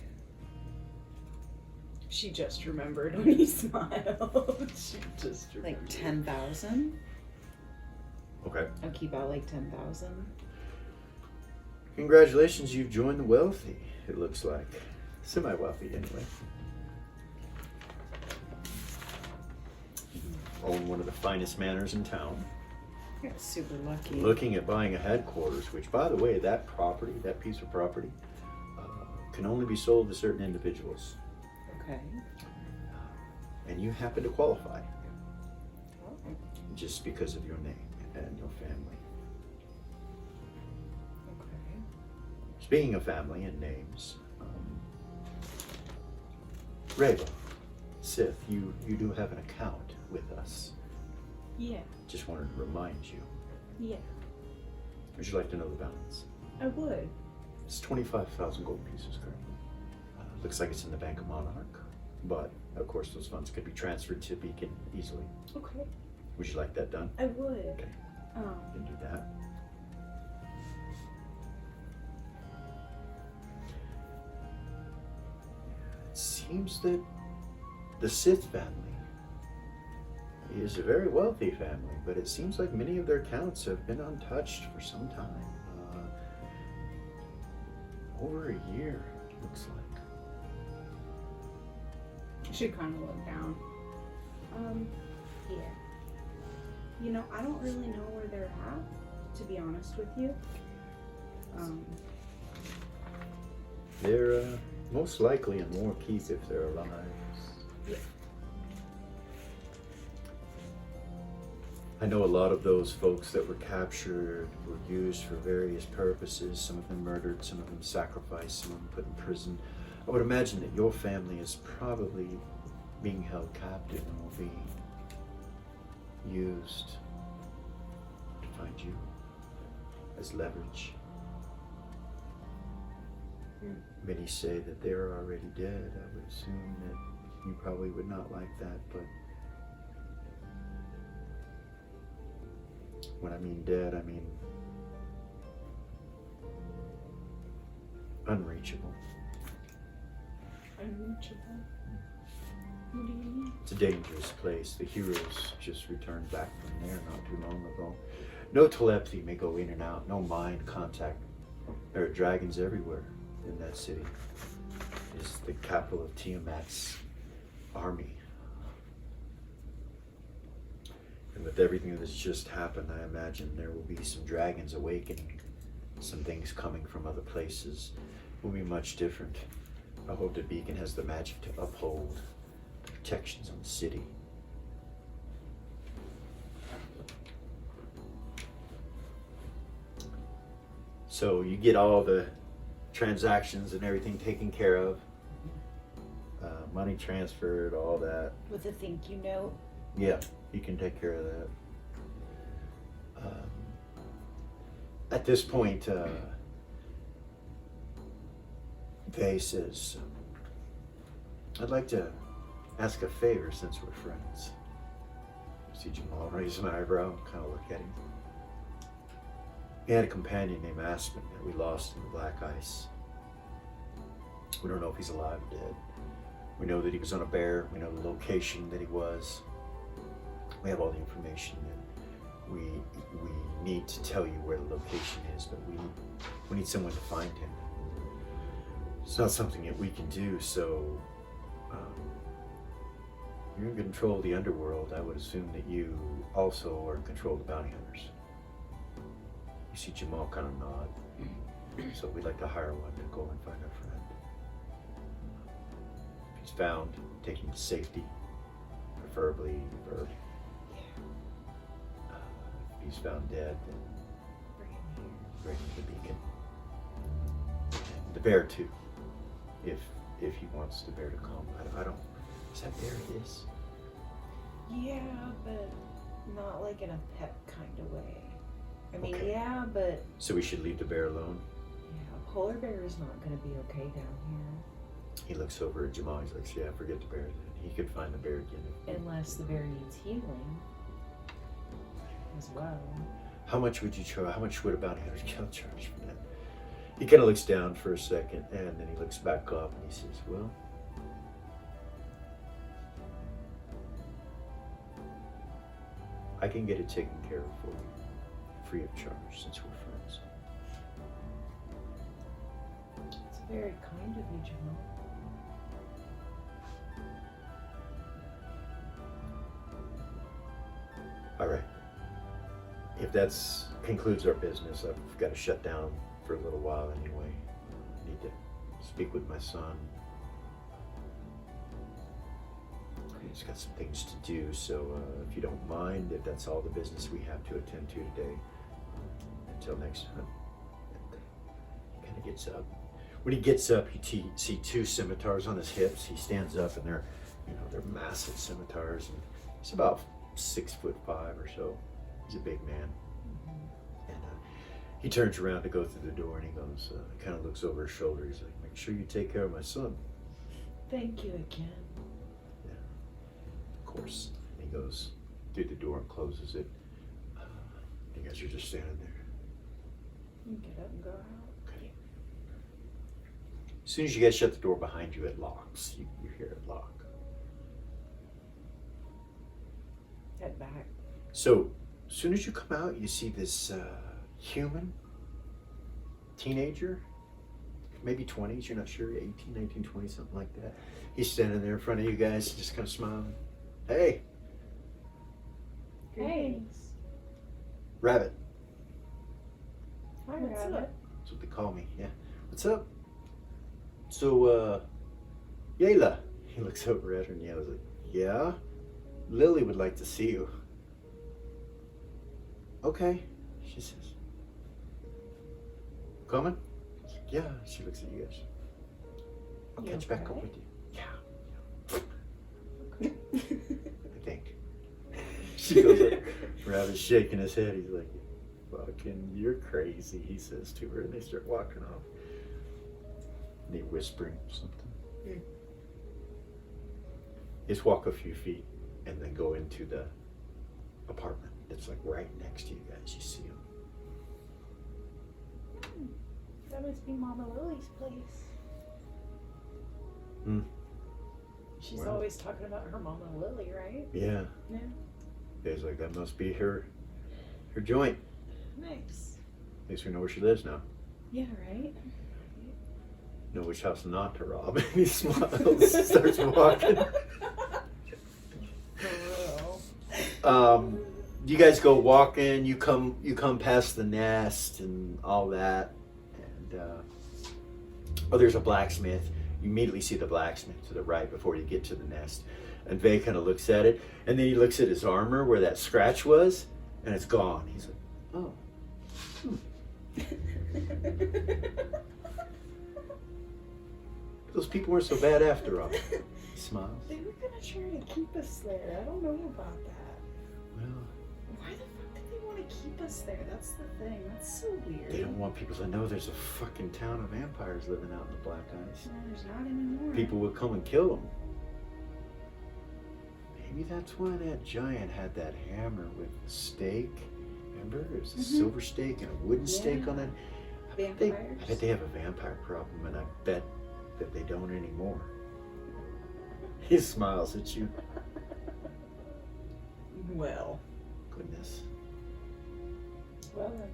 She just remembered when he smiled. She just remembered. like 10,000. Okay. I'll keep out like 10,000. Congratulations, you've joined the wealthy, it looks like. Semi-wealthy, anyway. Own one of the finest manors in town. I got super lucky. Looking at buying a headquarters, which, by the way, that property, that piece of property, can only be sold to certain individuals. Okay. And you happen to qualify Oh, just because of your name and your family. okay. Speaking of family and names, Reva, Sith, you do have an account with us. Yeah. Just wanted to remind you. Yeah. Would you like to know the balance? I would. It's 25,000 gold pieces currently. Looks like it's in the Bank of Monarch, but of course those funds could be transferred to Beacon easily. Okay. Would you like that done? I would. Okay, you can do that. It seems that the Sith family is a very wealthy family, but it seems like many of their accounts have been untouched for some time. Over a year, it looks like. She kind of looked down. Yeah. You know, I don't really know where they're at, to be honest with you. They're most likely in War Keith if they're alive. Yeah. I know a lot of those folks that were captured were used for various purposes. Some of them murdered, some of them sacrificed, some of them put in prison. I would imagine that your family is probably being held captive and will be used to find you as leverage. Many say that they're already dead. I would assume that you probably would not like that, but when I mean dead, I mean unreachable. Unreachable. What do you mean? It's a dangerous place. The heroes just returned back from there not too long ago. No telepathy may go in and out, no mind contact. There are dragons everywhere in that city. It is the capital of Tiamat's army. And with everything that's just happened, I imagine there will be some dragons awakening, some things coming from other places. Will be much different. I hope that Beacon has the magic to uphold the protections on the city. So you get all the transactions and everything taken care of, money transferred, all that. With a thank you note. Yeah, you can take care of that. At this point, Vay says, I'd like to ask a favor since we're friends. See Jamal raise an eyebrow and kind of look at him. He had a companion named Aspen that we lost in the Black Ice. We don't know if he's alive or dead. We know that he was on a bear. We know the location that he was. We have all the information that we need to tell you where the location is, but we need someone to find him. It's not something that we can do, so You're in control of the underworld. I would assume that you also are in control of the bounty hunters. You see Jamal kind of nod. So we'd like to hire one to go and find our friend. If he's found, take him to safety, preferably bird. If he's found dead, then bring him to the beacon. And the bear too, if he wants the bear to come. I don't. Is that bear his? Yeah, but not like in a pet kind of way. I mean, Okay. yeah, but So we should leave the bear alone. Yeah, a polar bear is not going to be okay down here. He looks over at Jamal. He's like, "Yeah, forget the bear. Then he could find the bear again." Unless the bear needs healing as well. How much would you charge? How much would a bounty hunter charge for that? He kind of looks down for a second, and then he looks back up and he says, "Well, I can get it taken care of for you, free of charge, since we're friends." It's very kind of you, Jamal. All right. If that's concludes our business, I've got to shut down for a little while anyway. I need to speak with my son. He's got some things to do, so if you don't mind, if that's all the business we have to attend to today, until next time. He kind of gets up. When he gets up, you see two scimitars on his hips. He stands up, and they're massive scimitars, and he's about 6'5" or so. He's a big man. And he turns around to go through the door, and he goes, kind of looks over his shoulder. He's like, "Make sure you take care of my son." Thank you again. Of course. And he goes through the door and closes it. You guys are just standing there. You can get up and go out. Okay. As soon as you guys shut the door behind you, it locks. You hear it lock. Head back. So, as soon as you come out, you see this human teenager, maybe 20s, you're not sure, 18, 19, 20, something like that. He's standing there in front of you guys, just kind of smiling. "Hey, hey, Rabbit." Hi, what's Rabbit. up? That's what they call me, yeah. "What's up?" So, Yayla. He looks over at her and Yayla's like, "Yeah? Lily would like to see you." "Okay," she says. "Coming?" He's like, "Yeah." She looks at you guys. "I'll You catch back up okay? with you." "Yeah. I think." She goes up. Rabbit's shaking his head. He's like, "Fucking, you're crazy," he says to her, and they start walking off. And they whispering something. Just walk a few feet and then go into the apartment that's like right next to you guys. You see him. That must be Mama Lily's place. Hmm. She's Wow. always talking about her Mama Lily, right? Yeah. Yeah. He's like, that must be her joint. Nice. At least we know where she lives now. Yeah, right? Know which house not to rob. And he smiles, starts walking. You guys go walking. You come past the nest and all that, and there's a blacksmith. You immediately see the blacksmith to the right before you get to the nest, and Vay kind of looks at it, and then he looks at his armor where that scratch was, and it's gone. He's like, "Oh, those people weren't so bad after all." He smiles. They were gonna try to keep us there. I don't know about that. Well, Why the fuck did they want to keep us there? That's the thing. That's so weird. they don't want people to know there's a fucking town of vampires living out in the Black Ice. No, there's not anymore. People would come and kill them. Maybe that's why that giant had that hammer with the stake. Remember? It was a silver stake and a wooden stake on it. I bet they have a vampire problem, and I bet that they don't anymore. He smiles at you. Well. Goodness. Well then.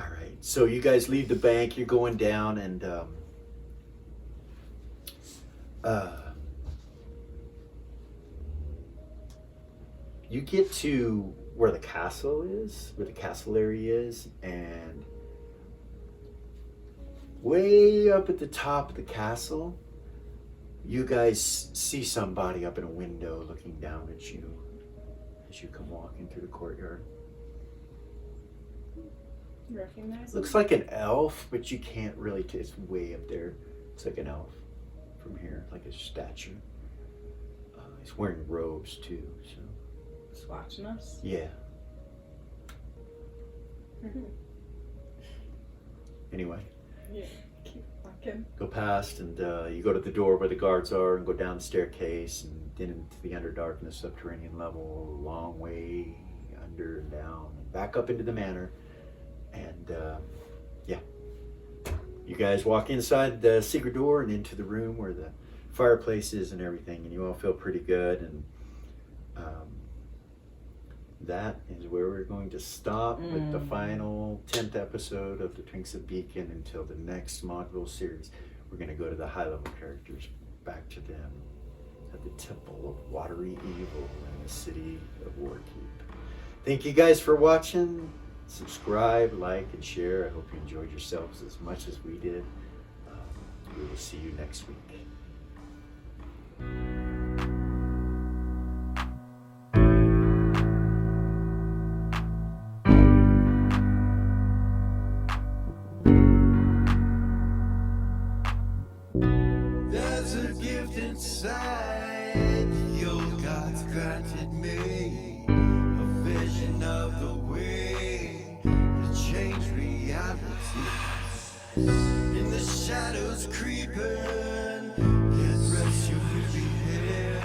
All right. So you guys leave the bank. You're going down, and you get to where the castle is, where the castle area is, and way up at the top of the castle, you guys see somebody up in a window looking down at you as you come walking through the courtyard. You recognize Looks like an elf, but you can't really it's way up there. It's like an elf from here, like a statue. He's wearing robes too, so. Just watching us. Yeah. Anyway, Yeah. Keep walking. go past and you go to the door where the guards are and go down the staircase and then into the Underdarkness subterranean level, a long way under and down, and back up into the manor. And yeah, you guys walk inside the secret door and into the room where the fireplace is and everything, and you all feel pretty good. And that is where we're going to stop with the final 10th episode of the Twinks of Beacon until the next module series. We're going to go to the high-level characters, back to them at the Temple of Watery Evil in the city of Warkeep. Thank you guys for watching. Subscribe, like, and share. I hope you enjoyed yourselves as much as we did. We will see you next week. There's a gift inside your God's granted me, a vision of the way to change reality. In the shadows creeping, get rest, you will be here.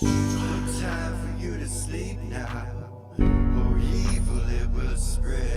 No time for you to sleep now, or evil it will spread.